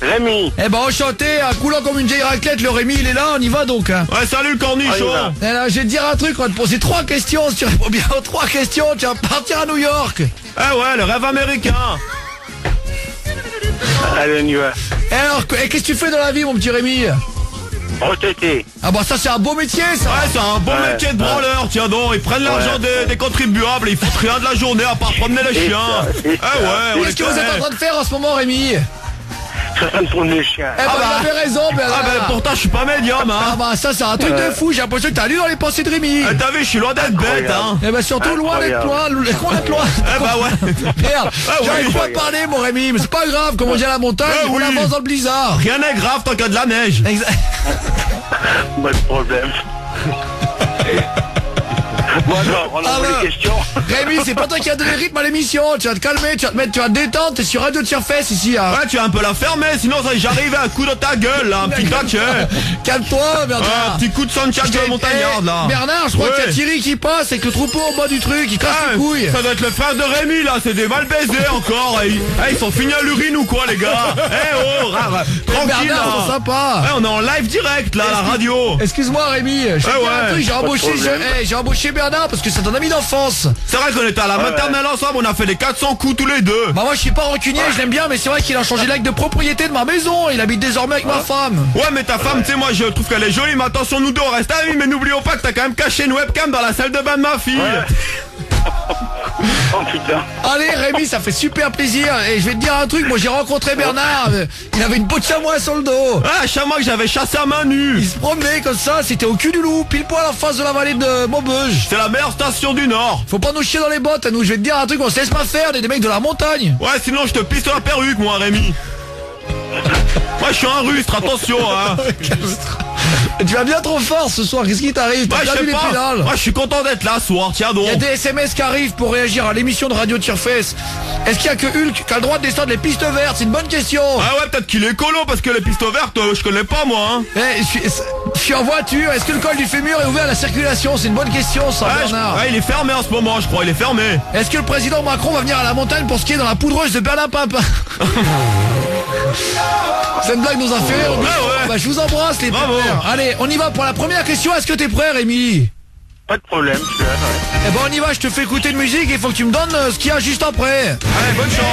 Rémi. Eh ben enchanté, un coulant comme une vieille raclette, le Rémi il est là, on y va donc hein. Ouais salut le cornichon. Je vais te dire un truc, on va te poser 3 questions, si tu réponds bien aux 3 questions, tu vas partir à New York. Eh ouais, le rêve américain. Allez on y va. Alors, qu'est-ce que tu fais dans la vie mon petit Rémi? Retraité. Ah bah ça c'est un beau métier ça. Ouais c'est un beau métier de branleur, tiens donc, ils prennent l'argent des contribuables, ils foutent rien de la journée à part promener les chiens. Qu'est-ce que vous êtes en train de faire en ce moment Rémi? Je suis en train de tourner les chiens. Eh ben il avait raison Bernard. Ah ben pourtant je suis pas médium hein. Ah bah ça c'est un truc de fou, j'ai l'impression que t'as lu dans les pensées de Rémi. T'as vu, je suis loin d'être bête hein. Eh ben surtout loin d'être loin. Eh bah ouais. Merde, j'arrive pas à parler mon Rémi, mais c'est pas grave, comme on dit à la montagne, on avance dans le blizzard. Rien n'est grave tant qu'il y a de la neige. Pas de problème. Bon alors, on a des questions. Rémi, c'est pas toi qui as donné le rythme à l'émission. Tu vas te calmer, tu vas te mettre, tu vas te détendre. T'es sur Radio Tire-Fesses ici hein. Ouais tu vas un peu la fermer, sinon j'arrive à un coup dans ta gueule là, un petit tac. Calme-toi Bernard. Un petit coup de sunshine de la montagnarde là. Bernard, je crois qu'il y a Thierry qui passe avec le troupeau au bas du truc, il casse les couilles. Ça doit être le frère de Rémi là, c'est des mal baisés encore. Ils sont finis à l'urine ou quoi les gars? Tranquille Bernard, là. c'est sympa. On est en live direct là à la radio. Excuse-moi Rémi, je vais te dire un truc, j'ai embauché Bernard parce que c'est ton ami d'enfance. C'est vrai qu'on était à la maternelle ensemble, on a fait les 400 coups tous les deux. Bah moi je suis pas rancunier, je l'aime bien, mais c'est vrai qu'il a changé l'acte de propriété de ma maison. Il habite désormais avec ma femme. Ouais mais ta femme, tu sais, moi je trouve qu'elle est jolie, mais attention nous deux on reste amis, mais n'oublions pas que t'as quand même caché une webcam dans la salle de bain de ma fille. Oh putain. Allez Rémi, ça fait super plaisir. Et je vais te dire un truc, moi j'ai rencontré Bernard, il avait une peau de chamois sur le dos. Ah, un chamois que j'avais chassé à main nue. Il se promenait comme ça, c'était au cul du loup, pile poil en face de la vallée de Maubeuge. C'est la meilleure station du Nord. Faut pas nous chier dans les bottes à nous, je vais te dire un truc, on se laisse pas faire, on est des mecs de la montagne. Ouais sinon je te pisse sur la perruque moi Rémi. Moi je suis un rustre, attention hein. Tu vas bien trop fort ce soir, qu'est-ce qui t'arrive? T'as perdu les pédales. Moi je suis content d'être là ce soir, tiens donc. Il y a des SMS qui arrivent pour réagir à l'émission de Radio Tire-Fesse. Est-ce qu'il y a que Hulk qui a le droit de descendre les pistes vertes? C'est une bonne question. Ah ouais, peut-être qu'il est écolo parce que les pistes vertes, je connais pas moi hein. Je suis en voiture, est-ce que le col du fémur est ouvert à la circulation? C'est une bonne question ça, Bernard. Ouais, il est fermé en ce moment, je crois, il est fermé. Est-ce que le président Macron va venir à la montagne pour skier dans la poudreuse de Berlin Papin? C'est une blague nous a fait rire. Bah, je vous embrasse les pères. Allez, on y va pour la première question. Est-ce que t'es prêt, Rémi? Pas de problème, je suis là, ouais. Eh ben on y va, je te fais écouter de musique et il faut que tu me donnes ce qu'il y a juste après. Allez, bonne chance.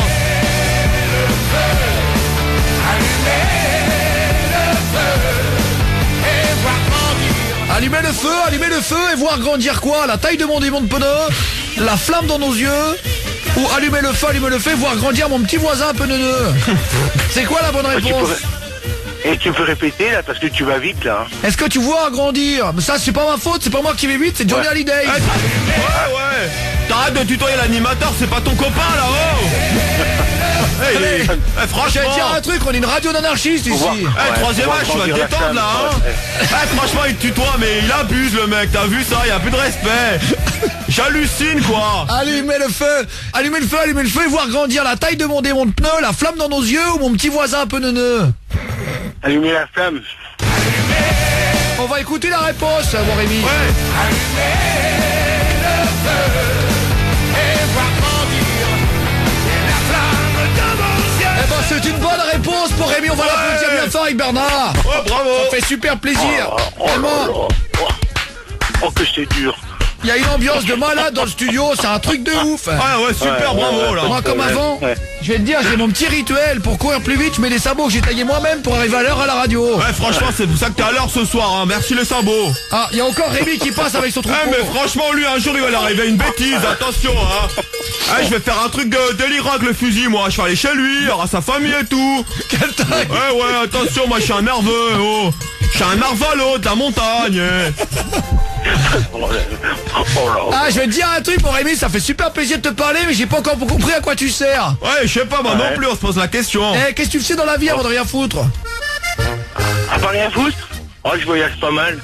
Allumer le feu et voir grandir quoi? La taille de mon démon de pneu, la flamme dans nos yeux, ou allumer le feu et voir grandir mon petit voisin un peu neuneux. C'est quoi la bonne réponse? Et tu peux répéter là parce que tu vas vite là. Est-ce que tu vois grandir? Mais ça c'est pas ma faute, c'est pas moi qui vais vite, c'est Johnny Hallyday. Ouais. T'arrêtes de tutoyer l'animateur, c'est pas ton copain là-haut. Allez, franchement. je vais te dire un truc, on est une radio d'anarchistes ici. Troisième âge, tu vas te détendre là hein. Franchement il te tutoie mais il abuse le mec, t'as vu ça, il y a plus de respect. J'hallucine quoi. Allumez le feu et voir grandir la taille de mon démon de pneu, la flamme dans nos yeux ou mon petit voisin un peu neuneux. Allumer la flamme. On va écouter la réponse, mon Rémi. Ouais. le feu et voir grandir la flamme de mon ciel. Eh ben c'est une bonne réponse pour Rémi, on va l'applaudir bien fort avec Bernard. Oh bravo. Ça fait super plaisir. Vraiment. Oh que c'est dur. Il y a une ambiance de malade dans le studio, c'est un truc de ouf. Ah ouais, super, bravo là. Moi comme avant, je vais te dire, j'ai mon petit rituel pour courir plus vite, je mets des sabots que j'ai taillés moi-même pour arriver à l'heure à la radio. Ouais, franchement, c'est pour ça que t'es à l'heure ce soir, hein. Merci les sabots. Ah, il y a encore Rémi qui passe avec son troupeau. Mais franchement, lui, un jour, il va lui arriver une bêtise, attention, hein. Je vais faire un truc délirant avec le fusil, moi. Je vais aller chez lui, il aura sa famille et tout. Quelle taille. Ouais, attention, moi, je suis un nerveux, oh. Je suis un narvalo de la montagne. Ah, je vais te dire un truc, mon Rémi, ça fait super plaisir de te parler, mais j'ai pas encore compris à quoi tu sers. Ouais, je sais pas, moi non plus, on se pose la question. Qu'est-ce que tu fais dans la vie avant de rien foutre? À part rien foutre? Oh, je voyage pas mal.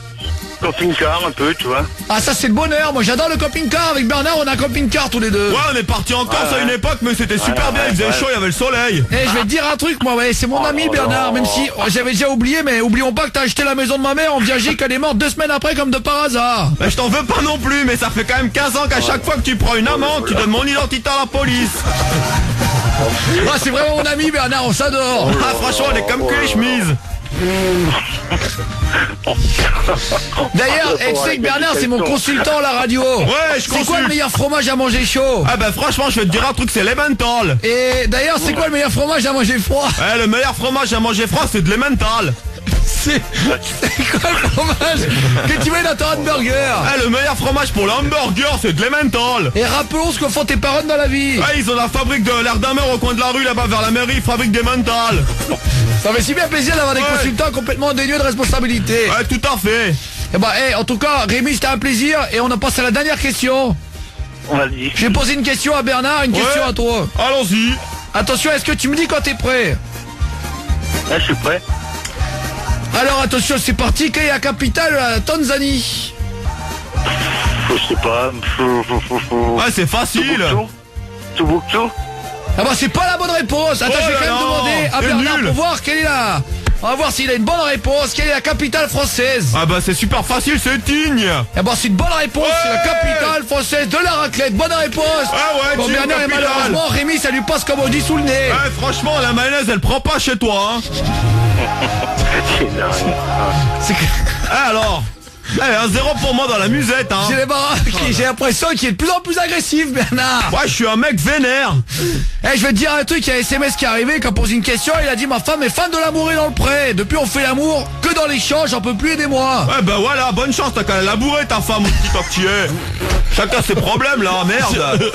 Camping-car un peu, tu vois. Ah, ça c'est le bonheur, moi j'adore le camping-car. Avec Bernard, on a un camping-car tous les deux. Ouais, on est parti en Corse à une époque, mais c'était super bien, il faisait chaud, il y avait le soleil. Je vais te dire un truc, moi, c'est mon ami Bernard, même si j'avais déjà oublié, mais oublions pas que t'as acheté la maison de ma mère en viager qu'elle est morte 2 semaines après comme de par hasard. Je t'en veux pas non plus, mais ça fait quand même 15 ans qu'à chaque fois que tu prends une amende, tu donnes mon identité à la police. Ah, c'est vraiment mon ami Bernard, on s'adore. Ah, franchement, on est comme que les chemises. D'ailleurs, tu sais que Bernard c'est mon consultant à la radio. Ouais, je consulte. C'est quoi le meilleur fromage à manger chaud? Ah bah franchement, je vais te dire un truc, c'est l'emmental. Et d'ailleurs, c'est quoi le meilleur fromage à manger froid? Le meilleur fromage à manger froid, c'est de l'emmental. C'est quoi le fromage que tu mets dans ton hamburger? Le meilleur fromage pour l'hamburger, c'est de l'emmental. Et rappelons ce que font tes parents dans la vie. Ils ont la fabrique de l'air d'un au coin de la rue, là-bas vers la mairie, ils fabriquent des mentales. Ça fait si bien plaisir d'avoir des consultants complètement dénués de responsabilité. Ouais, tout à fait. Et bah, en tout cas, Rémi, c'était un plaisir. Et on a passé à la dernière question. Vas-y. Je vais poser une question à Bernard, une question à toi. Allons-y. Attention, est-ce que tu me dis quand t'es prêt? Là, je suis prêt. Alors attention, c'est parti. Quelle est la capitale de la Tanzanie? Je sais pas. Ouais, c'est facile. Tombouctou. Ah bah c'est pas la bonne réponse. Attends, je vais quand même demander à Bernard pour voir quelle est la... On va voir s'il a une bonne réponse. Quelle est la capitale française? Ah bah c'est super facile, c'est Tignes. Ah bah c'est une bonne réponse, c'est la capitale française de la raclette. Bonne réponse. Ah ouais, bon, Bernard et malheureusement Rémi, ça lui passe comme on dit sous le nez. Franchement, la mayonnaise elle prend pas chez toi, hein. C'est que... alors 1-0 pour moi dans la musette, hein. J'ai l'impression qu'il est de plus en plus agressif, Bernard. Ouais, je suis un mec vénère. Je vais te dire un truc, il y a un SMS qui est arrivé, qui a posé une question, il a dit: ma femme est fan de l'amour et dans le pré. Depuis on fait l'amour que dans les champs, j'en peux plus, aidez-moi. Ouais bah voilà, bonne chance, t'as qu'à la labourer ta femme, petit tortillé. Chacun ses problèmes là, merde.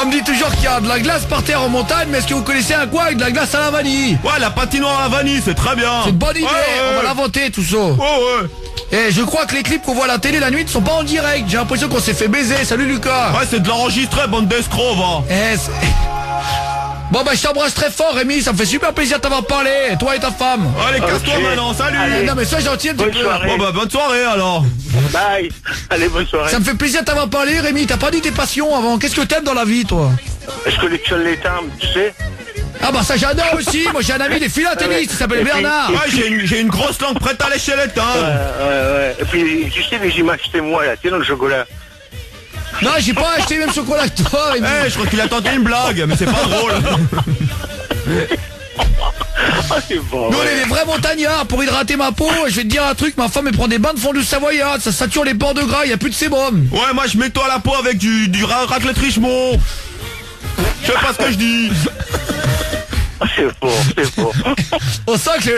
On me dit toujours qu'il y a de la glace par terre en montagne, mais est-ce que vous connaissez un coin avec de la glace à la vanille? Ouais, la patinoire à la vanille, c'est très bien. C'est une bonne idée, on va l'inventer tout ça. Ouais. Et je crois que les clips qu'on voit à la télé la nuit ne sont pas en direct. J'ai l'impression qu'on s'est fait baiser. Salut Lucas. Ouais, c'est de l'enregistrer, bande d'escrocs, va. Bon bah je t'embrasse très fort Rémi, ça me fait super plaisir de t'avoir parlé, toi et ta femme. Allez, casse-toi maintenant, salut. Non mais sois gentil un petit peu. Bon bah bonne soirée alors. Bye. Allez, bonne soirée. Ça me fait plaisir de t'avoir parlé Rémi, t'as pas dit tes passions avant, qu'est-ce que t'aimes dans la vie toi? Je collectionne les timbres, tu sais. Ah bah ça j'adore aussi, moi j'ai un ami des philatélistes, il s'appelle Bernard. Ouais, j'ai une grosse langue prête à lécher les timbres. Ouais. Et puis, tu sais, j'ai acheté moi là, tu sais, dans le chocolat. Non, j'ai pas acheté le même chocolat que toi Rémi. Je crois qu'il a tenté une blague, mais c'est pas drôle. C'est bon. Nous on est des vrais montagnards, pour hydrater ma peau, je vais te dire un truc, ma femme elle prend des bains de fondue savoyarde, ça sature les pores de gras, y a plus de sébum. Ouais, moi je nettoie la peau avec du raclette Richemont. Je sais pas ce que je dis. C'est faux. On sent que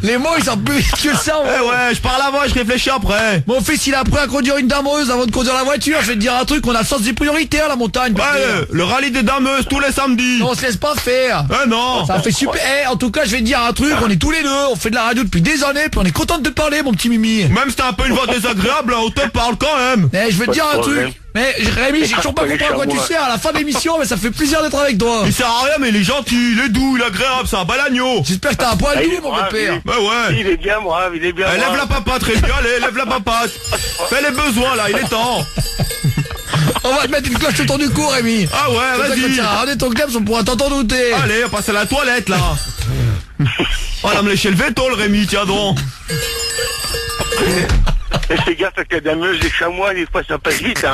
les mots ils sont plus vite que ça. Ouais, je parle avant et je réfléchis après. Mon fils il a appris à conduire une dameuse avant de conduire la voiture. Je vais te dire un truc, on a le sens des priorités à la montagne. Ouais, le rallye des dameuses tous les samedis. On se laisse pas faire. Non. Ça fait super. En tout cas je vais te dire un truc, on est tous les deux, on fait de la radio depuis des années, puis on est content de te parler mon petit Mimi. Même si t'as un peu une voix désagréable, on te parle quand même. Je vais te dire un truc. Mais Rémi, j'ai toujours pas compris à quoi tu sers à la fin de l'émission, mais ça fait plaisir d'être avec toi. Il sert à rien, mais il est gentil, il est doux, il est agréable, c'est un bel agneau. J'espère que t'as un poil doux, mon père. Bah ouais. Il est bien brave, il est bien brave. Lève la papate, Rémi, allez, lève la papate. Fais les besoins là, il est temps. On va te mettre une cloche autour du cou, Rémi. Ah ouais, vas-y. Regardez ton club, on pourra t'en douter. Allez, on passe à la toilette là. On va me lécher le veto, le Rémi, tiens donc. Et fais gaffe avec la dameuse, les chamois, des fois ça passe vite, hein.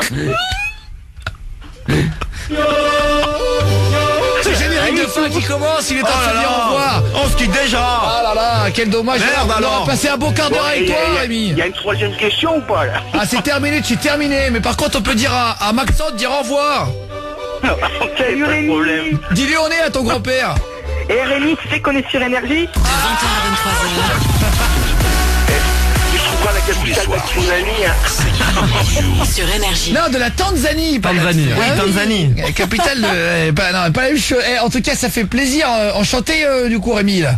C'est le générique de fin qui commence, il est temps de dire au revoir. On se quitte déjà. Ah là là, quel dommage. Merde, on alors. va passer un beau quart d'heure avec toi, Rémi. Il y a une troisième question ou pas là? Ah c'est terminé, tu es terminé. Mais par contre on peut dire à Maxence de dire au revoir. Salut Rémi. Dis-lui on est à ton grand-père. Et Rémi, tu sais qu'on est sur Énergie? De 20h à 23h. Tu trouveras la capitale de Tanzanie. Sur Énergie. Non, de la Tanzanie. Tanzanie. Oui, Tanzanie. Capitale de... pas la même chose. En tout cas, ça fait plaisir. Enchanté du coup, Rémi, là.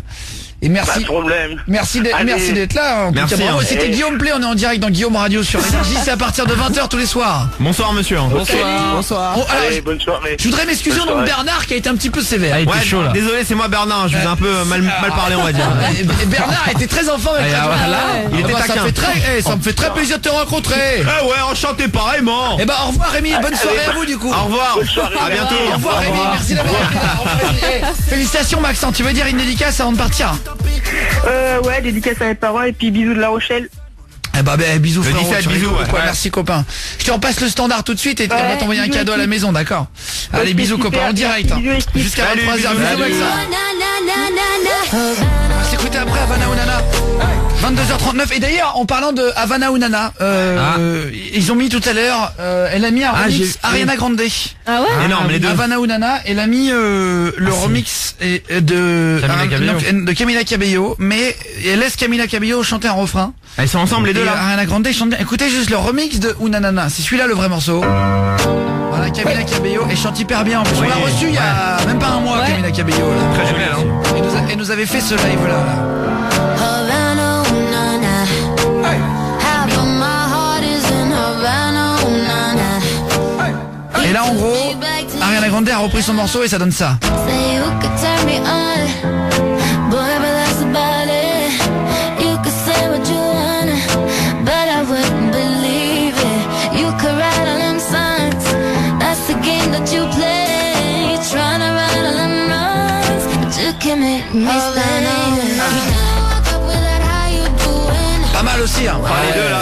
Et merci. Pas de problème. Merci d'être là. En tout cas, bravo. C'était Guillaume Play, on est en direct dans Guillaume Radio sur Énergie. C'est à partir de 20h tous les soirs. Bonsoir monsieur. Bonsoir. Allez, bonne soirée. Je voudrais m'excuser au nom de Bernard qui a été un petit peu sévère. Ah, il était chaud là. Désolé, c'est moi Bernard, je vous ai un peu mal parlé, on va dire. Et Bernard était très en forme avec Il était taquin. Ça me fait très plaisir de te rencontrer. Eh ouais, enchanté pareillement. Eh ben au revoir Rémi, bonne soirée à vous du coup. Au revoir. À bientôt. Au revoir Rémi, merci d'avoir été là. Au revoir, Rémi. Félicitations Maxence, tu veux dire une dédicace avant de partir? Ouais, dédicace à mes parents et puis bisous de La Rochelle. Eh bah, bisous frérot, 17, tu bisous, rigoles, quoi. ouais. Merci copain. Je te repasse le standard tout de suite et on va t'envoyer un bisous, cadeau à la équipe. maison, d'accord? Allez, bisous super, copain, en direct. bisous, équipe. Jusqu'à Salut, 23h, bisous, bisous salut. Maxence. On va s'écouter après Havana ou Nana. 22h39. Et d'ailleurs, en parlant de Havana ou Nana, ils ont mis tout à l'heure, elle a mis un remix Ariana Grande. Ah ouais? Énorme, les deux. Havana ou Nana, elle a mis le remix de Camila Cabello, mais elle laisse Camila Cabello chanter un refrain. Elles sont ensemble les deux Et là. Ariana Grande chante bien. Écoutez juste le remix de Ounanana, c'est celui-là le vrai morceau. Voilà, Camila Cabello, elle chante hyper bien. En plus, on l'a reçu il y a même pas un mois, Camila Cabello. Là. Très génial, hein. Elle nous avait fait ce live là. Et là en gros, Ariana Grande a repris son morceau et ça donne ça. Pas mal aussi hein. Les deux là.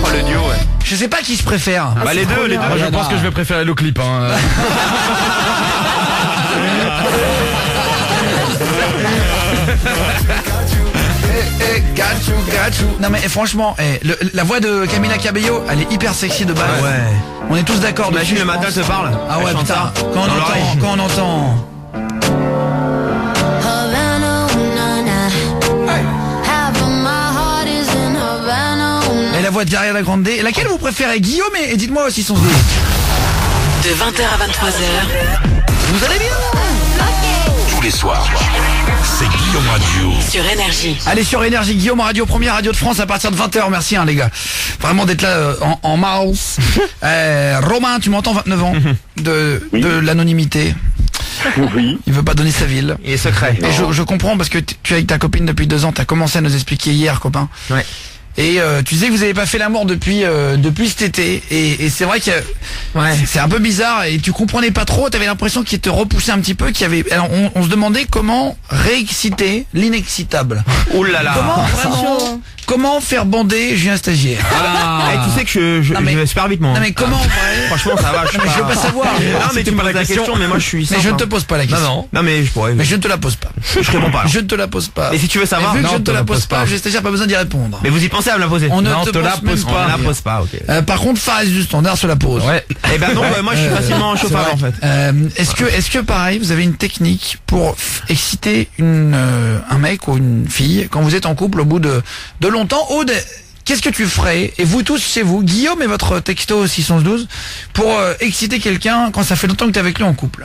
Oh le duo ouais. Je sais pas qui je préfère. Bah les deux. Moi, je pense que je vais préférer le clip. Hein. Got you. Non mais franchement, la voix de Camila Cabello, elle est hyper sexy de base. Ouais. On est tous d'accord. Imagine le matin elle te parle. Ah ouais Elle chante putain. ça. Quand Dans l'oreille. on entend. Et la voix de Ariana Grande. Et laquelle vous préférez, Guillaume et dites-moi aussi son style. De 20h à 23h. Vous allez bien? Tous les soirs, c'est Guillaume Radio. Sur Énergie. Allez sur Énergie, Guillaume Radio, première radio de France à partir de 20h. Merci les gars. Vraiment d'être là en mars. Romain, tu m'entends, 29 ans, de l'anonymité. Oui. Il veut pas donner sa ville. Il est secret. Et je comprends parce que tu es avec ta copine depuis 2 ans. T'as commencé à nous expliquer hier, copain. Ouais. Et tu disais que vous avez pas fait l'amour depuis cet été. Et c'est vrai que c'est un peu bizarre. Et tu comprenais pas trop. T'avais l'impression qu'il te repoussait un petit peu. Alors on se demandait comment réexciter l'inexcitable. Ouh là là. Comment faire bander Julien Stagiaire. Tu sais que je vais super vite moi. Non mais comment Franchement ça va. Je veux pas savoir. Non mais tu me poses la question, mais moi je suis. Mais je ne te pose pas la question. Non mais je pourrais. Mais je ne te la pose pas. Je réponds pas. Je ne te la pose pas. Et si tu veux savoir, vu que je ne te la pose pas, Julien Stagiaire pas besoin d'y répondre. Mais vous y pensez à me la poser? On ne te la pose pas. On la pose pas, ok. Par contre, Fares du Standard se la pose. Ouais. Et ben non, moi je suis facilement chauffable en fait. Est-ce que pareil, vous avez une technique pour exciter un mec ou une fille quand vous êtes en couple au bout de longtemps? Aude, qu'est-ce que tu ferais, et vous tous chez vous, Guillaume et votre texto 612, pour exciter quelqu'un quand ça fait longtemps que t'es avec lui en couple?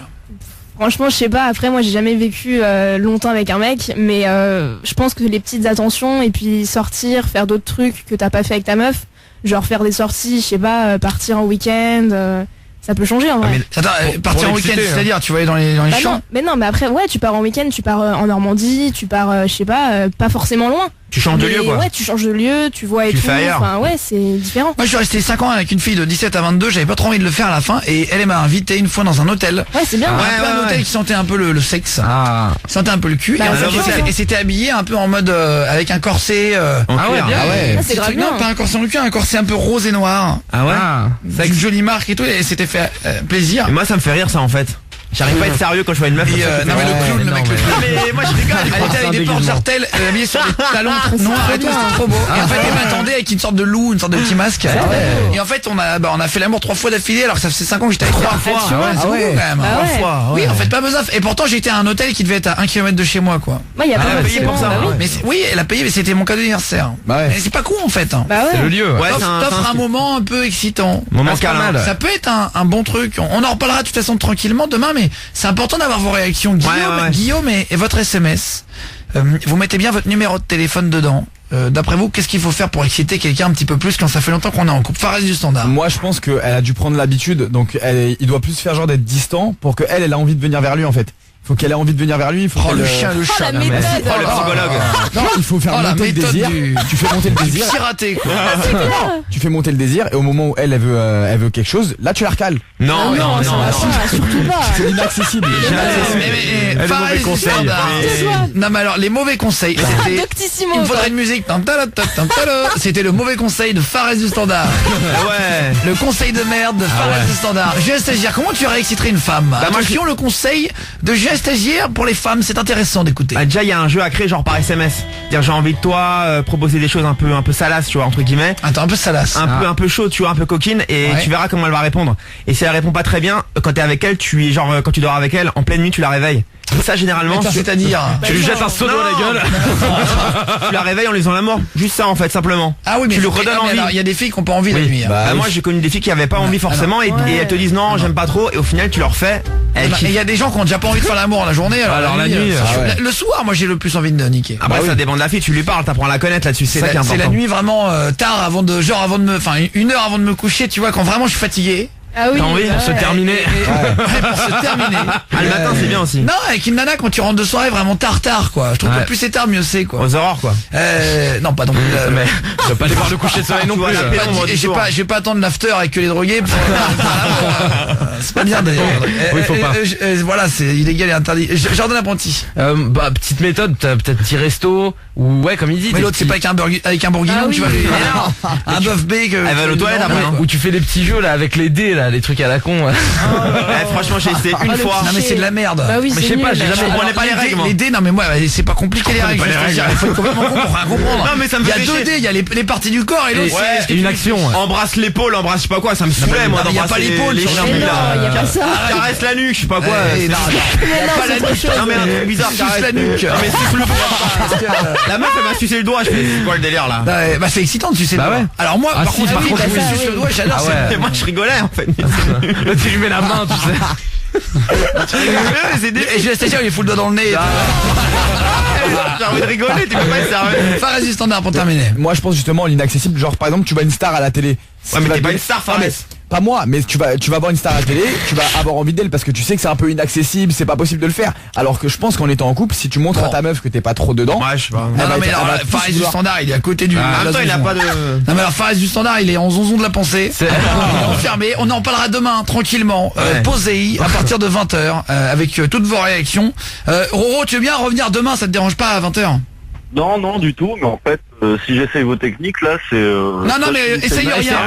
Franchement, je sais pas. Après, moi, j'ai jamais vécu longtemps avec un mec, mais je pense que les petites attentions et puis sortir, faire d'autres trucs que t'as pas fait avec ta meuf, genre faire des sorties, je sais pas, partir en week-end. Ça peut changer en vrai. Partir en week-end, c'est-à-dire tu vas aller dans les champs. Non, mais après tu pars en week-end, tu pars en Normandie, tu pars je sais pas forcément loin. Tu changes de lieu quoi. Ouais, tu changes de lieu, tu vois et tout. Enfin ouais, c'est différent. Moi je suis resté 5 ans avec une fille de 17 à 22, j'avais pas trop envie de le faire à la fin et elle m'a invité une fois dans un hôtel. Ouais, c'est bien. Un hôtel qui sentait un peu le sexe. Sentait un peu le cul et c'était habillé un peu en mode avec un corset c'est grave bien. Non, pas un corset en cul, un corset un peu rose et noir. Ah ouais. C'est une jolie marque et tout et c'était fait plaisir. Et moi ça me fait rire ça en fait. J'arrive pas à être sérieux quand je vois une meuf. Non mais le clown, le mec. Mais moi je rigole. Elle était avec des portes jartelles, habillée sur des talons noirs et tout, c'était trop beau. Et en fait elle m'attendait avec une sorte de loup, une sorte de petit masque. Et en fait on a fait l'amour 3 fois d'affilée alors que ça faisait 5 ans que j'étais avec 3 fois. C'est beaucoup quand même. 3 fois. Oui en fait pas besoin. Et pourtant j'étais à un hôtel qui devait être à 1 km de chez moi quoi. Ouais, y a pas payé pour ça. Mais oui elle a payé mais c'était mon cadeau d'anniversaire. Mais c'est pas con en fait. C'est le lieu. T'offres un moment un peu excitant. Moment câlin. Ça peut être un bon truc. On en reparlera de toute façon tranquillement demain mais c'est important d'avoir vos réactions. Guillaume et votre SMS. Vous mettez bien votre numéro de téléphone dedans. D'après vous, qu'est-ce qu'il faut faire pour exciter quelqu'un un petit peu plus quand ça fait longtemps qu'on est en couple? Fares du Standard. Moi je pense qu'elle a dû prendre l'habitude, donc il doit plus faire genre d'être distant pour qu'elle ait envie de venir vers lui en fait. Faut qu'elle ait envie de venir vers lui. Le chien. Le psychologue. Non, il faut faire monter le désir. Tu fais monter le désir. Piraté quoi. Tu fais monter le désir et au moment où elle veut quelque chose, là tu la recales. Non, surtout pas. C'est inaccessible. Fares du Standard. Non mais alors les mauvais conseils. C'était. Il me faudrait une musique. C'était le mauvais conseil de Fares du Standard. Ouais. Le conseil de merde de Fares du Standard. Julien Stagiaire, comment tu réexciterais une femme? Attention, le conseil de Julien Stagiaire pour les femmes, c'est intéressant d'écouter. Déjà il y a un jeu à créer genre par SMS. Dire j'ai envie de toi, proposer des choses un peu salaces, tu vois, entre guillemets. Attends, un peu salace. Un peu chaud, tu vois, un peu coquine et tu verras comment elle va répondre. Et si elle répond pas très bien, quand t'es avec elle, quand tu dors avec elle, en pleine nuit tu la réveilles. Ça généralement c'est-à-dire tu lui jettes un seau dans la gueule. Tu la réveilles en lui faisant l'amour. Juste ça en fait, simplement. Ah oui mais tu lui redonnes envie. Il y a des filles qui ont pas envie la nuit. Moi j'ai connu des filles qui avaient pas envie forcément et elles te disent non j'aime pas trop et au final tu leur fais. Et il y a des gens qui ont déjà pas envie de faire l'amour la journée. Alors la nuit le soir moi j'ai le plus envie de niquer. Après ça dépend de la fille, tu lui parles, t'apprends à la connaître là-dessus. C'est la nuit vraiment tard avant de une heure avant de me coucher, tu vois, quand vraiment je suis fatigué. Ah oui, t'as envie pour se terminer. Pour se terminer. Le matin c'est bien aussi. Non, avec une nana quand tu rentres de soirée vraiment tard quoi. Je trouve que plus c'est tard mieux c'est quoi. Aux aurores quoi. Non pas donc mais je vais pas aller voir le coucher de soleil non plus. J'ai pas attendre l'after avec que les drogués pour c'est pas bien d'ailleurs. Oui, faut pas. Voilà, c'est illégal et interdit. Jordan Apprenti. Petite méthode, peut-être petit resto ou ouais comme il dit. Mais l'autre c'est pas avec un bourguignon tu vas un bœuf bake. Elle va aux toilettes après. Où tu fais des petits jeux là avec les dés là, les trucs à la con. Franchement j'ai essayé une fois. Non mais c'est de la merde. Bah oui, mais je sais pas, j'ai jamais comprenais pas les règles. Les dés non mais moi c'est pas compliqué les règles. Il faut être complètement con pour rien comprendre. Non mais ça me fait. Il y a 2 dés, il y a les parties du corps et l'autre c'est une action. Embrasse l'épaule, embrasse je sais pas quoi, ça me saoulait moi. Il y a pas l'épaule, il y a pas ça. Caresse la nuque, je sais pas quoi. Pas la nuque. Non mais un truc bizarre, caresse la nuque. Non mais souffle le doigt. La meuf elle m'a sucé le doigt, je fais c'est quoi le délire là? Bah c'est excitant de sucer le doigt. Alors moi par contre je suce le doigt, j'adore. Moi je rigolais en fait. Là tu lui mets la main, tu sais. Et je laisse il est full doigt dans le nez. J'ai envie de rigoler, tu peux pas être sérieux. Fares du standard pour terminer. Moi je pense justement l'inaccessible, genre par exemple tu vois une star à la télé. Ouais mais t'es pas une star Fares. Pas moi, mais tu vas voir une star à la télé, tu vas avoir envie d'elle parce que tu sais que c'est un peu inaccessible, c'est pas possible de le faire. Alors que je pense qu'en étant en couple, si tu montres à ta meuf que t'es pas trop dedans. Ouais, je sais pas. Non mais alors Fares du standard, il est à côté du. En même temps, il a pas de. Non mais alors Fares du standard, il est en zonzon de la pensée. Il est enfermé. On en parlera demain tranquillement, posé à partir de 20h avec toutes vos réactions. Roro, tu veux bien revenir demain, ça te dérange pas à 20h? Non, du tout, mais en fait, si j'essaye vos techniques, là, c'est... non, mais essaye rien.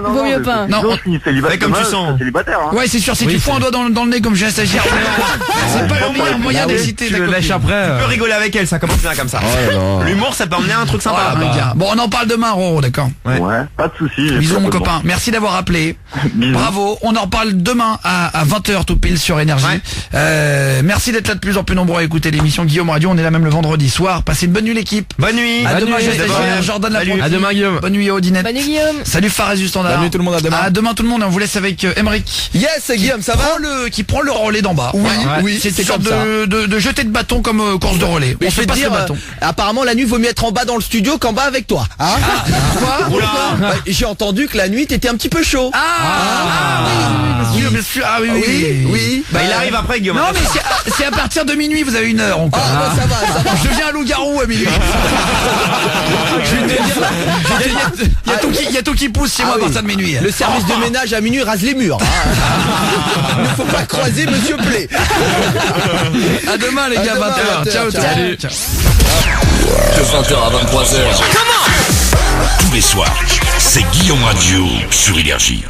Non, vaut mieux pas. Non, célibataire, comme tu sens. Célibataire, hein. Ouais, c'est sûr, si tu fous un doigt dans le nez comme j'ai un stagiaire, c'est pas le meilleur moyen d'exciter. Tu le lèches après. Tu peux rigoler avec elle, ça commence bien comme ça. L'humour, ça peut emmener un truc sympa. Bon, on en parle demain, Roro, d'accord? Ouais, pas de soucis. Bisous, mon copain. Merci d'avoir appelé. Bravo. On en reparle demain à 20h tout pile sur Énergie. Merci d'être là de plus en plus nombreux à écouter l'émission Guillaume Radio. On est là même le vendredi soir. Passez une bonne nuit, l'équipe. Bonne nuit. À demain, Jordan Lapronti. À demain, Guillaume. Bonne nuit, Odinette. Bonne nuit, Guillaume. Salut Fares du standard. Bonne nuit tout le monde, à demain. À demain tout le monde. On vous laisse avec Emeric. Yes, Guillaume, ça va? Qui prend le relais d'en bas. Oui, c'est une comme sorte de jeter de bâton comme course de relais. Mais On je fait vais te pas dire, ce bâton. apparemment la nuit vaut mieux être en bas dans le studio qu'en bas avec toi. Hein? Quoi? J'ai entendu que la nuit t'étais un petit peu chaud. Oui, bien sûr. Ah oui. Bah, il arrive après, Guillaume. Non, mais c'est à partir de minuit, vous avez 1 heure encore. Ah, bah, ça va. Je deviens un loup-garou à minuit. Il y a tout qui pousse chez moi à partir de minuit. Le service de ménage à minuit rase les murs. Il ne faut pas croiser Monsieur Play. À demain les gars, 20h. Ciao. De 20h à 23h. Tous les soirs, c'est Guillaume Radio sur Énergie.